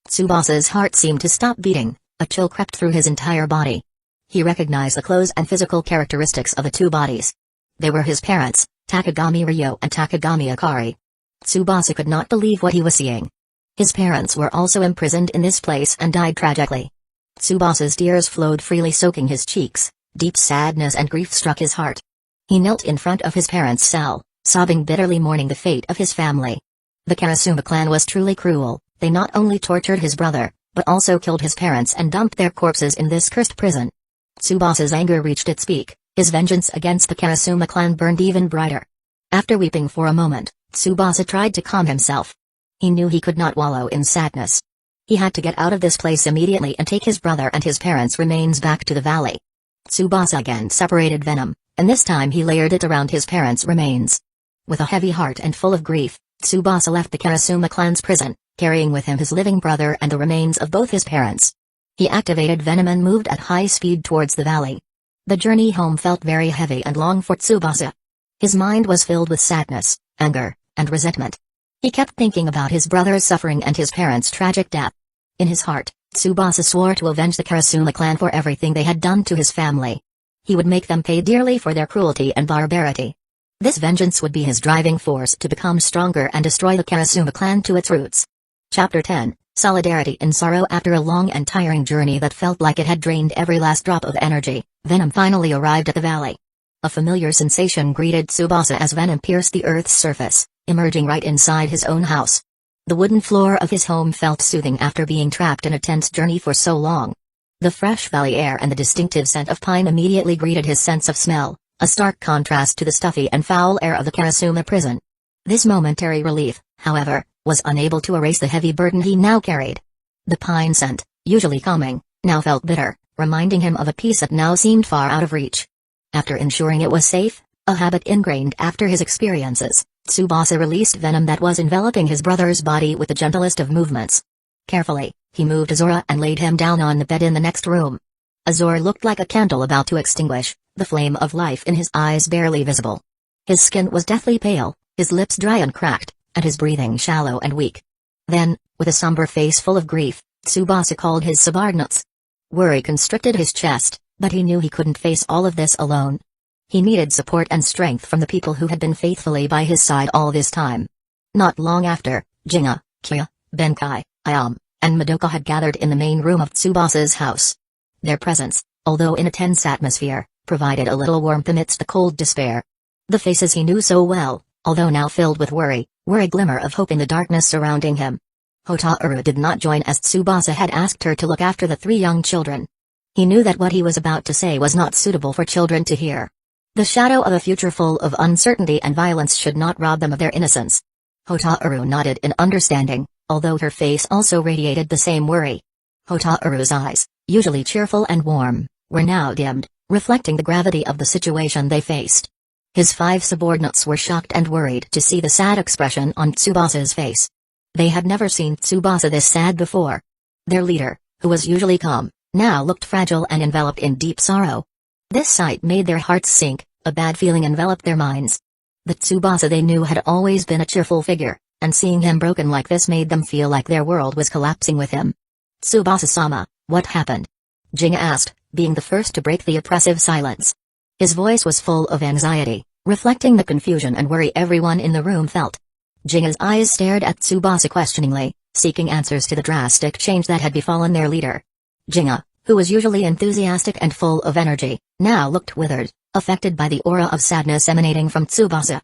Tsubasa's heart seemed to stop beating, a chill crept through his entire body. He recognized the clothes and physical characteristics of the two bodies. They were his parents, Takagami Ryo and Takagami Akari. Tsubasa could not believe what he was seeing. His parents were also imprisoned in this place and died tragically. Tsubasa's tears flowed freely soaking his cheeks, deep sadness and grief struck his heart. He knelt in front of his parents' cell, sobbing bitterly mourning the fate of his family. The Karasuma clan was truly cruel, they not only tortured his brother, but also killed his parents and dumped their corpses in this cursed prison. Tsubasa's anger reached its peak. His vengeance against the Karasuma clan burned even brighter. After weeping for a moment, Tsubasa tried to calm himself. He knew he could not wallow in sadness. He had to get out of this place immediately and take his brother and his parents' remains back to the valley. Tsubasa again separated venom, and this time he layered it around his parents' remains. With a heavy heart and full of grief, Tsubasa left the Karasuma clan's prison, carrying with him his living brother and the remains of both his parents. He activated venom and moved at high speed towards the valley. The journey home felt very heavy and long for Tsubasa. His mind was filled with sadness, anger, and resentment. He kept thinking about his brother's suffering and his parents' tragic death. In his heart, Tsubasa swore to avenge the Karasuma clan for everything they had done to his family. He would make them pay dearly for their cruelty and barbarity. This vengeance would be his driving force to become stronger and destroy the Karasuma clan to its roots. Chapter 10, Solidarity in Sorrow. After a long and tiring journey that felt like it had drained every last drop of energy, Venom finally arrived at the valley. A familiar sensation greeted Tsubasa as Venom pierced the earth's surface, emerging right inside his own house. The wooden floor of his home felt soothing after being trapped in a tense journey for so long. The fresh valley air and the distinctive scent of pine immediately greeted his sense of smell, a stark contrast to the stuffy and foul air of the Karasuma prison. This momentary relief, however, was unable to erase the heavy burden he now carried. The pine scent, usually calming, now felt bitter, reminding him of a peace that now seemed far out of reach. After ensuring it was safe, a habit ingrained after his experiences, Tsubasa released venom that was enveloping his brother's body with the gentlest of movements. Carefully, he moved Azora and laid him down on the bed in the next room. Azora looked like a candle about to extinguish, the flame of life in his eyes barely visible. His skin was deathly pale, his lips dry and cracked, and his breathing shallow and weak. Then, with a somber face full of grief, Tsubasa called his subordinates. Worry constricted his chest, but he knew he couldn't face all of this alone. He needed support and strength from the people who had been faithfully by his side all this time. Not long after, Jinga, Kya, Benkai, Ayam, and Madoka had gathered in the main room of Tsubasa's house. Their presence, although in a tense atmosphere, provided a little warmth amidst the cold despair. The faces he knew so well, although now filled with worry, were a glimmer of hope in the darkness surrounding him. Hotaru did not join as Tsubasa had asked her to look after the three young children. He knew that what he was about to say was not suitable for children to hear. The shadow of a future full of uncertainty and violence should not rob them of their innocence. Hotaru nodded in understanding, although her face also radiated the same worry. Hotaru's eyes, usually cheerful and warm, were now dimmed, reflecting the gravity of the situation they faced. His 5 subordinates were shocked and worried to see the sad expression on Tsubasa's face. They had never seen Tsubasa this sad before. Their leader, who was usually calm, now looked fragile and enveloped in deep sorrow. This sight made their hearts sink, a bad feeling enveloped their minds. The Tsubasa they knew had always been a cheerful figure, and seeing him broken like this made them feel like their world was collapsing with him. Tsubasa-sama, what happened? Jinga asked, being the first to break the oppressive silence. His voice was full of anxiety, reflecting the confusion and worry everyone in the room felt. Jinga's eyes stared at Tsubasa questioningly, seeking answers to the drastic change that had befallen their leader. Jinga, who was usually enthusiastic and full of energy, now looked withered, affected by the aura of sadness emanating from Tsubasa.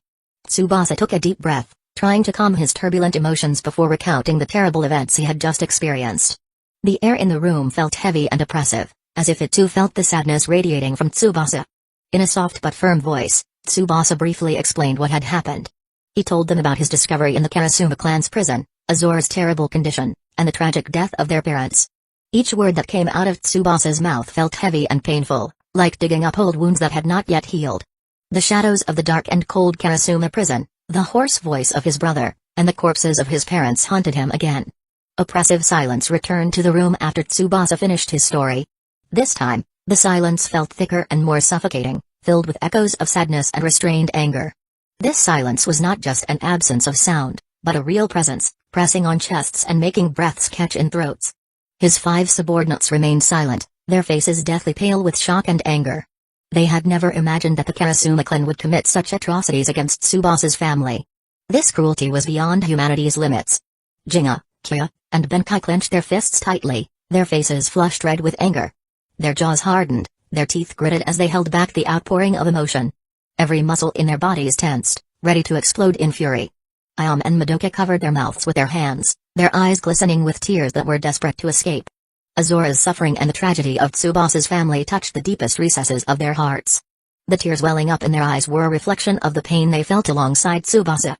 Tsubasa took a deep breath, trying to calm his turbulent emotions before recounting the terrible events he had just experienced. The air in the room felt heavy and oppressive, as if it too felt the sadness radiating from Tsubasa. In a soft but firm voice, Tsubasa briefly explained what had happened. He told them about his discovery in the Karasuma clan's prison, Azora's terrible condition, and the tragic death of their parents. Each word that came out of Tsubasa's mouth felt heavy and painful, like digging up old wounds that had not yet healed. The shadows of the dark and cold Karasuma prison, the hoarse voice of his brother, and the corpses of his parents haunted him again. Oppressive silence returned to the room after Tsubasa finished his story. This time, the silence felt thicker and more suffocating, filled with echoes of sadness and restrained anger. This silence was not just an absence of sound, but a real presence, pressing on chests and making breaths catch in throats. His 5 subordinates remained silent, their faces deathly pale with shock and anger. They had never imagined that the Karasuma clan would commit such atrocities against Tsubasa's family. This cruelty was beyond humanity's limits. Jinga, Kya, and Benkai clenched their fists tightly, their faces flushed red with anger. Their jaws hardened, their teeth gritted as they held back the outpouring of emotion. Every muscle in their bodies tensed, ready to explode in fury. Ayam and Madoka covered their mouths with their hands, their eyes glistening with tears that were desperate to escape. Azora's suffering and the tragedy of Tsubasa's family touched the deepest recesses of their hearts. The tears welling up in their eyes were a reflection of the pain they felt alongside Tsubasa.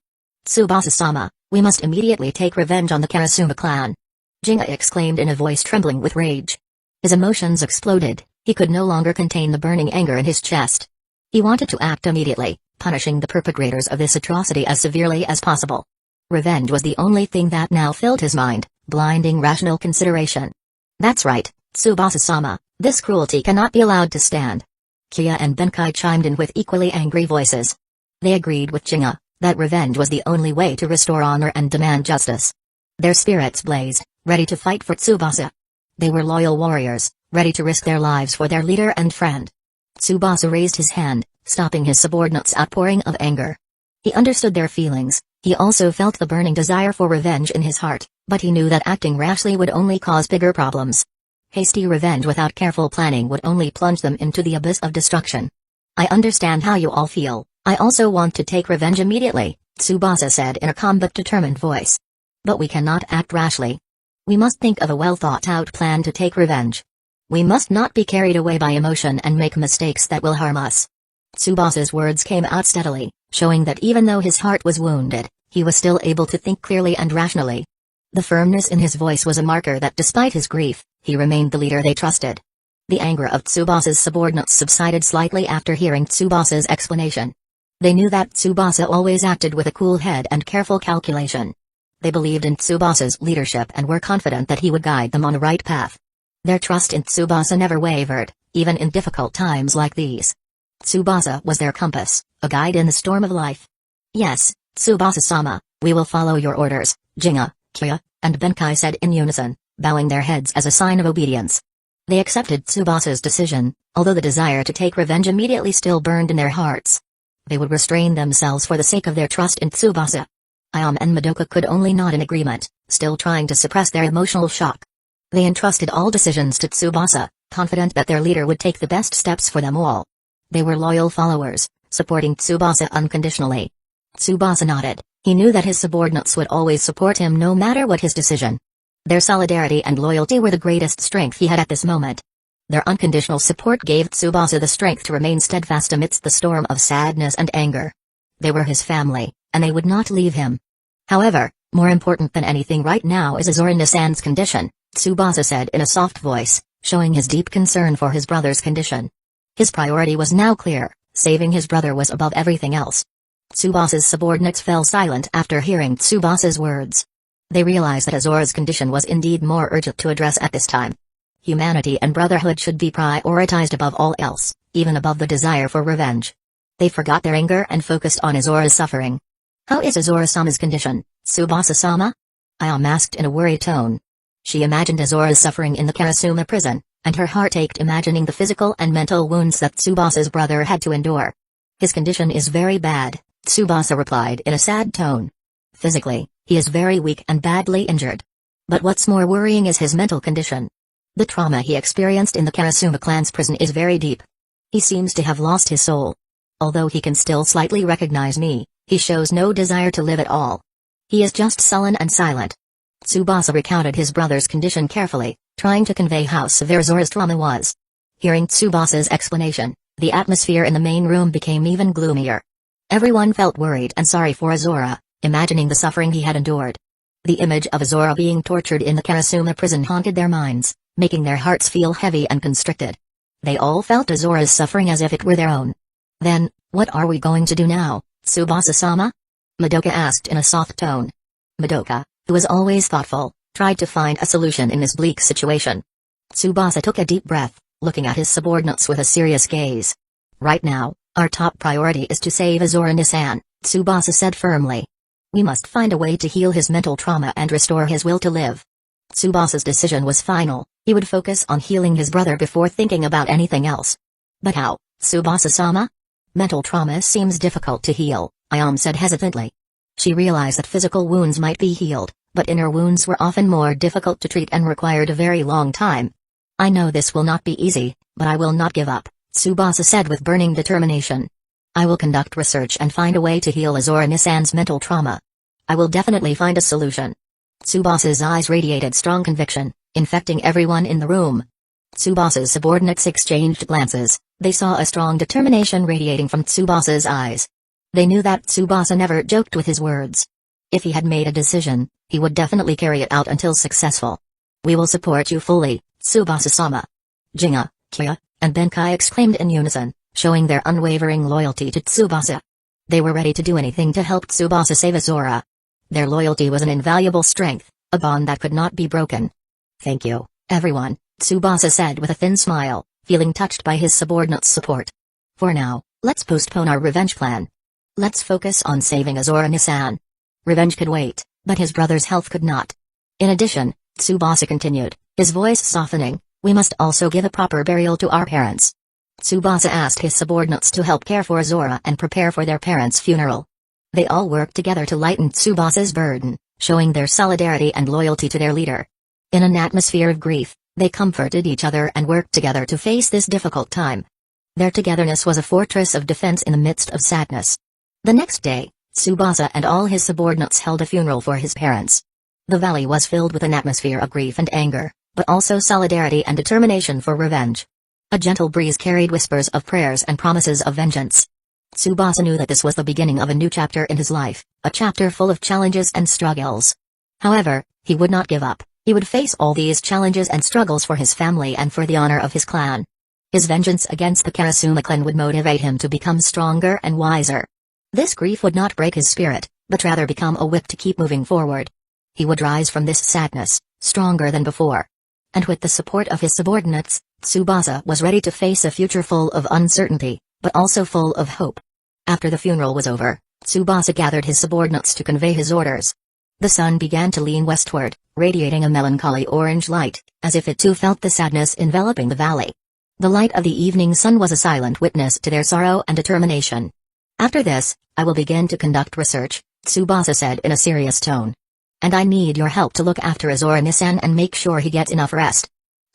"Tsubasa-sama, we must immediately take revenge on the Karasuma clan," Jinga exclaimed in a voice trembling with rage. His emotions exploded, he could no longer contain the burning anger in his chest. He wanted to act immediately, punishing the perpetrators of this atrocity as severely as possible. Revenge was the only thing that now filled his mind, blinding rational consideration. "That's right, Tsubasa-sama, this cruelty cannot be allowed to stand." Kia and Benkai chimed in with equally angry voices. They agreed with Jinga that revenge was the only way to restore honor and demand justice. Their spirits blazed, ready to fight for Tsubasa. They were loyal warriors, ready to risk their lives for their leader and friend. Tsubasa raised his hand, stopping his subordinates' outpouring of anger. He understood their feelings, he also felt the burning desire for revenge in his heart, but he knew that acting rashly would only cause bigger problems. Hasty revenge without careful planning would only plunge them into the abyss of destruction. "I understand how you all feel, I also want to take revenge immediately," Tsubasa said in a calm but determined voice. "But we cannot act rashly. We must think of a well-thought-out plan to take revenge. We must not be carried away by emotion and make mistakes that will harm us." Tsubasa's words came out steadily, showing that even though his heart was wounded, he was still able to think clearly and rationally. The firmness in his voice was a marker that despite his grief, he remained the leader they trusted. The anger of Tsubasa's subordinates subsided slightly after hearing Tsubasa's explanation. They knew that Tsubasa always acted with a cool head and careful calculation. They believed in Tsubasa's leadership and were confident that he would guide them on the right path. Their trust in Tsubasa never wavered, even in difficult times like these. Tsubasa was their compass, a guide in the storm of life. "Yes, Tsubasa-sama, we will follow your orders," Jinga, Kia, and Benkai said in unison, bowing their heads as a sign of obedience. They accepted Tsubasa's decision, although the desire to take revenge immediately still burned in their hearts. They would restrain themselves for the sake of their trust in Tsubasa. Ayame and Madoka could only nod in agreement, still trying to suppress their emotional shock. They entrusted all decisions to Tsubasa, confident that their leader would take the best steps for them all. They were loyal followers, supporting Tsubasa unconditionally. Tsubasa nodded, he knew that his subordinates would always support him no matter what his decision. Their solidarity and loyalty were the greatest strength he had at this moment. Their unconditional support gave Tsubasa the strength to remain steadfast amidst the storm of sadness and anger. They were his family, and they would not leave him. However, more important than anything right now is Azura-Nisan's condition, Tsubasa said in a soft voice, showing his deep concern for his brother's condition. His priority was now clear, saving his brother was above everything else. Tsubasa's subordinates fell silent after hearing Tsubasa's words. They realized that Azura's condition was indeed more urgent to address at this time. Humanity and brotherhood should be prioritized above all else, even above the desire for revenge. They forgot their anger and focused on Azura's suffering. "How is Azura-sama's condition, Tsubasa-sama?" Ayame asked in a worried tone. She imagined Azura's suffering in the Karasuma prison, and her heart ached imagining the physical and mental wounds that Tsubasa's brother had to endure. "His condition is very bad," Tsubasa replied in a sad tone. "Physically, he is very weak and badly injured. But what's more worrying is his mental condition. The trauma he experienced in the Karasuma clan's prison is very deep. He seems to have lost his soul. Although he can still slightly recognize me, he shows no desire to live at all. He is just sullen and silent." Tsubasa recounted his brother's condition carefully, trying to convey how severe Azura's trauma was. Hearing Tsubasa's explanation, the atmosphere in the main room became even gloomier. Everyone felt worried and sorry for Azura, imagining the suffering he had endured. The image of Azura being tortured in the Karasuma prison haunted their minds, making their hearts feel heavy and constricted. They all felt Azura's suffering as if it were their own. "Then, what are we going to do now, Tsubasa-sama?" Madoka asked in a soft tone. Madoka, who was always thoughtful, tried to find a solution in this bleak situation. Tsubasa took a deep breath, looking at his subordinates with a serious gaze. "Right now, our top priority is to save Azura-Nisan," Tsubasa said firmly. "We must find a way to heal his mental trauma and restore his will to live." Tsubasa's decision was final, he would focus on healing his brother before thinking about anything else. "But how, Tsubasa-sama?" "Mental trauma seems difficult to heal," Ayame said hesitantly. She realized that physical wounds might be healed, but inner wounds were often more difficult to treat and required a very long time. "I know this will not be easy, but I will not give up," Tsubasa said with burning determination. "I will conduct research and find a way to heal Azura-Nisan's mental trauma. I will definitely find a solution." Tsubasa's eyes radiated strong conviction, infecting everyone in the room. Tsubasa's subordinates exchanged glances. They saw a strong determination radiating from Tsubasa's eyes. They knew that Tsubasa never joked with his words. If he had made a decision, he would definitely carry it out until successful. "We will support you fully, Tsubasa-sama." Jinga, Kya, and Benkai exclaimed in unison, showing their unwavering loyalty to Tsubasa. They were ready to do anything to help Tsubasa save Azora. Their loyalty was an invaluable strength, a bond that could not be broken. "Thank you, everyone," Tsubasa said with a thin smile, feeling touched by his subordinates' support. "For now, let's postpone our revenge plan. Let's focus on saving Azora Nissan." Revenge could wait, but his brother's health could not. In addition, Tsubasa continued, his voice softening, "We must also give a proper burial to our parents." Tsubasa asked his subordinates to help care for Azora and prepare for their parents' funeral. They all worked together to lighten Tsubasa's burden, showing their solidarity and loyalty to their leader. In an atmosphere of grief, they comforted each other and worked together to face this difficult time. Their togetherness was a fortress of defense in the midst of sadness. The next day, Tsubasa and all his subordinates held a funeral for his parents. The valley was filled with an atmosphere of grief and anger, but also solidarity and determination for revenge. A gentle breeze carried whispers of prayers and promises of vengeance. Tsubasa knew that this was the beginning of a new chapter in his life, a chapter full of challenges and struggles. However, he would not give up. He would face all these challenges and struggles for his family and for the honor of his clan. His vengeance against the Karasuma clan would motivate him to become stronger and wiser. This grief would not break his spirit, but rather become a whip to keep moving forward. He would rise from this sadness, stronger than before. And with the support of his subordinates, Tsubasa was ready to face a future full of uncertainty, but also full of hope. After the funeral was over, Tsubasa gathered his subordinates to convey his orders. The sun began to lean westward, radiating a melancholy orange light, as if it too felt the sadness enveloping the valley. The light of the evening sun was a silent witness to their sorrow and determination. "After this, I will begin to conduct research," Tsubasa said in a serious tone. "And I need your help to look after Azora Nissan and make sure he gets enough rest."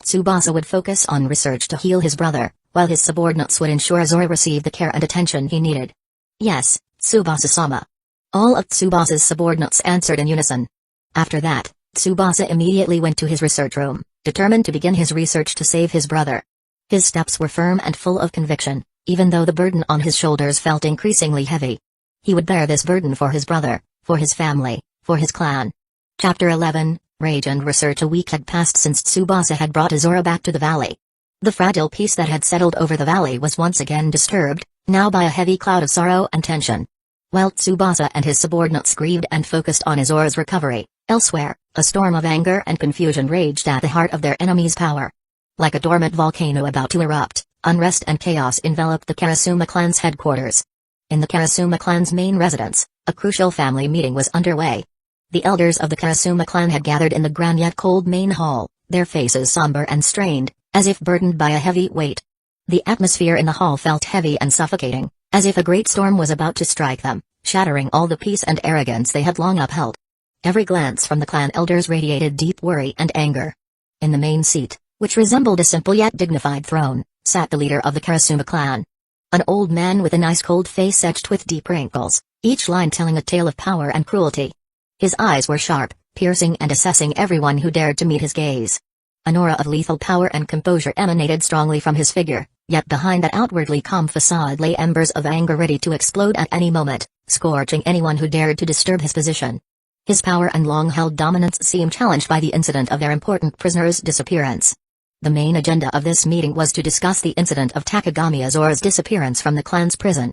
Tsubasa would focus on research to heal his brother, while his subordinates would ensure Azora received the care and attention he needed. "Yes, Tsubasa-sama." All of Tsubasa's subordinates answered in unison. After that, Tsubasa immediately went to his research room, determined to begin his research to save his brother. His steps were firm and full of conviction, even though the burden on his shoulders felt increasingly heavy. He would bear this burden for his brother, for his family, for his clan. Chapter 11, Rage and Research. A week had passed since Tsubasa had brought Azora back to the valley. The fragile peace that had settled over the valley was once again disturbed, now by a heavy cloud of sorrow and tension. While Tsubasa and his subordinates grieved and focused on Azora's recovery, elsewhere, a storm of anger and confusion raged at the heart of their enemy's power. Like a dormant volcano about to erupt, unrest and chaos enveloped the Karasuma clan's headquarters. In the Karasuma clan's main residence, a crucial family meeting was underway. The elders of the Karasuma clan had gathered in the grand yet cold main hall, their faces somber and strained, as if burdened by a heavy weight. The atmosphere in the hall felt heavy and suffocating, as if a great storm was about to strike them, shattering all the peace and arrogance they had long upheld. Every glance from the clan elders radiated deep worry and anger. In the main seat, which resembled a simple yet dignified throne, sat the leader of the Karasuma clan. An old man with an ice-cold face etched with deep wrinkles, each line telling a tale of power and cruelty. His eyes were sharp, piercing and assessing everyone who dared to meet his gaze. An aura of lethal power and composure emanated strongly from his figure, yet behind that outwardly calm facade lay embers of anger ready to explode at any moment, scorching anyone who dared to disturb his position. His power and long-held dominance seemed challenged by the incident of their important prisoner's disappearance. The main agenda of this meeting was to discuss the incident of Takagami Azora's disappearance from the clan's prison.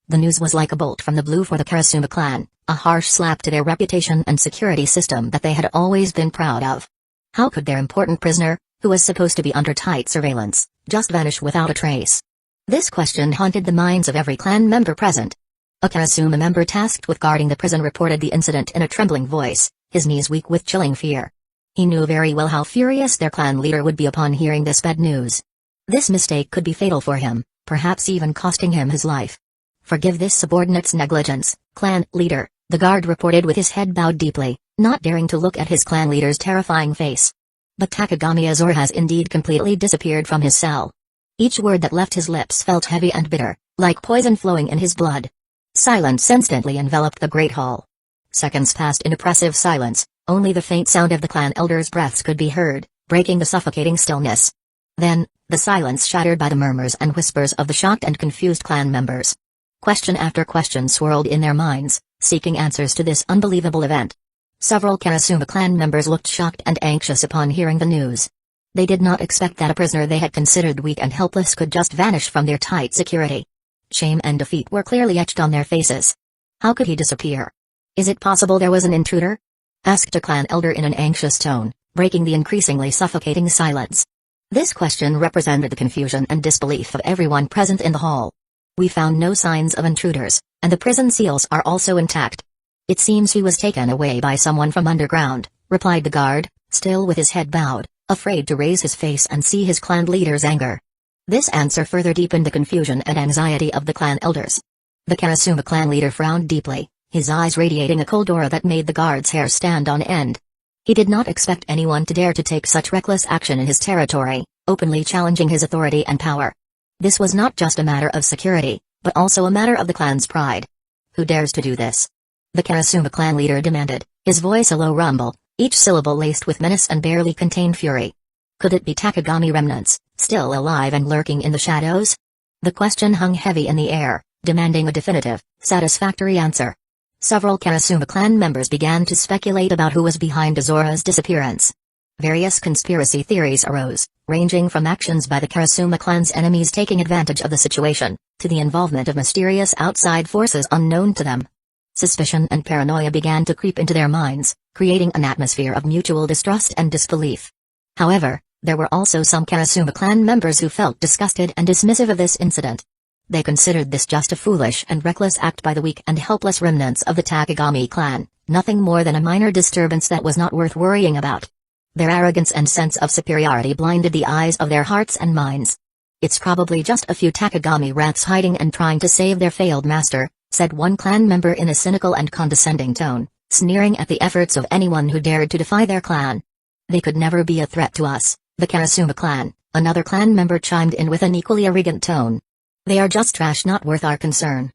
The news was like a bolt from the blue for the Karasuma clan, a harsh slap to their reputation and security system that they had always been proud of. How could their important prisoner, who was supposed to be under tight surveillance, just vanish without a trace? This question haunted the minds of every clan member present. A Karasuma member tasked with guarding the prison reported the incident in a trembling voice, his knees weak with chilling fear. He knew very well how furious their clan leader would be upon hearing this bad news. This mistake could be fatal for him, perhaps even costing him his life. "Forgive this subordinate's negligence, clan leader," the guard reported with his head bowed deeply, not daring to look at his clan leader's terrifying face. But Takagami Azora has indeed completely disappeared from his cell. Each word that left his lips felt heavy and bitter, like poison flowing in his blood. Silence instantly enveloped the great hall. Seconds passed in oppressive silence, Only the faint sound of the clan elders' breaths could be heard, breaking the suffocating stillness. Then, the silence shattered by the murmurs and whispers of the shocked and confused clan members. Question after question swirled in their minds, seeking answers to this unbelievable event. Several Karasuma clan members looked shocked and anxious upon hearing the news. They did not expect that a prisoner they had considered weak and helpless could just vanish from their tight security. Shame and defeat were clearly etched on their faces. How could he disappear? Is it possible there was an intruder? Asked a clan elder in an anxious tone, breaking the increasingly suffocating silence. This question represented the confusion and disbelief of everyone present in the hall. We found no signs of intruders, and the prison seals are also intact. It seems he was taken away by someone from underground, replied the guard, still with his head bowed, afraid to raise his face and see his clan leader's anger. This answer further deepened the confusion and anxiety of the clan elders. The Karasuma clan leader frowned deeply, his eyes radiating a cold aura that made the guard's hair stand on end. He did not expect anyone to dare to take such reckless action in his territory, openly challenging his authority and power. This was not just a matter of security, but also a matter of the clan's pride. Who dares to do this? The Karasuma clan leader demanded, his voice a low rumble, each syllable laced with menace and barely contained fury. Could it be Takagami remnants, still alive and lurking in the shadows? The question hung heavy in the air, demanding a definitive, satisfactory answer. Several Karasuma clan members began to speculate about who was behind Azora's disappearance. Various conspiracy theories arose, ranging from actions by the Karasuma clan's enemies taking advantage of the situation, to the involvement of mysterious outside forces unknown to them. Suspicion and paranoia began to creep into their minds, creating an atmosphere of mutual distrust and disbelief. However, there were also some Karasuma clan members who felt disgusted and dismissive of this incident. They considered this just a foolish and reckless act by the weak and helpless remnants of the Takagami clan, nothing more than a minor disturbance that was not worth worrying about. Their arrogance and sense of superiority blinded the eyes of their hearts and minds. It's probably just a few Takagami rats hiding and trying to save their failed master, said one clan member in a cynical and condescending tone, sneering at the efforts of anyone who dared to defy their clan. They could never be a threat to us, the Karasuma clan, another clan member chimed in with an equally arrogant tone. They are just trash, not worth our concern.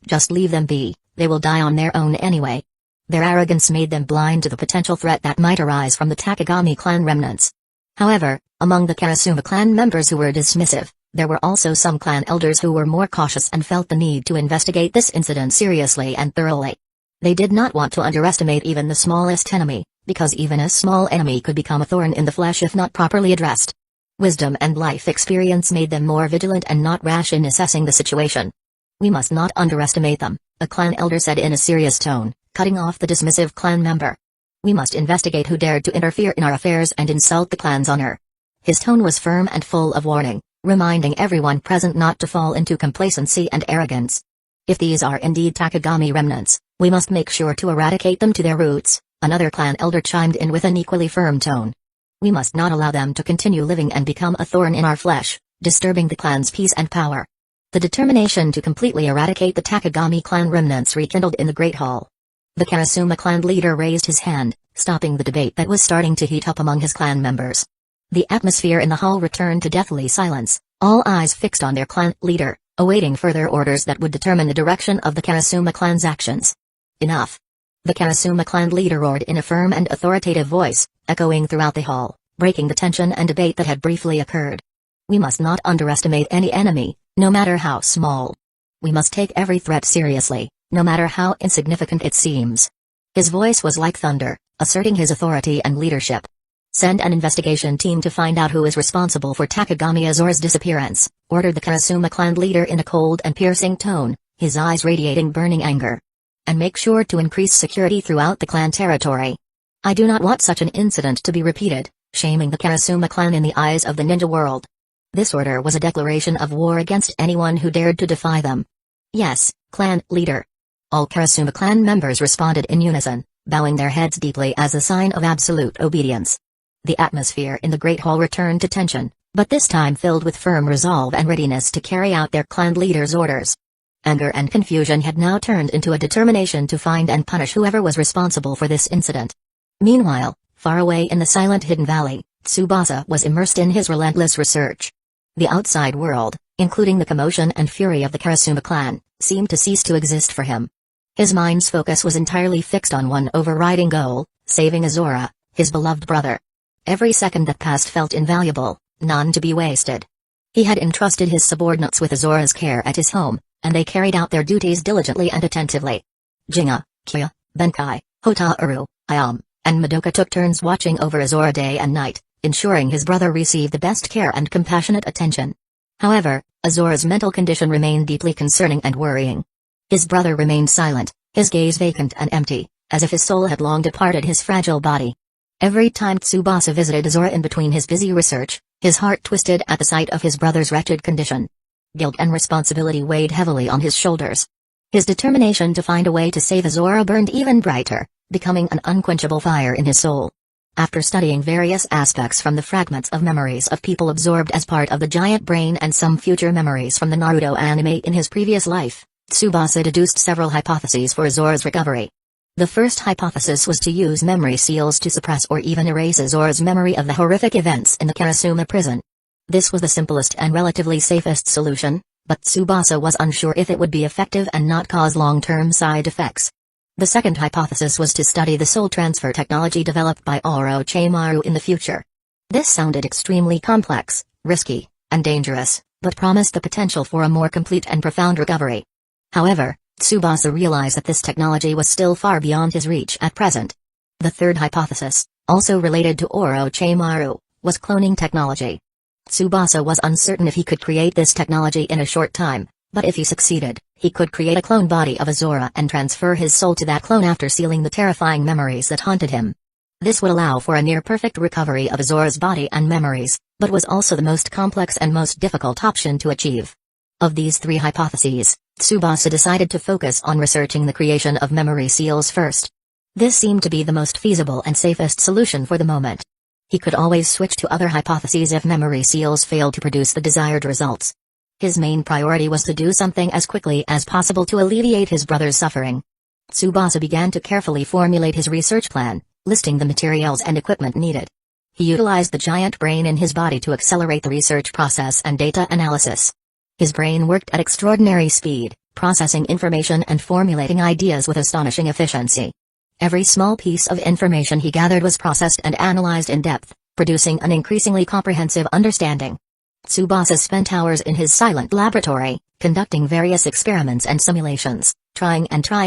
Just leave them be, they will die on their own anyway. Their arrogance made them blind to the potential threat that might arise from the Takagami clan remnants. However, among the Karasuma clan members who were dismissive, there were also some clan elders who were more cautious and felt the need to investigate this incident seriously and thoroughly. They did not want to underestimate even the smallest enemy, because even a small enemy could become a thorn in the flesh if not properly addressed. Wisdom and life experience made them more vigilant and not rash in assessing the situation. We must not underestimate them, a clan elder said in a serious tone, cutting off the dismissive clan member. We must investigate who dared to interfere in our affairs and insult the clan's honor. His tone was firm and full of warning, reminding everyone present not to fall into complacency and arrogance. If these are indeed Takagami remnants, we must make sure to eradicate them to their roots, another clan elder chimed in with an equally firm tone. We must not allow them to continue living and become a thorn in our flesh, disturbing the clan's peace and power. The determination to completely eradicate the Takagami clan remnants rekindled in the Great Hall. The Karasuma clan leader raised his hand, stopping the debate that was starting to heat up among his clan members. The atmosphere in the hall returned to deathly silence, all eyes fixed on their clan leader, awaiting further orders that would determine the direction of the Karasuma clan's actions. Enough! The Karasuma clan leader roared in a firm and authoritative voice, echoing throughout the hall, breaking the tension and debate that had briefly occurred. We must not underestimate any enemy, no matter how small. We must take every threat seriously, no matter how insignificant it seems. His voice was like thunder, asserting his authority and leadership. Send an investigation team to find out who is responsible for Takagami Azora's disappearance, ordered the Karasuma clan leader in a cold and piercing tone, his eyes radiating burning anger. And make sure to increase security throughout the clan territory. I do not want such an incident to be repeated, shaming the Karasuma clan in the eyes of the ninja world. This order was a declaration of war against anyone who dared to defy them. Yes, clan leader. All Karasuma clan members responded in unison, bowing their heads deeply as a sign of absolute obedience. The atmosphere in the Great Hall returned to tension, but this time filled with firm resolve and readiness to carry out their clan leader's orders. Anger and confusion had now turned into a determination to find and punish whoever was responsible for this incident. Meanwhile, far away in the silent Hidden Valley, Tsubasa was immersed in his relentless research. The outside world, including the commotion and fury of the Karasuma clan, seemed to cease to exist for him. His mind's focus was entirely fixed on one overriding goal, saving Azora, his beloved brother. Every second that passed felt invaluable, none to be wasted. He had entrusted his subordinates with Azora's care at his home, and they carried out their duties diligently and attentively. Jinga, Kya, Benkai, Hotaru, Ayam, and Madoka took turns watching over Azora day and night, ensuring his brother received the best care and compassionate attention. However, Azora's mental condition remained deeply concerning and worrying. His brother remained silent, his gaze vacant and empty, as if his soul had long departed his fragile body. Every time Tsubasa visited Azora in between his busy research, his heart twisted at the sight of his brother's wretched condition. Guilt and responsibility weighed heavily on his shoulders. His determination to find a way to save Azora burned even brighter, becoming an unquenchable fire in his soul. After studying various aspects from the fragments of memories of people absorbed as part of the giant brain and some future memories from the Naruto anime in his previous life, Tsubasa deduced several hypotheses for Azora's recovery. The first hypothesis was to use memory seals to suppress or even erase Azora's memory of the horrific events in the Karasuma prison. This was the simplest and relatively safest solution, but Tsubasa was unsure if it would be effective and not cause long-term side effects. The second hypothesis was to study the soul transfer technology developed by Orochimaru in the future. This sounded extremely complex, risky, and dangerous, but promised the potential for a more complete and profound recovery. However, Tsubasa realized that this technology was still far beyond his reach at present. The third hypothesis, also related to Orochimaru, was cloning technology. Tsubasa was uncertain if he could create this technology in a short time, but if he succeeded, he could create a clone body of Azora and transfer his soul to that clone after sealing the terrifying memories that haunted him. This would allow for a near-perfect recovery of Azora's body and memories, but was also the most complex and most difficult option to achieve. Of these three hypotheses, Tsubasa decided to focus on researching the creation of memory seals first. This seemed to be the most feasible and safest solution for the moment. He could always switch to other hypotheses if memory seals failed to produce the desired results. His main priority was to do something as quickly as possible to alleviate his brother's suffering. Tsubasa began to carefully formulate his research plan, listing the materials and equipment needed. He utilized the giant brain in his body to accelerate the research process and data analysis. His brain worked at extraordinary speed, processing information and formulating ideas with astonishing efficiency. Every small piece of information he gathered was processed and analyzed in depth, producing an increasingly comprehensive understanding. Tsubasa spent hours in his silent laboratory, conducting various experiments and simulations, trying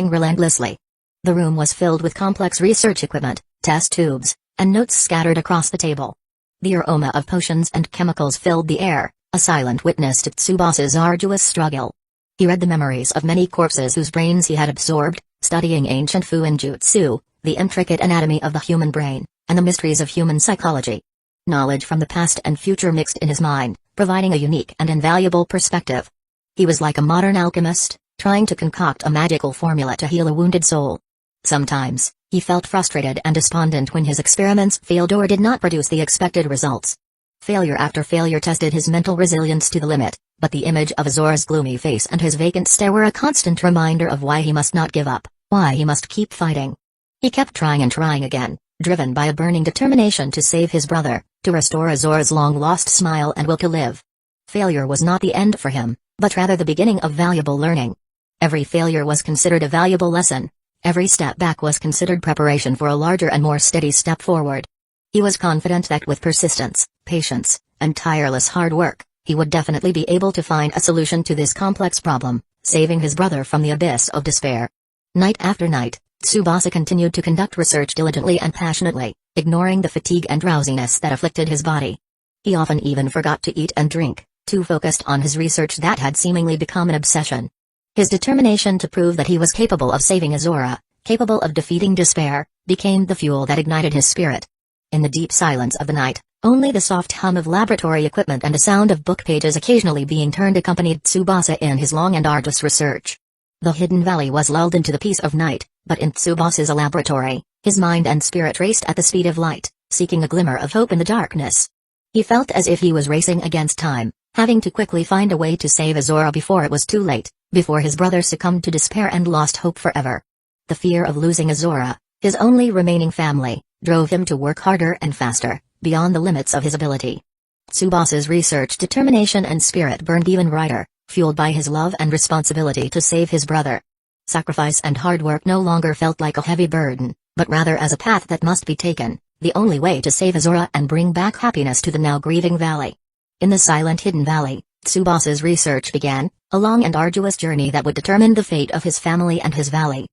relentlessly. The room was filled with complex research equipment, test tubes, and notes scattered across the table. The aroma of potions and chemicals filled the air, a silent witness to Tsubasa's arduous struggle. He read the memories of many corpses whose brains he had absorbed, studying ancient Fuinjutsu, the intricate anatomy of the human brain, and the mysteries of human psychology. Knowledge from the past and future mixed in his mind, providing a unique and invaluable perspective. He was like a modern alchemist, trying to concoct a magical formula to heal a wounded soul. Sometimes, he felt frustrated and despondent when his experiments failed or did not produce the expected results. Failure after failure tested his mental resilience to the limit, but the image of Azora's gloomy face and his vacant stare were a constant reminder of why he must not give up, why he must keep fighting. He kept trying and trying again, driven by a burning determination to save his brother, to restore Azora's long-lost smile and will to live. Failure was not the end for him, but rather the beginning of valuable learning. Every failure was considered a valuable lesson. Every step back was considered preparation for a larger and more steady step forward. He was confident that with persistence, patience, and tireless hard work, he would definitely be able to find a solution to this complex problem, saving his brother from the abyss of despair. Night after night, Tsubasa continued to conduct research diligently and passionately, ignoring the fatigue and drowsiness that afflicted his body. He often even forgot to eat and drink, too focused on his research that had seemingly become an obsession. His determination to prove that he was capable of saving Azora, capable of defeating despair, became the fuel that ignited his spirit. In the deep silence of the night, only the soft hum of laboratory equipment and the sound of book pages occasionally being turned accompanied Tsubasa in his long and arduous research. The hidden valley was lulled into the peace of night, but in Tsubasa's laboratory, his mind and spirit raced at the speed of light, seeking a glimmer of hope in the darkness. He felt as if he was racing against time, having to quickly find a way to save Azora before it was too late, before his brother succumbed to despair and lost hope forever. The fear of losing Azora, his only remaining family, drove him to work harder and faster, beyond the limits of his ability. Tsubasa's research determination and spirit burned even brighter, fueled by his love and responsibility to save his brother. Sacrifice and hard work no longer felt like a heavy burden, but rather as a path that must be taken, the only way to save Azura and bring back happiness to the now grieving valley. In the silent Hidden Valley, Tsubasa's research began, a long and arduous journey that would determine the fate of his family and his valley.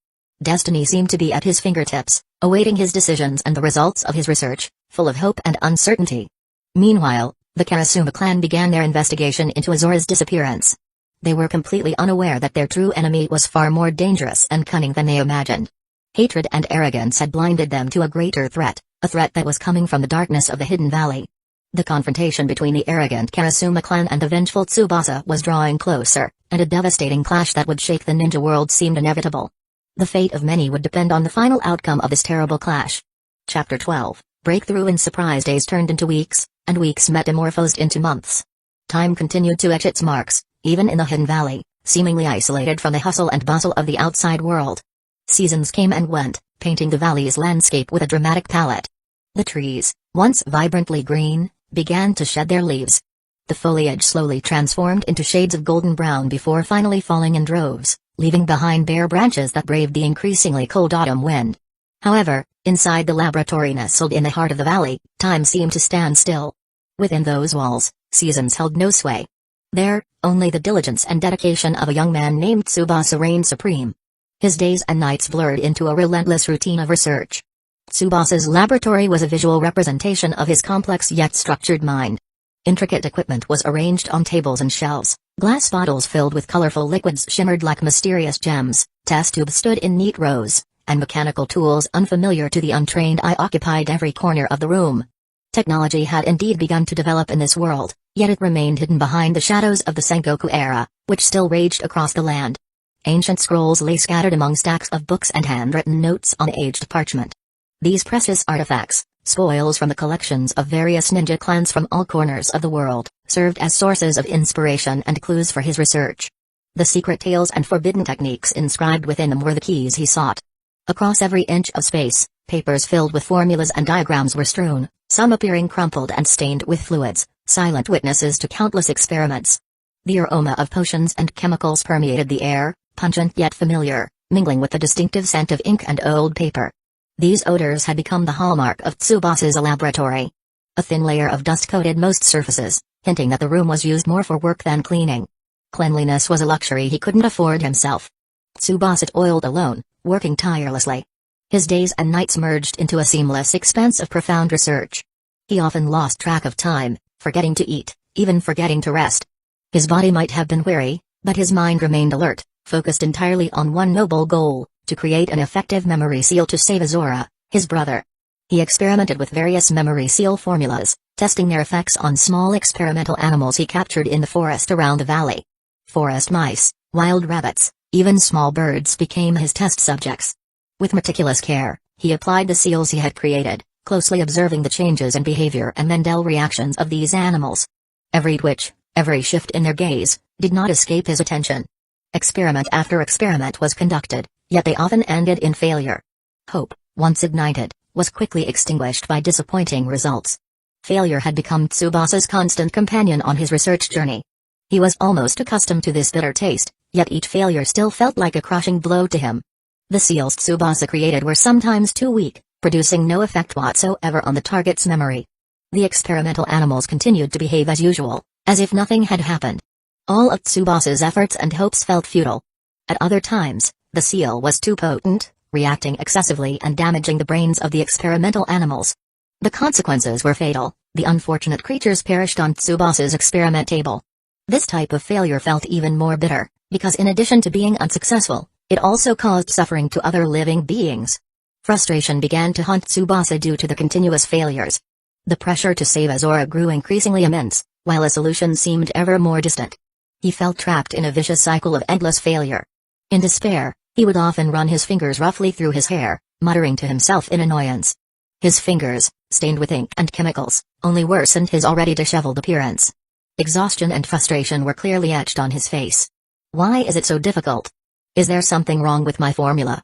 Destiny seemed to be at his fingertips, awaiting his decisions and the results of his research, full of hope and uncertainty. Meanwhile, the Karasuma clan began their investigation into Azura's disappearance. They were completely unaware that their true enemy was far more dangerous and cunning than they imagined. Hatred and arrogance had blinded them to a greater threat, a threat that was coming from the darkness of the Hidden Valley. The confrontation between the arrogant Karasuma clan and the vengeful Tsubasa was drawing closer, and a devastating clash that would shake the ninja world seemed inevitable. The fate of many would depend on the final outcome of this terrible clash. Chapter 12, Breakthrough. In surprise days turned into weeks, and weeks metamorphosed into months. Time continued to etch its marks, even in the Hidden Valley, seemingly isolated from the hustle and bustle of the outside world. Seasons came and went, painting the valley's landscape with a dramatic palette. The trees, once vibrantly green, began to shed their leaves. The foliage slowly transformed into shades of golden brown before finally falling in droves, leaving behind bare branches that braved the increasingly cold autumn wind. However, inside the laboratory nestled in the heart of the valley, time seemed to stand still. Within those walls, seasons held no sway. There, only the diligence and dedication of a young man named Tsubasa reigned supreme. His days and nights blurred into a relentless routine of research. Tsubasa's laboratory was a visual representation of his complex yet structured mind. Intricate equipment was arranged on tables and shelves, glass bottles filled with colorful liquids shimmered like mysterious gems, test tubes stood in neat rows, and mechanical tools unfamiliar to the untrained eye occupied every corner of the room. Technology had indeed begun to develop in this world, yet it remained hidden behind the shadows of the Sengoku era, which still raged across the land. Ancient scrolls lay scattered among stacks of books and handwritten notes on aged parchment. These precious artifacts, spoils from the collections of various ninja clans from all corners of the world, served as sources of inspiration and clues for his research. The secret tales and forbidden techniques inscribed within them were the keys he sought. Across every inch of space, papers filled with formulas and diagrams were strewn, some appearing crumpled and stained with fluids, silent witnesses to countless experiments. The aroma of potions and chemicals permeated the air, pungent yet familiar, mingling with the distinctive scent of ink and old paper. These odors had become the hallmark of Tsubasa's laboratory. A thin layer of dust coated most surfaces, hinting that the room was used more for work than cleaning. Cleanliness was a luxury he couldn't afford himself. Tsubasa toiled alone, working tirelessly. His days and nights merged into a seamless expanse of profound research. He often lost track of time, forgetting to eat, even forgetting to rest. His body might have been weary, but his mind remained alert, focused entirely on one noble goal, to create an effective memory seal to save Azura, his brother. He experimented with various memory seal formulas, testing their effects on small experimental animals he captured in the forest around the valley. Forest mice, wild rabbits, even small birds became his test subjects. With meticulous care, he applied the seals he had created, closely observing the changes in behavior and mental reactions of these animals. Every twitch, every shift in their gaze, did not escape his attention. Experiment after experiment was conducted, yet they often ended in failure. Hope, once ignited, was quickly extinguished by disappointing results. Failure had become Tsubasa's constant companion on his research journey. He was almost accustomed to this bitter taste, yet each failure still felt like a crushing blow to him. The seals Tsubasa created were sometimes too weak, producing no effect whatsoever on the target's memory. The experimental animals continued to behave as usual, as if nothing had happened. All of Tsubasa's efforts and hopes felt futile. At other times, the seal was too potent, reacting excessively and damaging the brains of the experimental animals. The consequences were fatal, the unfortunate creatures perished on Tsubasa's experiment table. This type of failure felt even more bitter, because in addition to being unsuccessful, it also caused suffering to other living beings. Frustration began to haunt Tsubasa due to the continuous failures. The pressure to save Azura grew increasingly immense, while a solution seemed ever more distant. He felt trapped in a vicious cycle of endless failure. In despair, he would often run his fingers roughly through his hair, muttering to himself in annoyance. His fingers, stained with ink and chemicals, only worsened his already disheveled appearance. Exhaustion and frustration were clearly etched on his face. Why is it so difficult? Is there something wrong with my formula?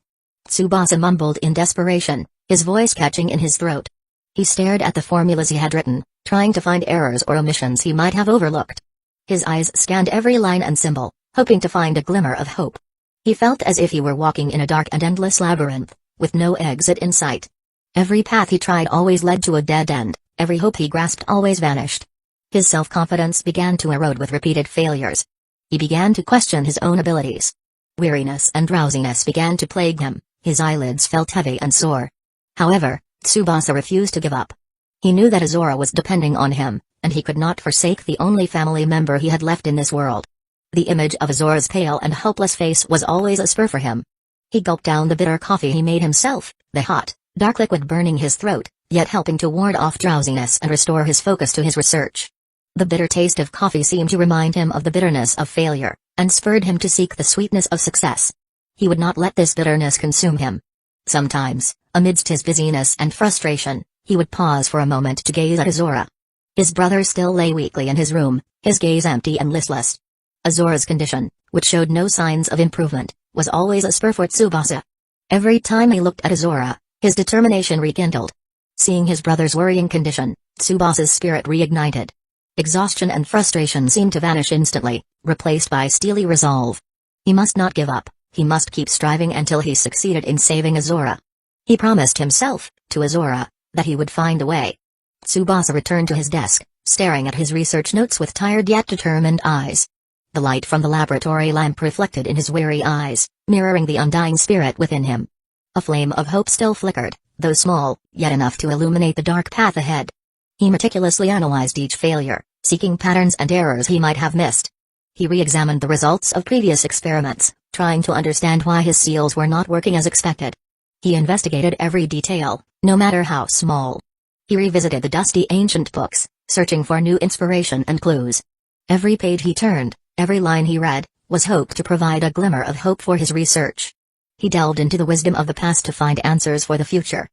Tsubasa mumbled in desperation, his voice catching in his throat. He stared at the formulas he had written, trying to find errors or omissions he might have overlooked. His eyes scanned every line and symbol, hoping to find a glimmer of hope. He felt as if he were walking in a dark and endless labyrinth, with no exit in sight. Every path he tried always led to a dead end, every hope he grasped always vanished. His self-confidence began to erode with repeated failures. He began to question his own abilities. Weariness and drowsiness began to plague him, his eyelids felt heavy and sore. However, Tsubasa refused to give up. He knew that Azora was depending on him, and he could not forsake the only family member he had left in this world. The image of Azora's pale and hopeless face was always a spur for him. He gulped down the bitter coffee he made himself, the hot, dark liquid burning his throat, yet helping to ward off drowsiness and restore his focus to his research. The bitter taste of coffee seemed to remind him of the bitterness of failure, and spurred him to seek the sweetness of success. He would not let this bitterness consume him. Sometimes, amidst his busyness and frustration, he would pause for a moment to gaze at Azora. His brother still lay weakly in his room, his gaze empty and listless. Azora's condition, which showed no signs of improvement, was always a spur for Tsubasa. Every time he looked at Azora, his determination rekindled. Seeing his brother's worrying condition, Tsubasa's spirit reignited. Exhaustion and frustration seemed to vanish instantly, replaced by steely resolve. He must not give up, he must keep striving until he succeeded in saving Azora. He promised himself, to Azora, that he would find a way. Tsubasa returned to his desk, staring at his research notes with tired yet determined eyes. The light from the laboratory lamp reflected in his weary eyes, mirroring the undying spirit within him. A flame of hope still flickered, though small, yet enough to illuminate the dark path ahead. He meticulously analyzed each failure, seeking patterns and errors he might have missed. He re-examined the results of previous experiments, trying to understand why his seals were not working as expected. He investigated every detail, no matter how small. He revisited the dusty ancient books, searching for new inspiration and clues. Every page he turned, every line he read, was hoped to provide a glimmer of hope for his research. He delved into the wisdom of the past to find answers for the future.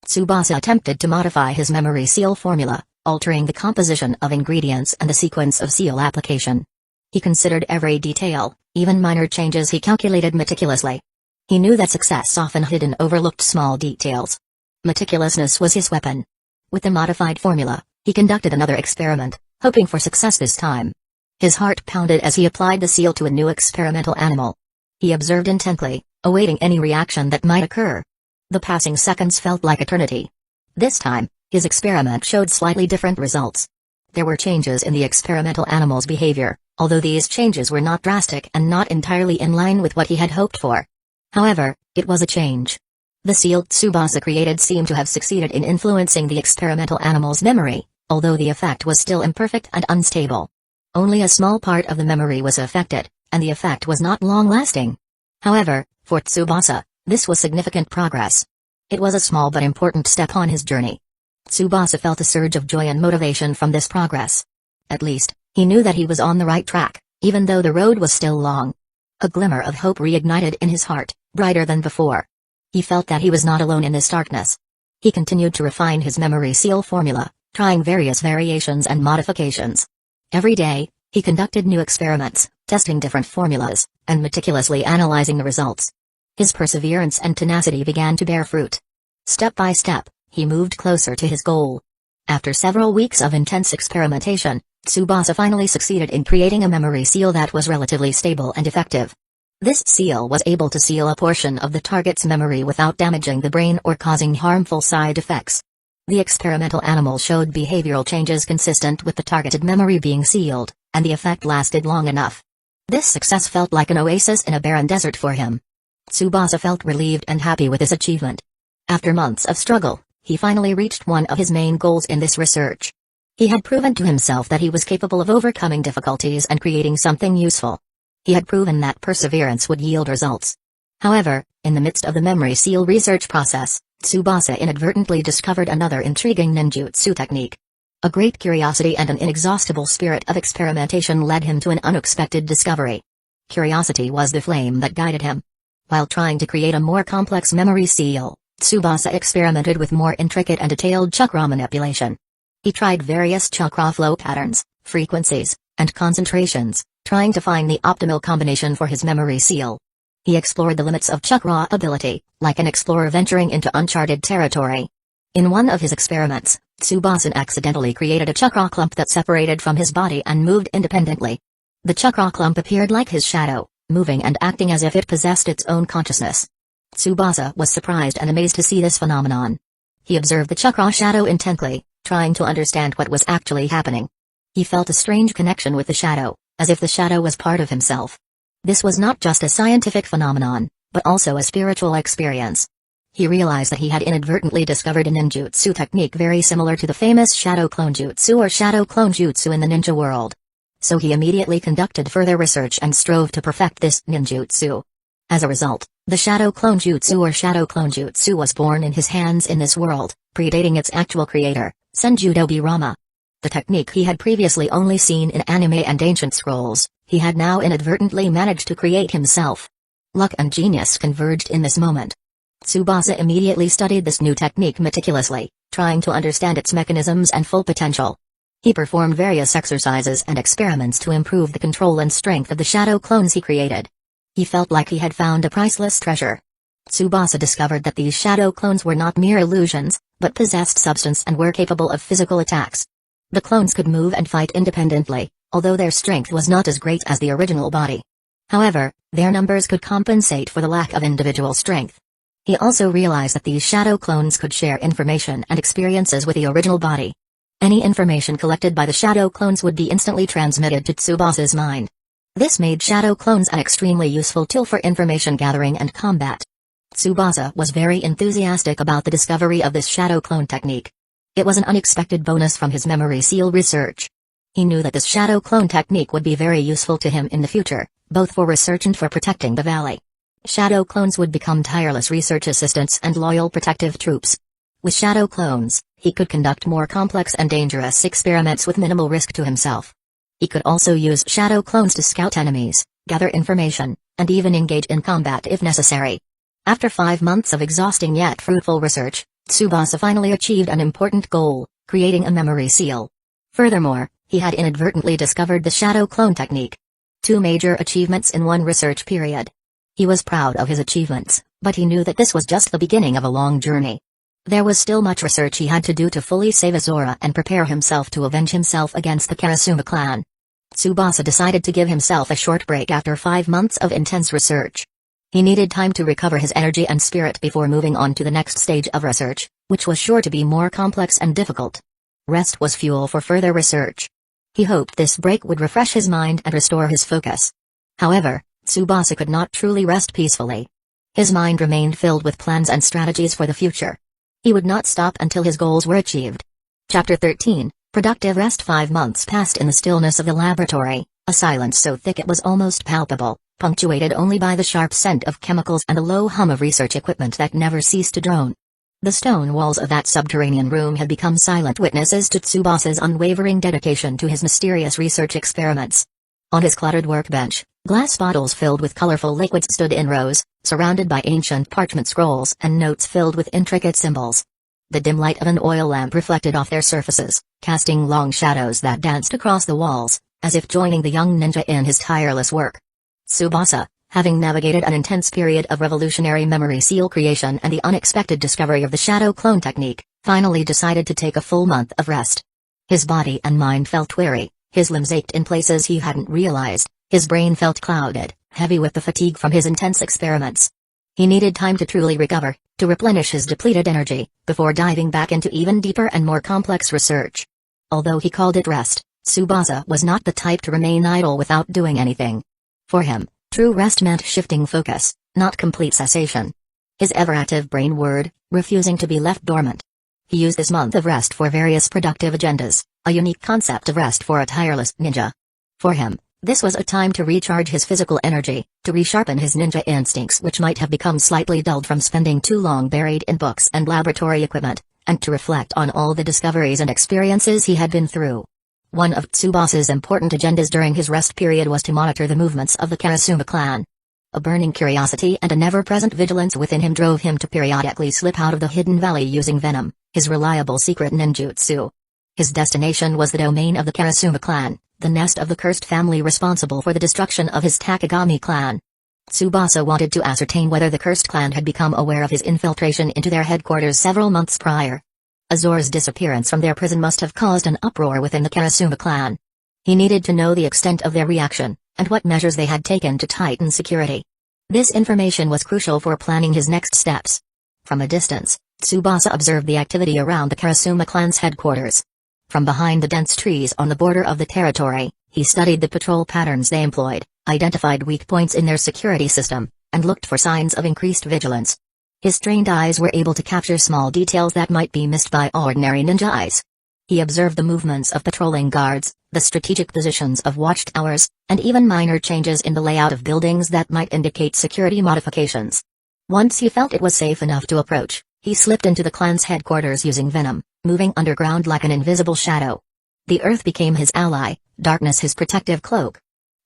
Tsubasa attempted to modify his memory seal formula, altering the composition of ingredients and the sequence of seal application. He considered every detail, even minor changes he calculated meticulously. He knew that success often hidden overlooked small details. Meticulousness was his weapon. With the modified formula, he conducted another experiment, hoping for success this time. His heart pounded as he applied the seal to a new experimental animal. He observed intently, awaiting any reaction that might occur. The passing seconds felt like eternity. This time, his experiment showed slightly different results. There were changes in the experimental animal's behavior, although these changes were not drastic and not entirely in line with what he had hoped for. However, it was a change. The seal Tsubasa created seemed to have succeeded in influencing the experimental animal's memory, although the effect was still imperfect and unstable. Only a small part of the memory was affected, and the effect was not long-lasting. However, for Tsubasa, this was significant progress. It was a small but important step on his journey. Tsubasa felt a surge of joy and motivation from this progress. At least, he knew that he was on the right track, even though the road was still long. A glimmer of hope reignited in his heart, brighter than before. He felt that he was not alone in this darkness. He continued to refine his memory seal formula, trying various variations and modifications. Every day, he conducted new experiments, testing different formulas, and meticulously analyzing the results. His perseverance and tenacity began to bear fruit. Step by step, he moved closer to his goal. After several weeks of intense experimentation, Tsubasa finally succeeded in creating a memory seal that was relatively stable and effective. This seal was able to seal a portion of the target's memory without damaging the brain or causing harmful side effects. The experimental animal showed behavioral changes consistent with the targeted memory being sealed, and the effect lasted long enough. This success felt like an oasis in a barren desert for him. Tsubasa felt relieved and happy with his achievement. After months of struggle, he finally reached one of his main goals in this research. He had proven to himself that he was capable of overcoming difficulties and creating something useful. He had proven that perseverance would yield results. However, in the midst of the memory seal research process, Tsubasa inadvertently discovered another intriguing ninjutsu technique. A great curiosity and an inexhaustible spirit of experimentation led him to an unexpected discovery. Curiosity was the flame that guided him. While trying to create a more complex memory seal, Tsubasa experimented with more intricate and detailed chakra manipulation. He tried various chakra flow patterns, frequencies, and concentrations, trying to find the optimal combination for his memory seal. He explored the limits of chakra ability, like an explorer venturing into uncharted territory. In one of his experiments, Tsubasa accidentally created a chakra clump that separated from his body and moved independently. The chakra clump appeared like his shadow, moving and acting as if it possessed its own consciousness. Tsubasa was surprised and amazed to see this phenomenon. He observed the chakra shadow intently, trying to understand what was actually happening. He felt a strange connection with the shadow, as if the shadow was part of himself. This was not just a scientific phenomenon, but also a spiritual experience. He realized that he had inadvertently discovered a ninjutsu technique very similar to the famous shadow clone jutsu or shadow clone jutsu in the ninja world. So he immediately conducted further research and strove to perfect this ninjutsu. As a result, the shadow clone jutsu or shadow clone jutsu was born in his hands in this world, predating its actual creator, Senjudobi Rama. The technique he had previously only seen in anime and ancient scrolls, he had now inadvertently managed to create himself. Luck and genius converged in this moment. Tsubasa immediately studied this new technique meticulously, trying to understand its mechanisms and full potential. He performed various exercises and experiments to improve the control and strength of the shadow clones he created. He felt like he had found a priceless treasure. Tsubasa discovered that these shadow clones were not mere illusions, but possessed substance and were capable of physical attacks. The clones could move and fight independently, although their strength was not as great as the original body. However, their numbers could compensate for the lack of individual strength. He also realized that these shadow clones could share information and experiences with the original body. Any information collected by the shadow clones would be instantly transmitted to Tsubasa's mind. This made shadow clones an extremely useful tool for information gathering and combat. Tsubasa was very enthusiastic about the discovery of this shadow clone technique. It was an unexpected bonus from his memory seal research. He knew that this shadow clone technique would be very useful to him in the future, both for research and for protecting the valley. Shadow clones would become tireless research assistants and loyal protective troops. With shadow clones, he could conduct more complex and dangerous experiments with minimal risk to himself. He could also use shadow clones to scout enemies, gather information, and even engage in combat if necessary. After 5 months of exhausting yet fruitful research, Tsubasa finally achieved an important goal, creating a memory seal. Furthermore, he had inadvertently discovered the shadow clone technique. 2 major achievements in one research period. He was proud of his achievements, but he knew that this was just the beginning of a long journey. There was still much research he had to do to fully save Azora and prepare himself to avenge himself against the Karasuma clan. Tsubasa decided to give himself a short break after 5 months of intense research. He needed time to recover his energy and spirit before moving on to the next stage of research, which was sure to be more complex and difficult. Rest was fuel for further research. He hoped this break would refresh his mind and restore his focus. However, Tsubasa could not truly rest peacefully. His mind remained filled with plans and strategies for the future. He would not stop until his goals were achieved. Chapter 13, Productive Rest. 5 months passed in the stillness of the laboratory, a silence so thick it was almost palpable, punctuated only by the sharp scent of chemicals and the low hum of research equipment that never ceased to drone. The stone walls of that subterranean room had become silent witnesses to Tsubasa's unwavering dedication to his mysterious research experiments. On his cluttered workbench, glass bottles filled with colorful liquids stood in rows, surrounded by ancient parchment scrolls and notes filled with intricate symbols. The dim light of an oil lamp reflected off their surfaces, casting long shadows that danced across the walls, as if joining the young ninja in his tireless work. Tsubasa, having navigated an intense period of revolutionary memory seal creation and the unexpected discovery of the shadow clone technique, finally decided to take a full month of rest. His body and mind felt weary, his limbs ached in places he hadn't realized, his brain felt clouded, heavy with the fatigue from his intense experiments. He needed time to truly recover, to replenish his depleted energy, before diving back into even deeper and more complex research. Although he called it rest, Tsubasa was not the type to remain idle without doing anything. For him, true rest meant shifting focus, not complete cessation. His ever-active brain whirred, refusing to be left dormant. He used this month of rest for various productive agendas, a unique concept of rest for a tireless ninja. For him, this was a time to recharge his physical energy, to resharpen his ninja instincts which might have become slightly dulled from spending too long buried in books and laboratory equipment, and to reflect on all the discoveries and experiences he had been through. One of Tsubasa's important agendas during his rest period was to monitor the movements of the Karasuma clan. A burning curiosity and a never-present vigilance within him drove him to periodically slip out of the Hidden Valley using Venom, his reliable secret ninjutsu. His destination was the domain of the Karasuma clan, the nest of the cursed family responsible for the destruction of his Takagami clan. Tsubasa wanted to ascertain whether the cursed clan had become aware of his infiltration into their headquarters several months prior. Azora's disappearance from their prison must have caused an uproar within the Karasuma clan. He needed to know the extent of their reaction, and what measures they had taken to tighten security. This information was crucial for planning his next steps. From a distance, Tsubasa observed the activity around the Karasuma clan's headquarters. From behind the dense trees on the border of the territory, he studied the patrol patterns they employed, identified weak points in their security system, and looked for signs of increased vigilance. His trained eyes were able to capture small details that might be missed by ordinary ninja eyes. He observed the movements of patrolling guards, the strategic positions of watchtowers, and even minor changes in the layout of buildings that might indicate security modifications. Once he felt it was safe enough to approach, he slipped into the clan's headquarters using venom, moving underground like an invisible shadow. The earth became his ally, darkness his protective cloak.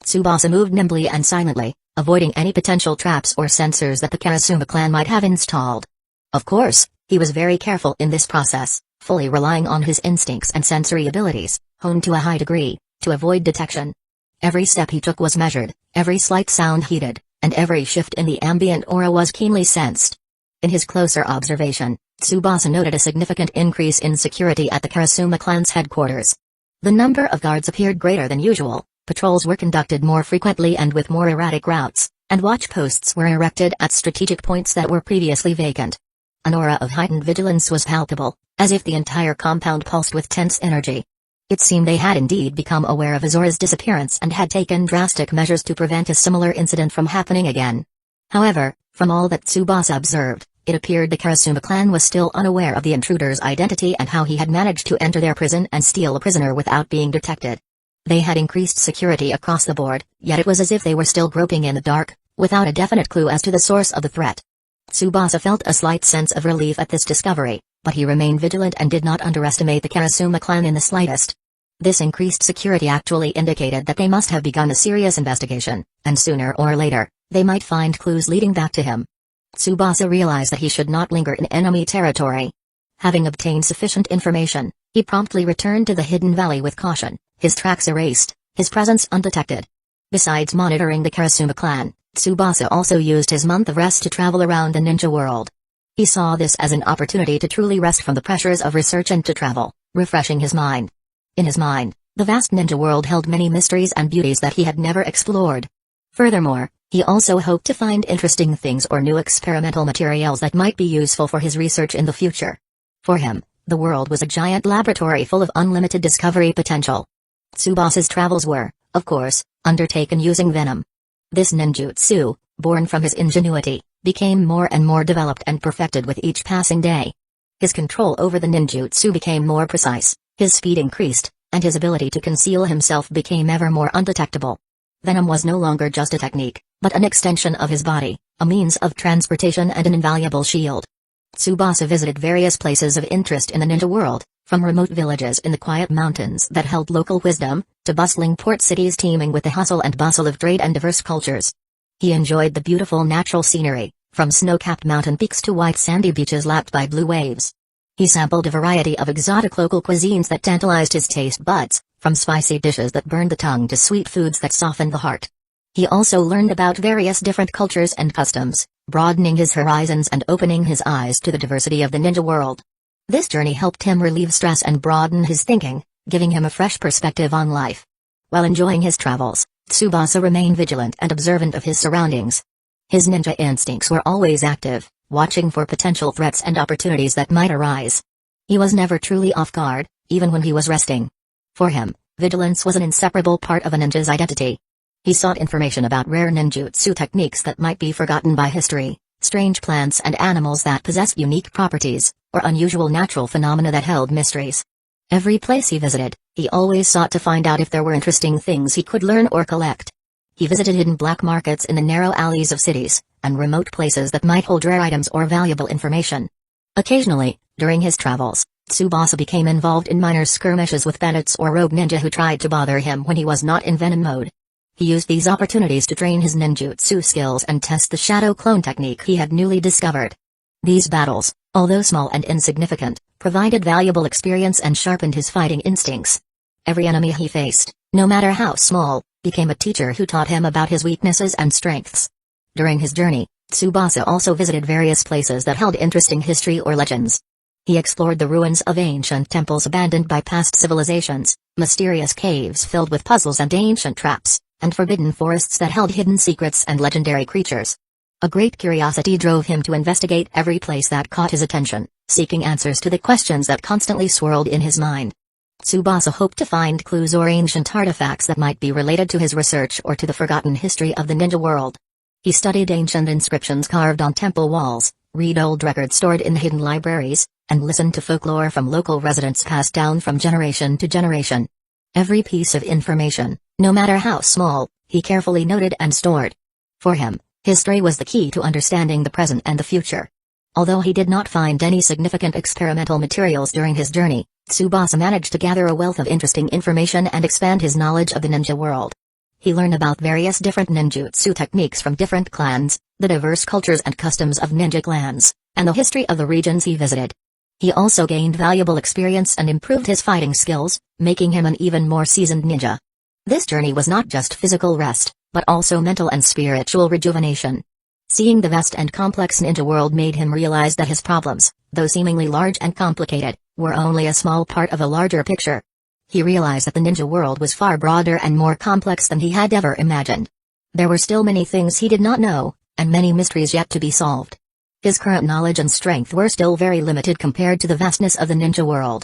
Tsubasa moved nimbly and silently, avoiding any potential traps or sensors that the Karasuma clan might have installed. Of course, he was very careful in this process, fully relying on his instincts and sensory abilities, honed to a high degree, to avoid detection. Every step he took was measured, every slight sound heeded, and every shift in the ambient aura was keenly sensed. In his closer observation, Tsubasa noted a significant increase in security at the Karasuma clan's headquarters. The number of guards appeared greater than usual, patrols were conducted more frequently and with more erratic routes, and watch posts were erected at strategic points that were previously vacant. An aura of heightened vigilance was palpable, as if the entire compound pulsed with tense energy. It seemed they had indeed become aware of Azora's disappearance and had taken drastic measures to prevent a similar incident from happening again. However, from all that Tsubasa observed, it appeared the Karasuma clan was still unaware of the intruder's identity and how he had managed to enter their prison and steal a prisoner without being detected. They had increased security across the board, yet it was as if they were still groping in the dark, without a definite clue as to the source of the threat. Tsubasa felt a slight sense of relief at this discovery, but he remained vigilant and did not underestimate the Karasuma clan in the slightest. This increased security actually indicated that they must have begun a serious investigation, and sooner or later, they might find clues leading back to him. Tsubasa realized that he should not linger in enemy territory. Having obtained sufficient information, he promptly returned to the Hidden Valley with caution, his tracks erased, his presence undetected. Besides monitoring the Karasuma clan, Tsubasa also used his month of rest to travel around the ninja world. He saw this as an opportunity to truly rest from the pressures of research and to travel, refreshing his mind. In his mind, the vast ninja world held many mysteries and beauties that he had never explored. Furthermore, he also hoped to find interesting things or new experimental materials that might be useful for his research in the future. For him, the world was a giant laboratory full of unlimited discovery potential. Tsubasa's travels were, of course, undertaken using venom. This ninjutsu, born from his ingenuity, became more and more developed and perfected with each passing day. His control over the ninjutsu became more precise, his speed increased, and his ability to conceal himself became ever more undetectable. Venom was no longer just a technique, but an extension of his body, a means of transportation and an invaluable shield. Tsubasa visited various places of interest in the ninja world, from remote villages in the quiet mountains that held local wisdom, to bustling port cities teeming with the hustle and bustle of trade and diverse cultures. He enjoyed the beautiful natural scenery, from snow-capped mountain peaks to white sandy beaches lapped by blue waves. He sampled a variety of exotic local cuisines that tantalized his taste buds, from spicy dishes that burned the tongue to sweet foods that softened the heart. He also learned about various different cultures and customs, broadening his horizons and opening his eyes to the diversity of the ninja world. This journey helped him relieve stress and broaden his thinking, giving him a fresh perspective on life. While enjoying his travels, Tsubasa remained vigilant and observant of his surroundings. His ninja instincts were always active, watching for potential threats and opportunities that might arise. He was never truly off guard, even when he was resting. For him, vigilance was an inseparable part of a ninja's identity. He sought information about rare ninjutsu techniques that might be forgotten by history, strange plants and animals that possessed unique properties, or unusual natural phenomena that held mysteries. Every place he visited, he always sought to find out if there were interesting things he could learn or collect. He visited hidden black markets in the narrow alleys of cities, and remote places that might hold rare items or valuable information. Occasionally, during his travels, Tsubasa became involved in minor skirmishes with bandits or rogue ninja who tried to bother him when he was not in venom mode. He used these opportunities to train his ninjutsu skills and test the shadow clone technique he had newly discovered. These battles, although small and insignificant, provided valuable experience and sharpened his fighting instincts. Every enemy he faced, no matter how small, became a teacher who taught him about his weaknesses and strengths. During his journey, Tsubasa also visited various places that held interesting history or legends. He explored the ruins of ancient temples abandoned by past civilizations, mysterious caves filled with puzzles and ancient traps, and forbidden forests that held hidden secrets and legendary creatures. A great curiosity drove him to investigate every place that caught his attention, seeking answers to the questions that constantly swirled in his mind. Tsubasa hoped to find clues or ancient artifacts that might be related to his research or to the forgotten history of the ninja world. He studied ancient inscriptions carved on temple walls, read old records stored in hidden libraries, and listened to folklore from local residents passed down from generation to generation. Every piece of information, no matter how small, he carefully noted and stored. For him, history was the key to understanding the present and the future. Although he did not find any significant experimental materials during his journey, Tsubasa managed to gather a wealth of interesting information and expand his knowledge of the ninja world. He learned about various different ninjutsu techniques from different clans, the diverse cultures and customs of ninja clans, and the history of the regions he visited. He also gained valuable experience and improved his fighting skills, making him an even more seasoned ninja. This journey was not just physical rest, but also mental and spiritual rejuvenation. Seeing the vast and complex ninja world made him realize that his problems, though seemingly large and complicated, were only a small part of a larger picture. He realized that the ninja world was far broader and more complex than he had ever imagined. There were still many things he did not know, and many mysteries yet to be solved. His current knowledge and strength were still very limited compared to the vastness of the ninja world.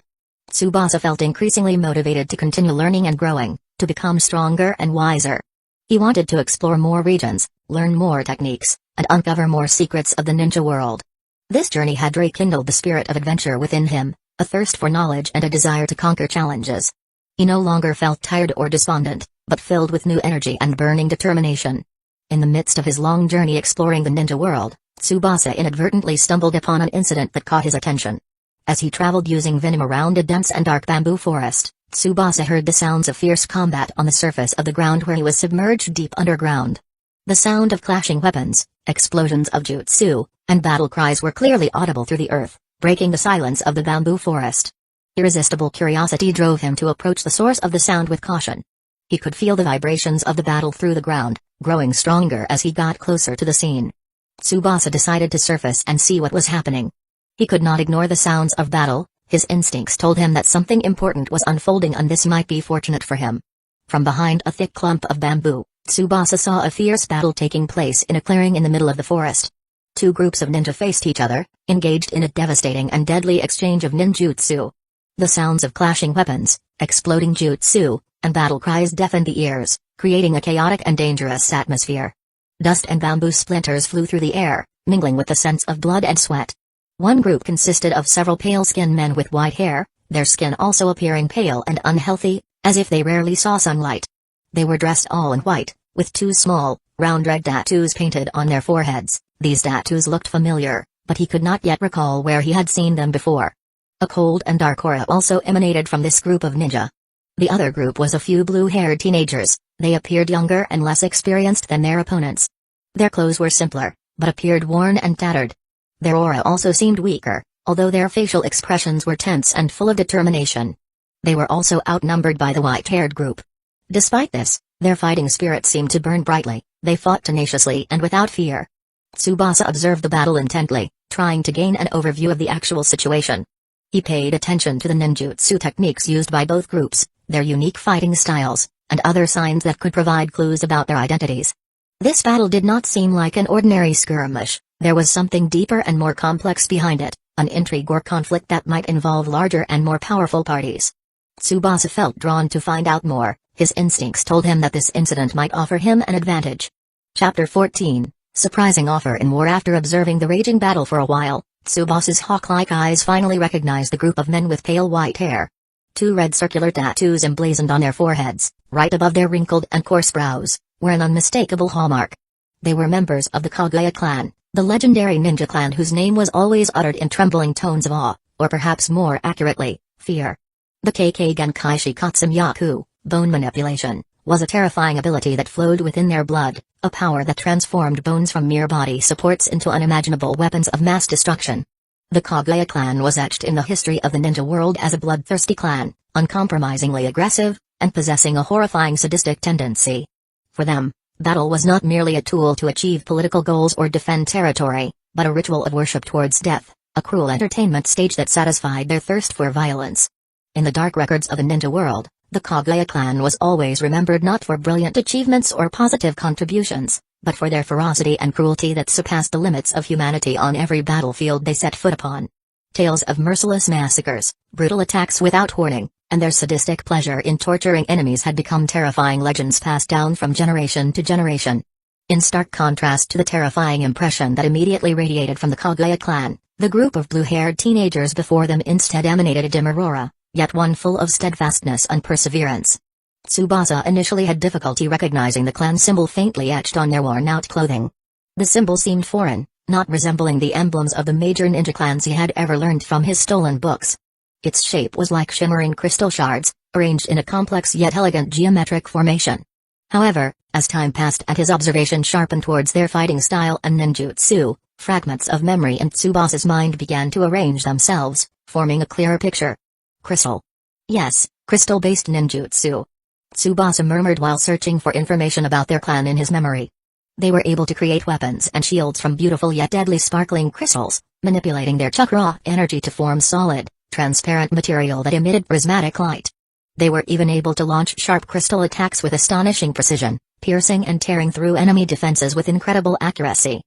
Tsubasa felt increasingly motivated to continue learning and growing, to become stronger and wiser. He wanted to explore more regions, learn more techniques, and uncover more secrets of the ninja world. This journey had rekindled the spirit of adventure within him, a thirst for knowledge and a desire to conquer challenges. He no longer felt tired or despondent, but filled with new energy and burning determination. In the midst of his long journey exploring the ninja world, Tsubasa inadvertently stumbled upon an incident that caught his attention. As he traveled using Venom around a dense and dark bamboo forest, Tsubasa heard the sounds of fierce combat on the surface of the ground where he was submerged deep underground. The sound of clashing weapons, explosions of jutsu, and battle cries were clearly audible through the earth, breaking the silence of the bamboo forest. Irresistible curiosity drove him to approach the source of the sound with caution. He could feel the vibrations of the battle through the ground, growing stronger as he got closer to the scene. Tsubasa decided to surface and see what was happening. He could not ignore the sounds of battle, his instincts told him that something important was unfolding and this might be fortunate for him. From behind a thick clump of bamboo, Tsubasa saw a fierce battle taking place in a clearing in the middle of the forest. Two groups of ninja faced each other, engaged in a devastating and deadly exchange of ninjutsu. The sounds of clashing weapons, exploding jutsu, and battle cries deafened the ears, creating a chaotic and dangerous atmosphere. Dust and bamboo splinters flew through the air, mingling with the scents of blood and sweat. One group consisted of several pale-skinned men with white hair, their skin also appearing pale and unhealthy, as if they rarely saw sunlight. They were dressed all in white, with two small, round red tattoos painted on their foreheads. These tattoos looked familiar, but he could not yet recall where he had seen them before. A cold and dark aura also emanated from this group of ninja. The other group was a few blue-haired teenagers. They appeared younger and less experienced than their opponents. Their clothes were simpler, but appeared worn and tattered. Their aura also seemed weaker, although their facial expressions were tense and full of determination. They were also outnumbered by the white-haired group. Despite this, their fighting spirit seemed to burn brightly. They fought tenaciously and without fear. Tsubasa observed the battle intently, trying to gain an overview of the actual situation. He paid attention to the ninjutsu techniques used by both groups, their unique fighting styles, and other signs that could provide clues about their identities. This battle did not seem like an ordinary skirmish. There was something deeper and more complex behind it, an intrigue or conflict that might involve larger and more powerful parties. Tsubasa felt drawn to find out more. His instincts told him that this incident might offer him an advantage. Chapter 14. Surprising offer in war. After observing the raging battle for a while, Tsubasa's hawk-like eyes finally recognized the group of men with pale white hair. Two red circular tattoos emblazoned on their foreheads, right above their wrinkled and coarse brows, were an unmistakable hallmark. They were members of the Kaguya clan, the legendary ninja clan whose name was always uttered in trembling tones of awe, or perhaps more accurately, fear. The Kekkei Genkai Shikatsu, bone manipulation, was a terrifying ability that flowed within their blood, a power that transformed bones from mere body supports into unimaginable weapons of mass destruction. The Kaguya clan was etched in the history of the ninja world as a bloodthirsty clan, uncompromisingly aggressive, and possessing a horrifying sadistic tendency. For them, battle was not merely a tool to achieve political goals or defend territory, but a ritual of worship towards death, a cruel entertainment stage that satisfied their thirst for violence. In the dark records of the ninja world, The Kaguya clan was always remembered not for brilliant achievements or positive contributions, but for their ferocity and cruelty that surpassed the limits of humanity on every battlefield they set foot upon. Tales of merciless massacres, brutal attacks without warning, and their sadistic pleasure in torturing enemies had become terrifying legends passed down from generation to generation. In stark contrast to the terrifying impression that immediately radiated from the Kaguya clan, the group of blue-haired teenagers before them instead emanated a dim aurora, yet one full of steadfastness and perseverance. Tsubasa initially had difficulty recognizing the clan symbol faintly etched on their worn-out clothing. The symbol seemed foreign, not resembling the emblems of the major ninja clans he had ever learned from his stolen books. Its shape was like shimmering crystal shards, arranged in a complex yet elegant geometric formation. However, as time passed and his observation sharpened towards their fighting style and ninjutsu, fragments of memory in Tsubasa's mind began to arrange themselves, forming a clearer picture. Crystal. Yes, crystal-based ninjutsu. Tsubasa murmured while searching for information about their clan in his memory. They were able to create weapons and shields from beautiful yet deadly sparkling crystals, manipulating their chakra energy to form solid, transparent material that emitted prismatic light. They were even able to launch sharp crystal attacks with astonishing precision, piercing and tearing through enemy defenses with incredible accuracy.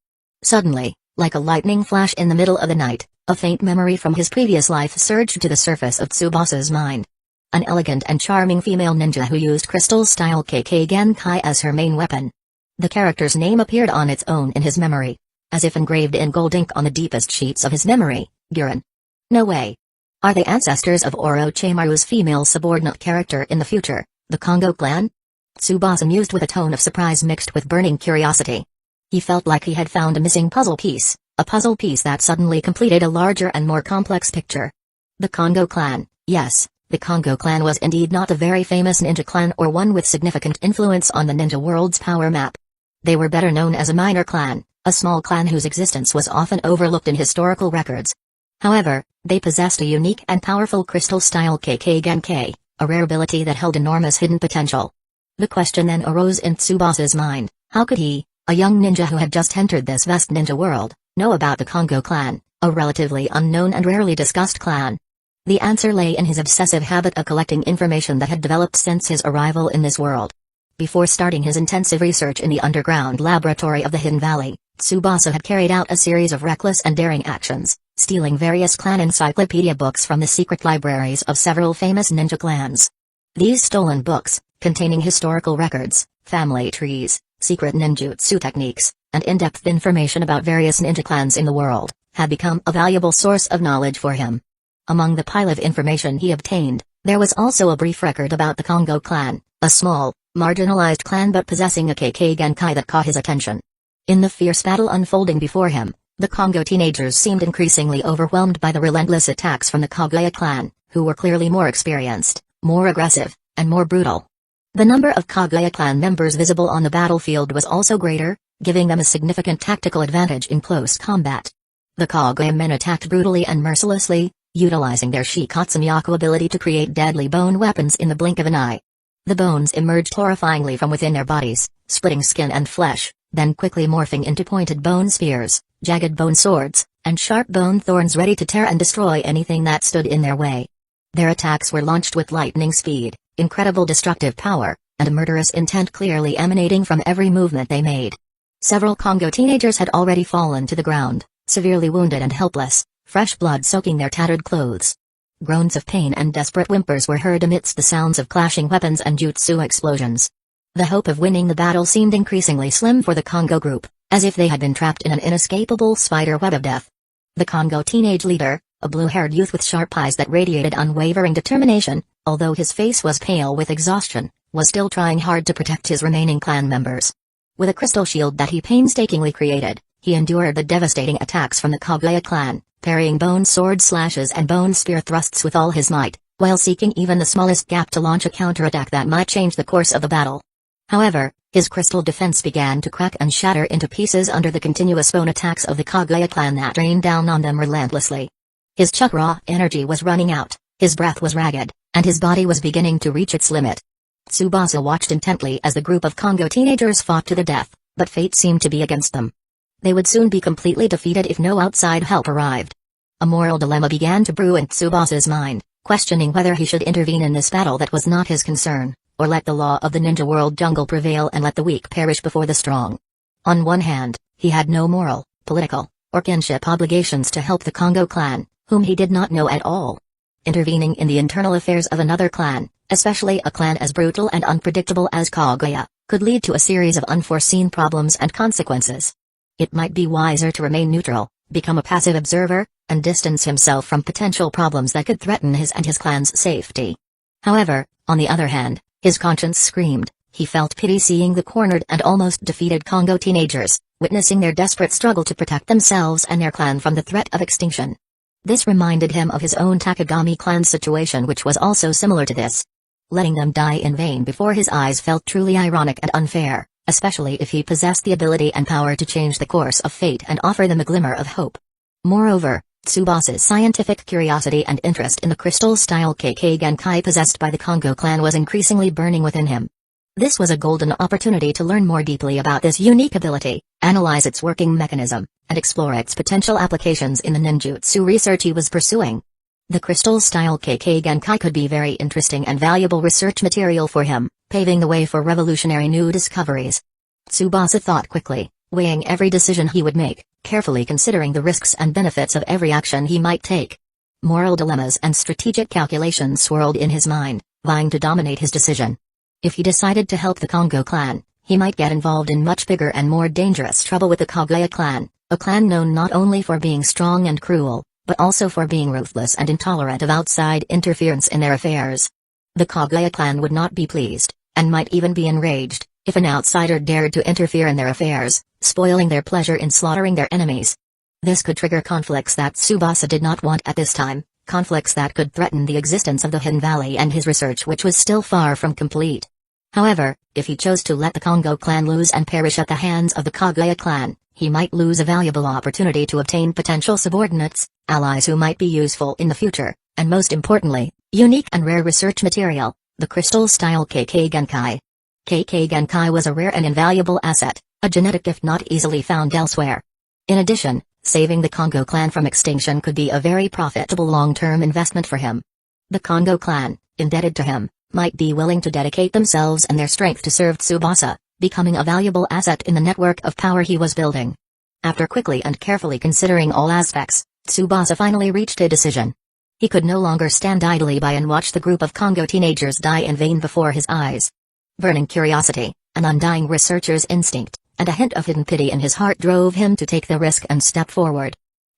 Suddenly, like a lightning flash in the middle of the night, a faint memory from his previous life surged to the surface of Tsubasa's mind. An elegant and charming female ninja who used crystal-style KK Genkai as her main weapon. The character's name appeared on its own in his memory, as if engraved in gold ink on the deepest sheets of his memory. Guren. No way. Are they ancestors of Orochimaru's female subordinate character in the future, the Kongo clan? Tsubasa mused with a tone of surprise mixed with burning curiosity. He felt like he had found a missing puzzle piece, a puzzle piece that suddenly completed a larger and more complex picture. The Kongo clan, yes, the Kongo clan was indeed not a very famous ninja clan or one with significant influence on the ninja world's power map. They were better known as a minor clan, a small clan whose existence was often overlooked in historical records. However, they possessed a unique and powerful crystal-style KK Genkai, a rare ability that held enormous hidden potential. The question then arose in Tsubasa's mind, how could he, a young ninja who had just entered this vast ninja world, know about the Kongo clan, a relatively unknown and rarely discussed clan? The answer lay in his obsessive habit of collecting information that had developed since his arrival in this world. Before starting his intensive research in the underground laboratory of the Hidden Valley, Tsubasa had carried out a series of reckless and daring actions, stealing various clan encyclopedia books from the secret libraries of several famous ninja clans. These stolen books, containing historical records, family trees, secret ninjutsu techniques, and in-depth information about various ninja clans in the world, had become a valuable source of knowledge for him. Among the pile of information he obtained, there was also a brief record about the Kongo clan, a small, marginalized clan but possessing a KK Genkai that caught his attention. In the fierce battle unfolding before him, the Kongo teenagers seemed increasingly overwhelmed by the relentless attacks from the Kaguya clan, who were clearly more experienced, more aggressive, and more brutal. The number of Kaguya clan members visible on the battlefield was also greater, giving them a significant tactical advantage in close combat. The Kaguya men attacked brutally and mercilessly, utilizing their Shikatsumiyaku ability to create deadly bone weapons in the blink of an eye. The bones emerged horrifyingly from within their bodies, splitting skin and flesh, then quickly morphing into pointed bone spears, jagged bone swords, and sharp bone thorns ready to tear and destroy anything that stood in their way. Their attacks were launched with lightning speed, incredible destructive power, and a murderous intent clearly emanating from every movement they made. Several Kongo teenagers had already fallen to the ground, severely wounded and helpless, fresh blood soaking their tattered clothes. Groans of pain and desperate whimpers were heard amidst the sounds of clashing weapons and jutsu explosions. The hope of winning the battle seemed increasingly slim for the Kongo group, as if they had been trapped in an inescapable spider web of death. The Kongo teenage leader, a blue-haired youth with sharp eyes that radiated unwavering determination, although his face was pale with exhaustion, was still trying hard to protect his remaining clan members. With a crystal shield that he painstakingly created, he endured the devastating attacks from the Kaguya clan, parrying bone sword slashes and bone spear thrusts with all his might, while seeking even the smallest gap to launch a counterattack that might change the course of the battle. However, his crystal defense began to crack and shatter into pieces under the continuous bone attacks of the Kaguya clan that rained down on them relentlessly. His chakra energy was running out, his breath was ragged, and his body was beginning to reach its limit. Tsubasa watched intently as the group of Kongo teenagers fought to the death, but fate seemed to be against them. They would soon be completely defeated if no outside help arrived. A moral dilemma began to brew in Tsubasa's mind. questioning whether he should intervene in this battle that was not his concern, or let the law of the ninja world jungle prevail and let the weak perish before the strong. On one hand, he had no moral, political, or kinship obligations to help the Congo clan, whom he did not know at all. Intervening in the internal affairs of another clan, especially a clan as brutal and unpredictable as Kaguya, could lead to a series of unforeseen problems and consequences. It might be wiser to remain neutral, become a passive observer, and distance himself from potential problems that could threaten his and his clan's safety. However, on the other hand, his conscience screamed. He felt pity seeing the cornered and almost defeated Congo teenagers, witnessing their desperate struggle to protect themselves and their clan from the threat of extinction. This reminded him of his own Takagami clan situation, which was also similar to this. Letting them die in vain before his eyes felt truly ironic and unfair, especially if he possessed the ability and power to change the course of fate and offer them a glimmer of hope. Moreover, Tsubasa's scientific curiosity and interest in the crystal-style Kekkei Genkai possessed by the Congo clan was increasingly burning within him. This was a golden opportunity to learn more deeply about this unique ability, analyze its working mechanism, and explore its potential applications in the ninjutsu research he was pursuing. The crystal-style Kekkei Genkai could be very interesting and valuable research material for him, paving the way for revolutionary new discoveries. Tsubasa thought quickly, weighing every decision he would make, carefully considering the risks and benefits of every action he might take. Moral dilemmas and strategic calculations swirled in his mind, vying to dominate his decision. If he decided to help the Congo clan, he might get involved in much bigger and more dangerous trouble with the Kaguya clan, a clan known not only for being strong and cruel, but also for being ruthless and intolerant of outside interference in their affairs. The Kaguya clan would not be pleased, and might even be enraged, if an outsider dared to interfere in their affairs, spoiling their pleasure in slaughtering their enemies. This could trigger conflicts that Tsubasa did not want at this time, conflicts that could threaten the existence of the Hiddden Valley and his research, which was still far from complete. However, if he chose to let the Congo clan lose and perish at the hands of the Kaguya clan, he might lose a valuable opportunity to obtain potential subordinates, allies who might be useful in the future, and most importantly, unique and rare research material, the crystal-style Kekkei Genkai. Kekkei Genkai was a rare and invaluable asset, a genetic gift not easily found elsewhere. In addition, saving the Congo clan from extinction could be a very profitable long-term investment for him. The Congo clan, indebted to him, might be willing to dedicate themselves and their strength to serve Tsubasa, becoming a valuable asset in the network of power he was building. After quickly and carefully considering all aspects, Tsubasa finally reached a decision. He could no longer stand idly by and watch the group of Congo teenagers die in vain before his eyes. Burning curiosity, an undying researcher's instinct, and a hint of hidden pity in his heart drove him to take the risk and step forward.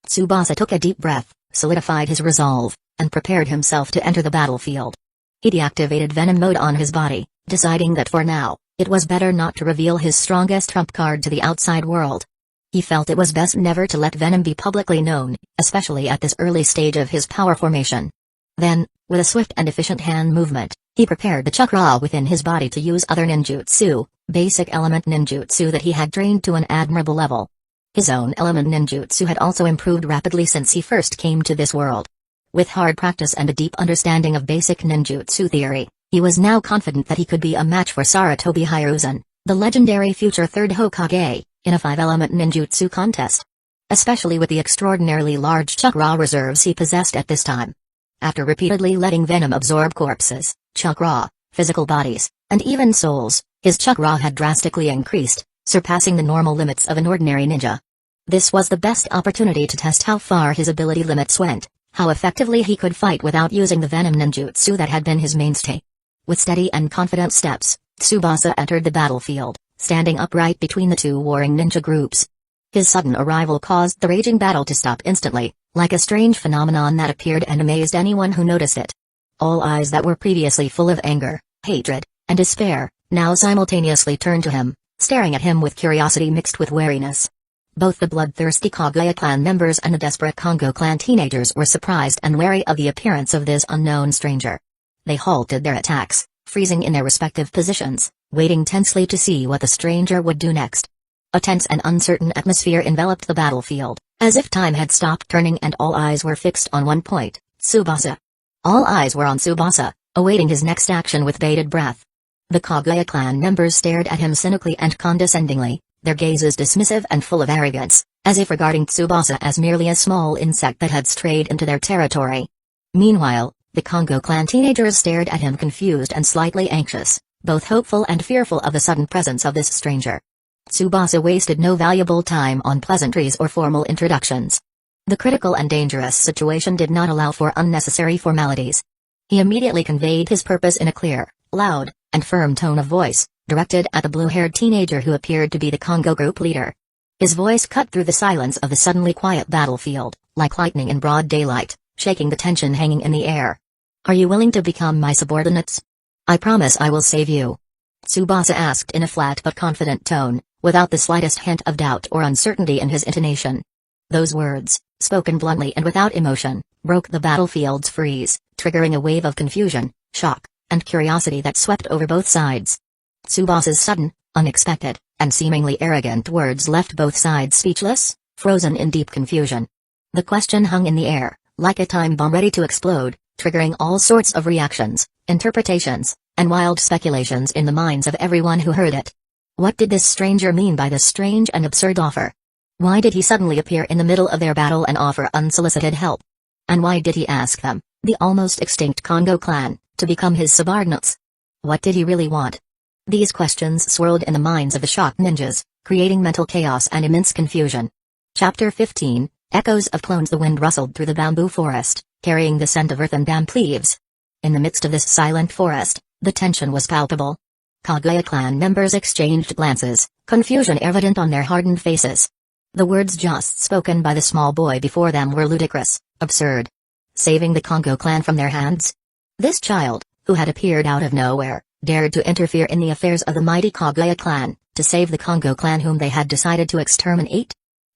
Tsubasa took a deep breath, solidified his resolve, and prepared himself to enter the battlefield. He deactivated Venom mode on his body, deciding that for now, it was better not to reveal his strongest trump card to the outside world. He felt it was best never to let Venom be publicly known, especially at this early stage of his power formation. Then, with a swift and efficient hand movement, he prepared the chakra within his body to use other ninjutsu, basic element ninjutsu that he had trained to an admirable level. His own element ninjutsu had also improved rapidly since he first came to this world. With hard practice and a deep understanding of basic ninjutsu theory, he was now confident that he could be a match for Sarutobi Hiruzen, the legendary future third Hokage, in a 5-element ninjutsu contest. Especially with the extraordinarily large chakra reserves he possessed at this time. After repeatedly letting Venom absorb corpses, chakra, physical bodies, and even souls, his chakra had drastically increased, surpassing the normal limits of an ordinary ninja. This was the best opportunity to test how far his ability limits went, how effectively he could fight without using the Venom ninjutsu that had been his mainstay. With steady and confident steps, Tsubasa entered the battlefield, standing upright between the two warring ninja groups. His sudden arrival caused the raging battle to stop instantly, like a strange phenomenon that appeared and amazed anyone who noticed it. All eyes that were previously full of anger, hatred, and despair, now simultaneously turned to him, staring at him with curiosity mixed with wariness. Both the bloodthirsty Kaguya clan members and the desperate Congo clan teenagers were surprised and wary of the appearance of this unknown stranger. They halted their attacks, freezing in their respective positions, waiting tensely to see what the stranger would do next. A tense and uncertain atmosphere enveloped the battlefield, as if time had stopped turning and all eyes were fixed on one point, Tsubasa. All eyes were on Tsubasa, awaiting his next action with bated breath. The Kaguya clan members stared at him cynically and condescendingly, their gazes dismissive and full of arrogance, as if regarding Tsubasa as merely a small insect that had strayed into their territory. Meanwhile, The Congo clan teenagers stared at him confused and slightly anxious, both hopeful and fearful of the sudden presence of this stranger. Tsubasa wasted no valuable time on pleasantries or formal introductions. The critical and dangerous situation did not allow for unnecessary formalities. He immediately conveyed his purpose in a clear, loud, and firm tone of voice, directed at the blue-haired teenager who appeared to be the Congo group leader. His voice cut through the silence of the suddenly quiet battlefield, like lightning in broad daylight, shaking the tension hanging in the air. "Are you willing to become my subordinates? I promise I will save you," Tsubasa asked in a flat but confident tone, without the slightest hint of doubt or uncertainty in his intonation. Those words, spoken bluntly and without emotion, broke the battlefield's freeze, triggering a wave of confusion, shock, and curiosity that swept over both sides. Tsubasa's sudden, unexpected, and seemingly arrogant words left both sides speechless, frozen in deep confusion. The question hung in the air, like a time bomb ready to explode, triggering all sorts of reactions, interpretations, and wild speculations in the minds of everyone who heard it. What did this stranger mean by this strange and absurd offer? Why did he suddenly appear in the middle of their battle and offer unsolicited help? And why did he ask them, the almost extinct Congo clan, to become his subordinates? What did he really want? These questions swirled in the minds of the shocked ninjas, creating mental chaos and immense confusion. Chapter 15, Echoes of Clones. The wind rustled through the bamboo forest, carrying the scent of earth and damp leaves. In the midst of this silent forest, the tension was palpable. Kaguya clan members exchanged glances, confusion evident on their hardened faces. The words just spoken by the small boy before them were ludicrous, absurd. Saving the Congo clan from their hands? This child, who had appeared out of nowhere, dared to interfere in the affairs of the mighty Kaguya clan, to save the Congo clan whom they had decided to exterminate?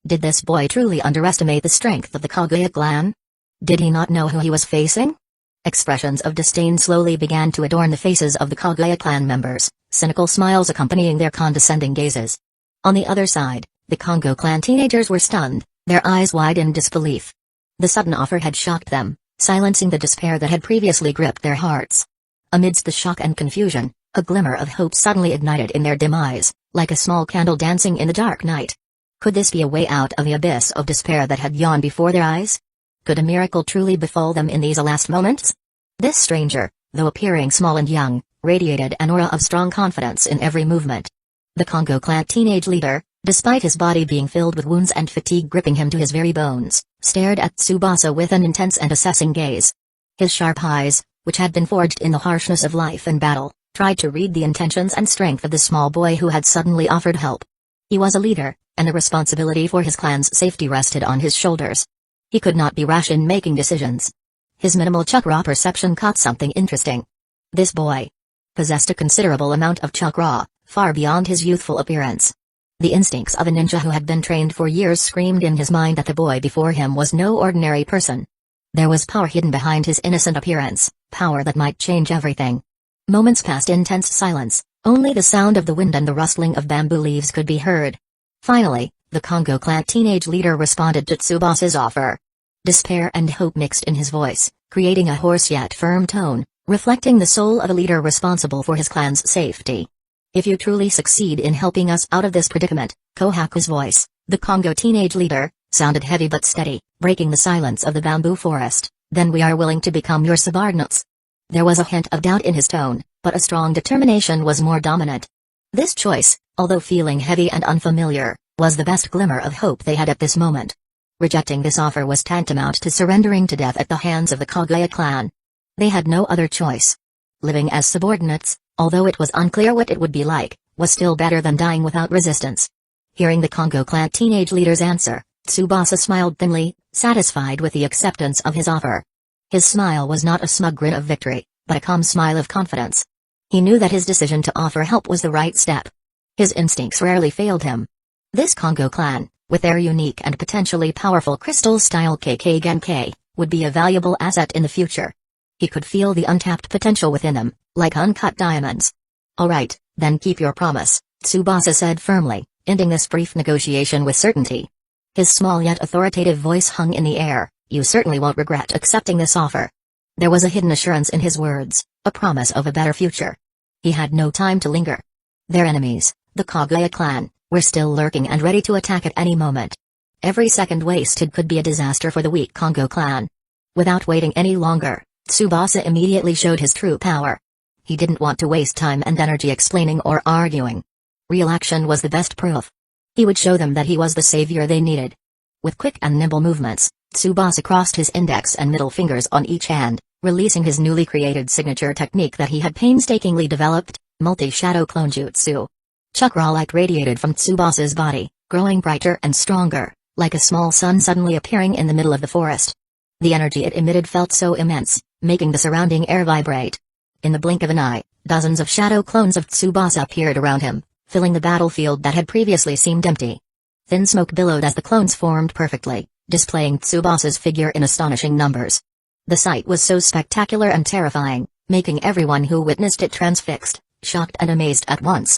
Did this boy truly underestimate the strength of the Kaguya clan? Did he not know who he was facing? Expressions of disdain slowly began to adorn the faces of the Kaguya clan members, cynical smiles accompanying their condescending gazes. On the other side, the Congo clan teenagers were stunned, their eyes wide in disbelief. The sudden offer had shocked them, silencing the despair that had previously gripped their hearts. Amidst the shock and confusion, a glimmer of hope suddenly ignited in their dim eyes, like a small candle dancing in the dark night. Could this be a way out of the abyss of despair that had yawned before their eyes? Could a miracle truly befall them in these last moments? This stranger, though appearing small and young, radiated an aura of strong confidence in every movement. The Congo clan teenage leader, despite his body being filled with wounds and fatigue gripping him to his very bones, stared at Tsubasa with an intense and assessing gaze. His sharp eyes, which had been forged in the harshness of life and battle, tried to read the intentions and strength of the small boy who had suddenly offered help. He was a leader, and the responsibility for his clan's safety rested on his shoulders. He could not be rash in making decisions. His minimal chakra perception caught something interesting. This boy possessed a considerable amount of chakra, far beyond his youthful appearance. The instincts of a ninja who had been trained for years screamed in his mind that the boy before him was no ordinary person. There was power hidden behind his innocent appearance, power that might change everything. Moments passed in tense silence, only the sound of the wind and the rustling of bamboo leaves could be heard. Finally, the Congo clan teenage leader responded to Tsubasa's offer. Despair and hope mixed in his voice, creating a hoarse yet firm tone, reflecting the soul of a leader responsible for his clan's safety. "If you truly succeed in helping us out of this predicament," Kohaku's voice, the Congo teenage leader, sounded heavy but steady, breaking the silence of the bamboo forest, "then we are willing to become your subordinates." There was a hint of doubt in his tone, but a strong determination was more dominant. This choice, although feeling heavy and unfamiliar, was the best glimmer of hope they had at this moment. Rejecting this offer was tantamount to surrendering to death at the hands of the Kaguya clan. They had no other choice. Living as subordinates, although it was unclear what it would be like, was still better than dying without resistance. Hearing the Congo clan teenage leader's answer, Tsubasa smiled thinly, satisfied with the acceptance of his offer. His smile was not a smug grin of victory, but a calm smile of confidence. He knew that his decision to offer help was the right step. His instincts rarely failed him. This Congo clan, with their unique and potentially powerful crystal-style KK Genkai, would be a valuable asset in the future. He could feel the untapped potential within them, like uncut diamonds. "All right, then keep your promise," Tsubasa said firmly, ending this brief negotiation with certainty. His small yet authoritative voice hung in the air. "You certainly won't regret accepting this offer." There was a hidden assurance in his words, a promise of a better future. He had no time to linger. Their enemies, the Kaguya clan, were still lurking and ready to attack at any moment. Every second wasted could be a disaster for the weak Congo clan. Without waiting any longer, Tsubasa immediately showed his true power. He didn't want to waste time and energy explaining or arguing. Real action was the best proof. He would show them that he was the savior they needed. With quick and nimble movements, Tsubasa crossed his index and middle fingers on each hand, releasing his newly created signature technique that he had painstakingly developed, multi-shadow clone jutsu. Chakra light radiated from Tsubasa's body, growing brighter and stronger, like a small sun suddenly appearing in the middle of the forest. The energy it emitted felt so immense, making the surrounding air vibrate. In the blink of an eye, dozens of shadow clones of Tsubasa appeared around him, filling the battlefield that had previously seemed empty. Thin smoke billowed as the clones formed perfectly, displaying Tsubasa's figure in astonishing numbers. The sight was so spectacular and terrifying, making everyone who witnessed it transfixed, shocked and amazed at once.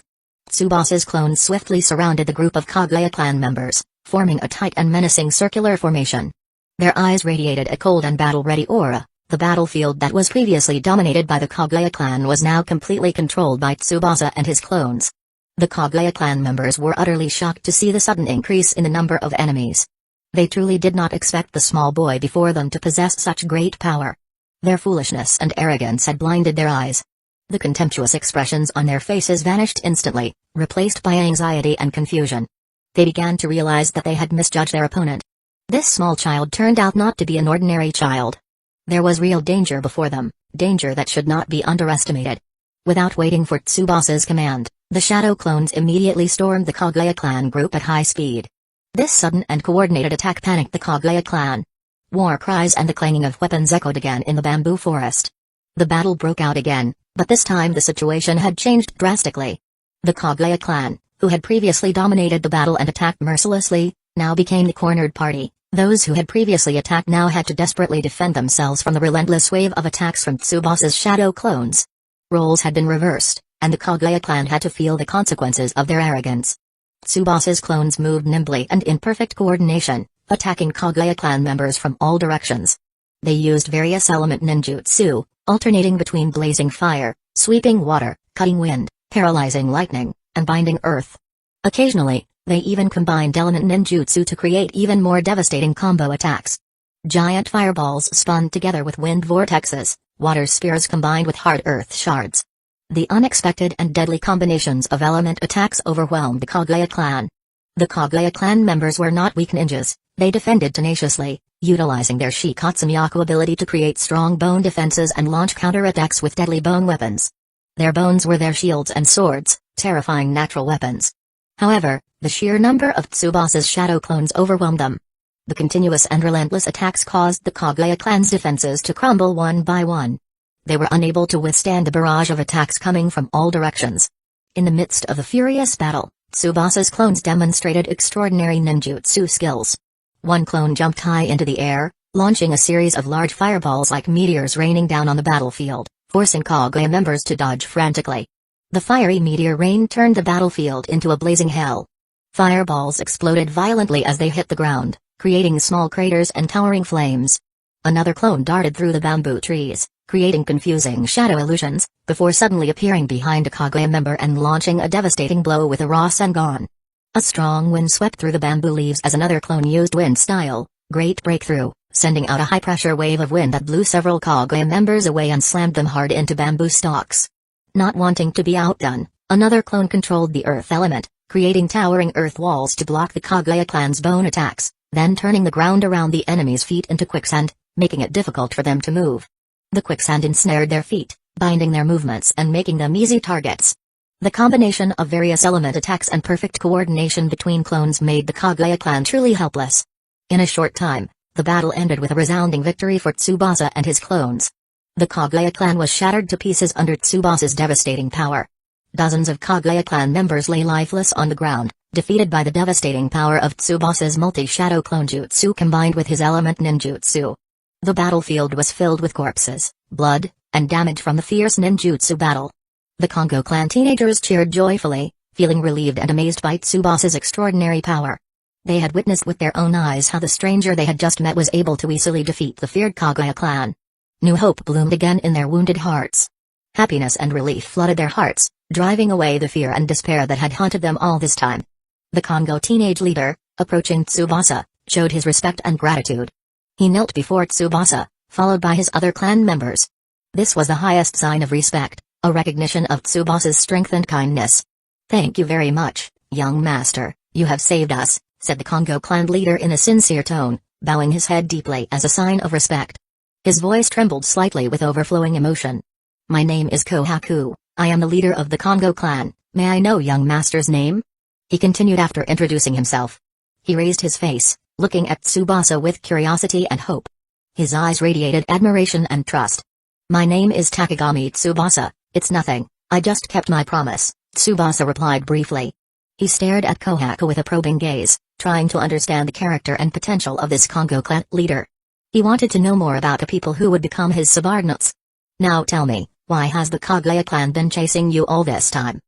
Tsubasa's clones swiftly surrounded the group of Kaguya clan members, forming a tight and menacing circular formation. Their eyes radiated a cold and battle-ready aura. The battlefield that was previously dominated by the Kaguya clan was now completely controlled by Tsubasa and his clones. The Kaguya clan members were utterly shocked to see the sudden increase in the number of enemies. They truly did not expect the small boy before them to possess such great power. Their foolishness and arrogance had blinded their eyes. The contemptuous expressions on their faces vanished instantly, replaced by anxiety and confusion. They began to realize that they had misjudged their opponent. This small child turned out not to be an ordinary child. There was real danger before them, danger that should not be underestimated. Without waiting for Tsubasa's command, the shadow clones immediately stormed the Kaguya clan group at high speed. This sudden and coordinated attack panicked the Kaguya clan. War cries and the clanging of weapons echoed again in the bamboo forest. The battle broke out again, but this time the situation had changed drastically. The Kaguya clan, who had previously dominated the battle and attacked mercilessly, now became the cornered party. Those who had previously attacked now had to desperately defend themselves from the relentless wave of attacks from Tsubasa's shadow clones. Roles had been reversed, and the Kaguya clan had to feel the consequences of their arrogance. Tsubasa's clones moved nimbly and in perfect coordination, attacking Kaguya clan members from all directions. They used various element ninjutsu, alternating between blazing fire, sweeping water, cutting wind, paralyzing lightning, and binding earth. Occasionally, they even combined element ninjutsu to create even more devastating combo attacks. Giant fireballs spun together with wind vortexes, water spears combined with hard earth shards. The unexpected and deadly combinations of element attacks overwhelmed the Kaguya clan. The Kaguya clan members were not weak ninjas, they defended tenaciously, utilizing their Shikatsumiyaku ability to create strong bone defenses and launch counterattacks with deadly bone weapons. Their bones were their shields and swords, terrifying natural weapons. However, the sheer number of Tsubasa's shadow clones overwhelmed them. The continuous and relentless attacks caused the Kaguya clan's defenses to crumble one by one. They were unable to withstand the barrage of attacks coming from all directions. In the midst of the furious battle, Tsubasa's clones demonstrated extraordinary ninjutsu skills. One clone jumped high into the air, launching a series of large fireballs like meteors raining down on the battlefield, forcing Kaguya members to dodge frantically. The fiery meteor rain turned the battlefield into a blazing hell. Fireballs exploded violently as they hit the ground, creating small craters and towering flames. Another clone darted through the bamboo trees, creating confusing shadow illusions, before suddenly appearing behind a Kaguya member and launching a devastating blow with a Rasengan. A strong wind swept through the bamboo leaves as another clone used wind style, great breakthrough, sending out a high-pressure wave of wind that blew several Kaguya members away and slammed them hard into bamboo stalks. Not wanting to be outdone, another clone controlled the earth element, creating towering earth walls to block the Kaguya clan's bone attacks, then turning the ground around the enemy's feet into quicksand, making it difficult for them to move. The quicksand ensnared their feet, binding their movements and making them easy targets. The combination of various element attacks and perfect coordination between clones made the Kaguya clan truly helpless. In a short time, the battle ended with a resounding victory for Tsubasa and his clones. The Kaguya clan was shattered to pieces under Tsubasa's devastating power. Dozens of Kaguya clan members lay lifeless on the ground, defeated by the devastating power of Tsubasa's multi-shadow clone jutsu combined with his element ninjutsu. The battlefield was filled with corpses, blood, and damage from the fierce ninjutsu battle. The Kongo clan teenagers cheered joyfully, feeling relieved and amazed by Tsubasa's extraordinary power. They had witnessed with their own eyes how the stranger they had just met was able to easily defeat the feared Kaguya clan. New hope bloomed again in their wounded hearts. Happiness and relief flooded their hearts, driving away the fear and despair that had haunted them all this time. The Kongo teenage leader, approaching Tsubasa, showed his respect and gratitude. He knelt before Tsubasa, followed by his other clan members. This was the highest sign of respect, a recognition of Tsubasa's strength and kindness. "Thank you very much, young master, you have saved us," said the Kongo clan leader in a sincere tone, bowing his head deeply as a sign of respect. His voice trembled slightly with overflowing emotion. "My name is Kohaku, I am the leader of the Kongo clan, may I know young master's name?" he continued after introducing himself. He raised his face, looking at Tsubasa with curiosity and hope. His eyes radiated admiration and trust. "My name is Takagami Tsubasa, it's nothing, I just kept my promise," Tsubasa replied briefly. He stared at Kohaku with a probing gaze, trying to understand the character and potential of this Kongo clan leader. He wanted to know more about the people who would become his subordinates. "Now tell me, why has the Kagaya clan been chasing you all this time?"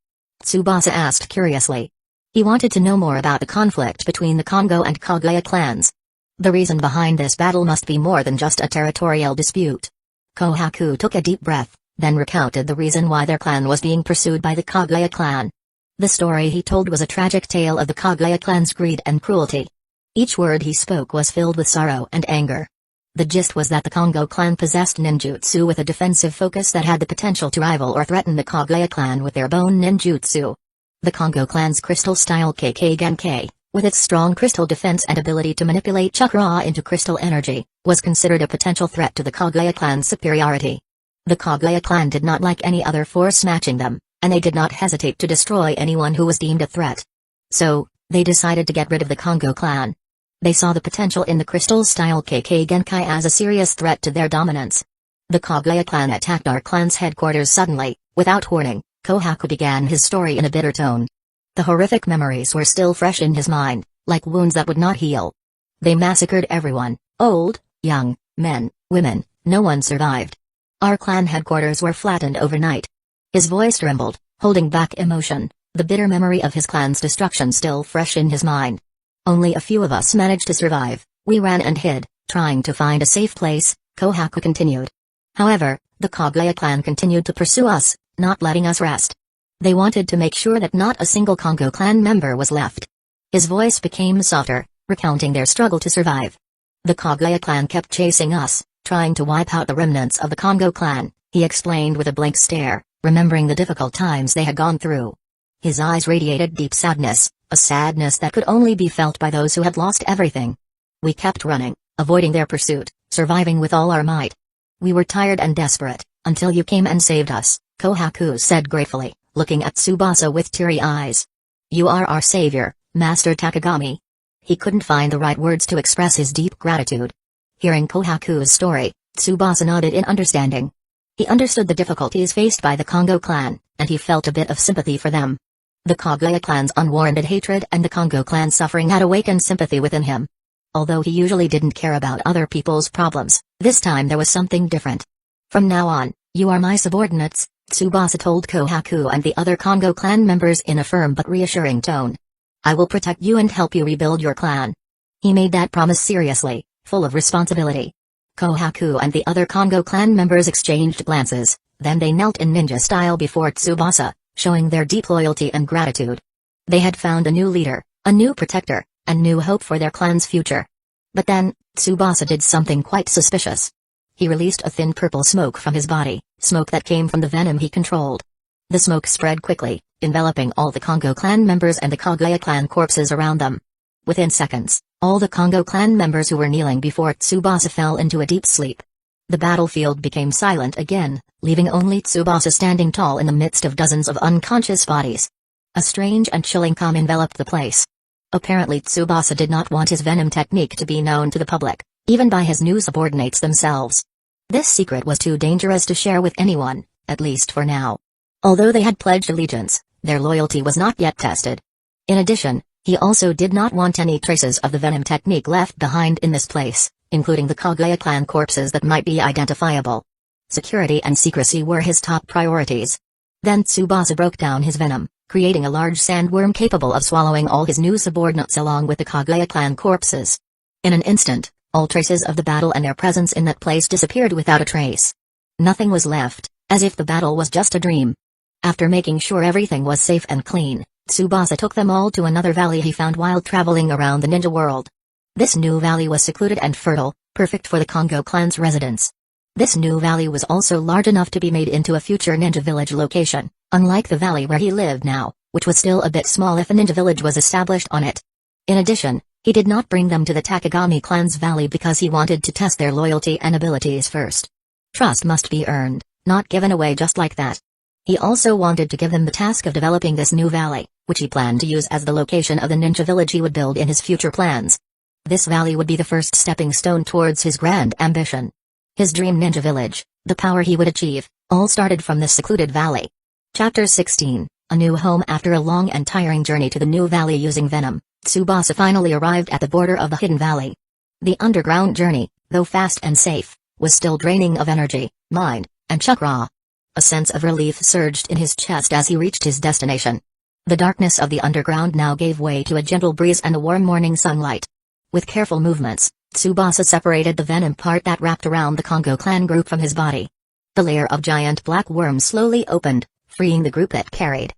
Tsubasa asked curiously. He wanted to know more about the conflict between the Kongo and Kagaya clans. The reason behind this battle must be more than just a territorial dispute. Kohaku took a deep breath, then recounted the reason why their clan was being pursued by the Kagaya clan. The story he told was a tragic tale of the Kagaya clan's greed and cruelty. Each word he spoke was filled with sorrow and anger. The gist was that the Kongo clan possessed ninjutsu with a defensive focus that had the potential to rival or threaten the Kagaya clan with their bone ninjutsu. The Kongo clan's crystal-style KK Genkai, with its strong crystal defense and ability to manipulate chakra into crystal energy, was considered a potential threat to the Kagaya clan's superiority. The Kagaya clan did not like any other force matching them, and they did not hesitate to destroy anyone who was deemed a threat. So, they decided to get rid of the Kongo clan. They saw the potential in the crystal-style KK Genkai as a serious threat to their dominance. The Kagaya clan attacked our clan's headquarters suddenly, without warning. Kohaku began his story in a bitter tone. The horrific memories were still fresh in his mind, like wounds that would not heal. They massacred everyone, old, young, men, women, no one survived. Our clan headquarters were flattened overnight. His voice trembled, holding back emotion, the bitter memory of his clan's destruction still fresh in his mind. "Only a few of us managed to survive, we ran and hid, trying to find a safe place," Kohaku continued. "However, the Kagaya clan continued to pursue us, not letting us rest. They wanted to make sure that not a single Kongo clan member was left." His voice became softer, recounting their struggle to survive. "The Kagaya clan kept chasing us, trying to wipe out the remnants of the Kongo clan," he explained with a blank stare, remembering the difficult times they had gone through. His eyes radiated deep sadness, a sadness that could only be felt by those who had lost everything. "We kept running, avoiding their pursuit, surviving with all our might. We were tired and desperate, until you came and saved us," Kohaku said gratefully, looking at Tsubasa with teary eyes. "You are our savior, Master Takagami." He couldn't find the right words to express his deep gratitude. Hearing Kohaku's story, Tsubasa nodded in understanding. He understood the difficulties faced by the Kongo clan, and he felt a bit of sympathy for them. The Kagaya clan's unwarranted hatred and the Kongo clan's suffering had awakened sympathy within him. Although he usually didn't care about other people's problems, this time there was something different. "From now on, you are my subordinates," Tsubasa told Kohaku and the other Kongo clan members in a firm but reassuring tone. "I will protect you and help you rebuild your clan." He made that promise seriously, full of responsibility. Kohaku and the other Kongo clan members exchanged glances, then they knelt in ninja style before Tsubasa, showing their deep loyalty and gratitude. They had found a new leader, a new protector, and new hope for their clan's future. But then, Tsubasa did something quite suspicious. He released a thin purple smoke from his body, smoke that came from the venom he controlled. The smoke spread quickly, enveloping all the Kongo clan members and the Kagaya clan corpses around them. Within seconds, all the Kongo clan members who were kneeling before Tsubasa fell into a deep sleep. The battlefield became silent again, leaving only Tsubasa standing tall in the midst of dozens of unconscious bodies. A strange and chilling calm enveloped the place. Apparently Tsubasa did not want his venom technique to be known to the public, even by his new subordinates themselves. This secret was too dangerous to share with anyone, at least for now. Although they had pledged allegiance, their loyalty was not yet tested. In addition, he also did not want any traces of the venom technique left behind in this place, including the Kagaya clan corpses that might be identifiable. Security and secrecy were his top priorities. Then Tsubasa broke down his venom, creating a large sandworm capable of swallowing all his new subordinates along with the Kagaya clan corpses. In an instant, all traces of the battle and their presence in that place disappeared without a trace. Nothing was left, as if the battle was just a dream. After making sure everything was safe and clean, Tsubasa took them all to another valley he found while traveling around the ninja world. This new valley was secluded and fertile, perfect for the Congo clan's residence. This new valley was also large enough to be made into a future ninja village location, unlike the valley where he lived now, which was still a bit small if a ninja village was established on it. In addition, he did not bring them to the Takagami clan's valley because he wanted to test their loyalty and abilities first. Trust must be earned, not given away just like that. He also wanted to give them the task of developing this new valley, which he planned to use as the location of the ninja village he would build in his future plans. This valley would be the first stepping stone towards his grand ambition. His dream ninja village, the power he would achieve, all started from this secluded valley. Chapter 16, A New Home. After a long and tiring journey to the new valley using Venom, Tsubasa finally arrived at the border of the Hidden Valley. The underground journey, though fast and safe, was still draining of energy, mind, and chakra. A sense of relief surged in his chest as he reached his destination. The darkness of the underground now gave way to a gentle breeze and the warm morning sunlight. With careful movements, Tsubasa separated the venom part that wrapped around the Congo clan group from his body. The layer of giant black worms slowly opened, freeing the group that carried.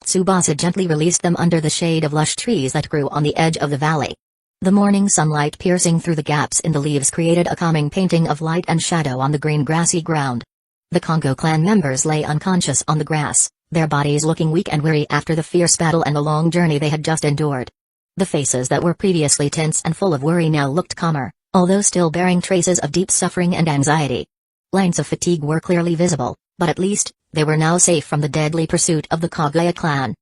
Tsubasa gently released them under the shade of lush trees that grew on the edge of the valley. The morning sunlight piercing through the gaps in the leaves created a calming painting of light and shadow on the green grassy ground. The Congo clan members lay unconscious on the grass, their bodies looking weak and weary after the fierce battle and the long journey they had just endured. The faces that were previously tense and full of worry now looked calmer, although still bearing traces of deep suffering and anxiety. Lines of fatigue were clearly visible, but at least, they were now safe from the deadly pursuit of the Kaguya clan.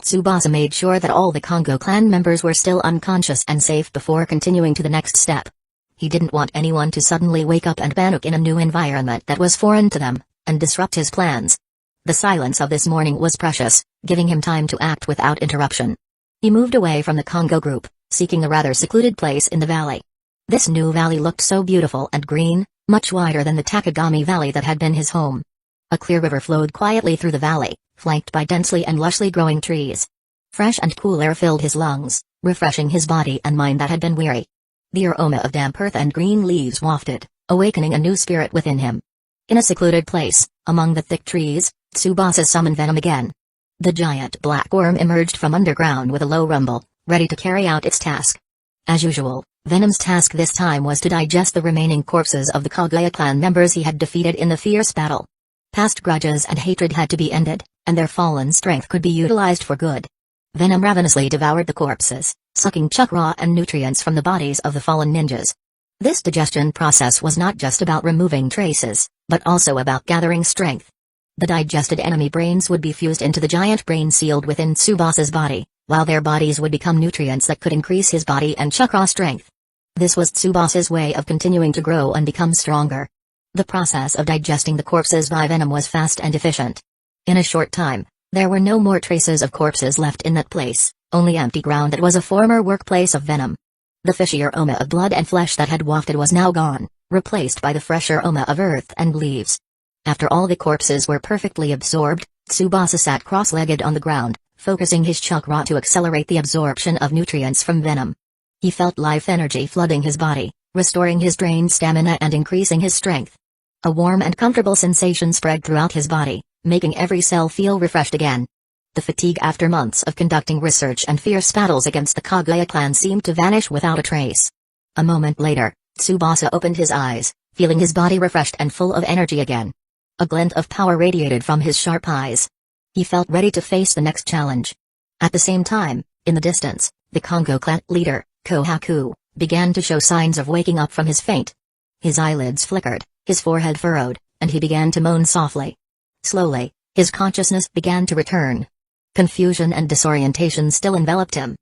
Tsubasa made sure that all the Congo clan members were still unconscious and safe before continuing to the next step. He didn't want anyone to suddenly wake up and panic in a new environment that was foreign to them, and disrupt his plans. The silence of this morning was precious, giving him time to act without interruption. He moved away from the Congo group, seeking a rather secluded place in the valley. This new valley looked so beautiful and green, much wider than the Takagami Valley that had been his home. A clear river flowed quietly through the valley, flanked by densely and lushly growing trees. Fresh and cool air filled his lungs, refreshing his body and mind that had been weary. The aroma of damp earth and green leaves wafted, awakening a new spirit within him. In a secluded place, among the thick trees, Tsubasa summoned Venom again. The giant black worm emerged from underground with a low rumble, ready to carry out its task. As usual, Venom's task this time was to digest the remaining corpses of the Kaguya clan members he had defeated in the fierce battle. Past grudges and hatred had to be ended, and their fallen strength could be utilized for good. Venom ravenously devoured the corpses, sucking chakra and nutrients from the bodies of the fallen ninjas. This digestion process was not just about removing traces, but also about gathering strength. The digested enemy brains would be fused into the giant brain sealed within Tsubasa's body, while their bodies would become nutrients that could increase his body and chakra strength. This was Tsubasa's way of continuing to grow and become stronger. The process of digesting the corpses by Venom was fast and efficient. In a short time, there were no more traces of corpses left in that place, only empty ground that was a former workplace of Venom. The fishy aroma of blood and flesh that had wafted was now gone, replaced by the fresh aroma of earth and leaves. After all the corpses were perfectly absorbed, Tsubasa sat cross-legged on the ground, focusing his chakra to accelerate the absorption of nutrients from Venom. He felt life energy flooding his body, restoring his drained stamina and increasing his strength. A warm and comfortable sensation spread throughout his body, making every cell feel refreshed again. The fatigue after months of conducting research and fierce battles against the Kaguya clan seemed to vanish without a trace. A moment later, Tsubasa opened his eyes, feeling his body refreshed and full of energy again. A glint of power radiated from his sharp eyes. He felt ready to face the next challenge. At the same time, in the distance, the Congo clan leader, Kohaku, began to show signs of waking up from his faint. His eyelids flickered, his forehead furrowed, and he began to moan softly. Slowly, his consciousness began to return. Confusion and disorientation still enveloped him.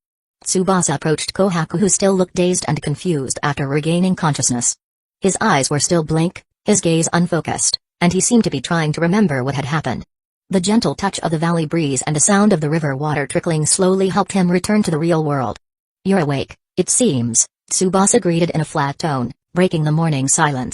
Tsubasa approached Kohaku, who still looked dazed and confused after regaining consciousness. His eyes were still blank, his gaze unfocused, and he seemed to be trying to remember what had happened. The gentle touch of the valley breeze and the sound of the river water trickling slowly helped him return to the real world. "You're awake, it seems," Tsubasa greeted in a flat tone, breaking the morning silence.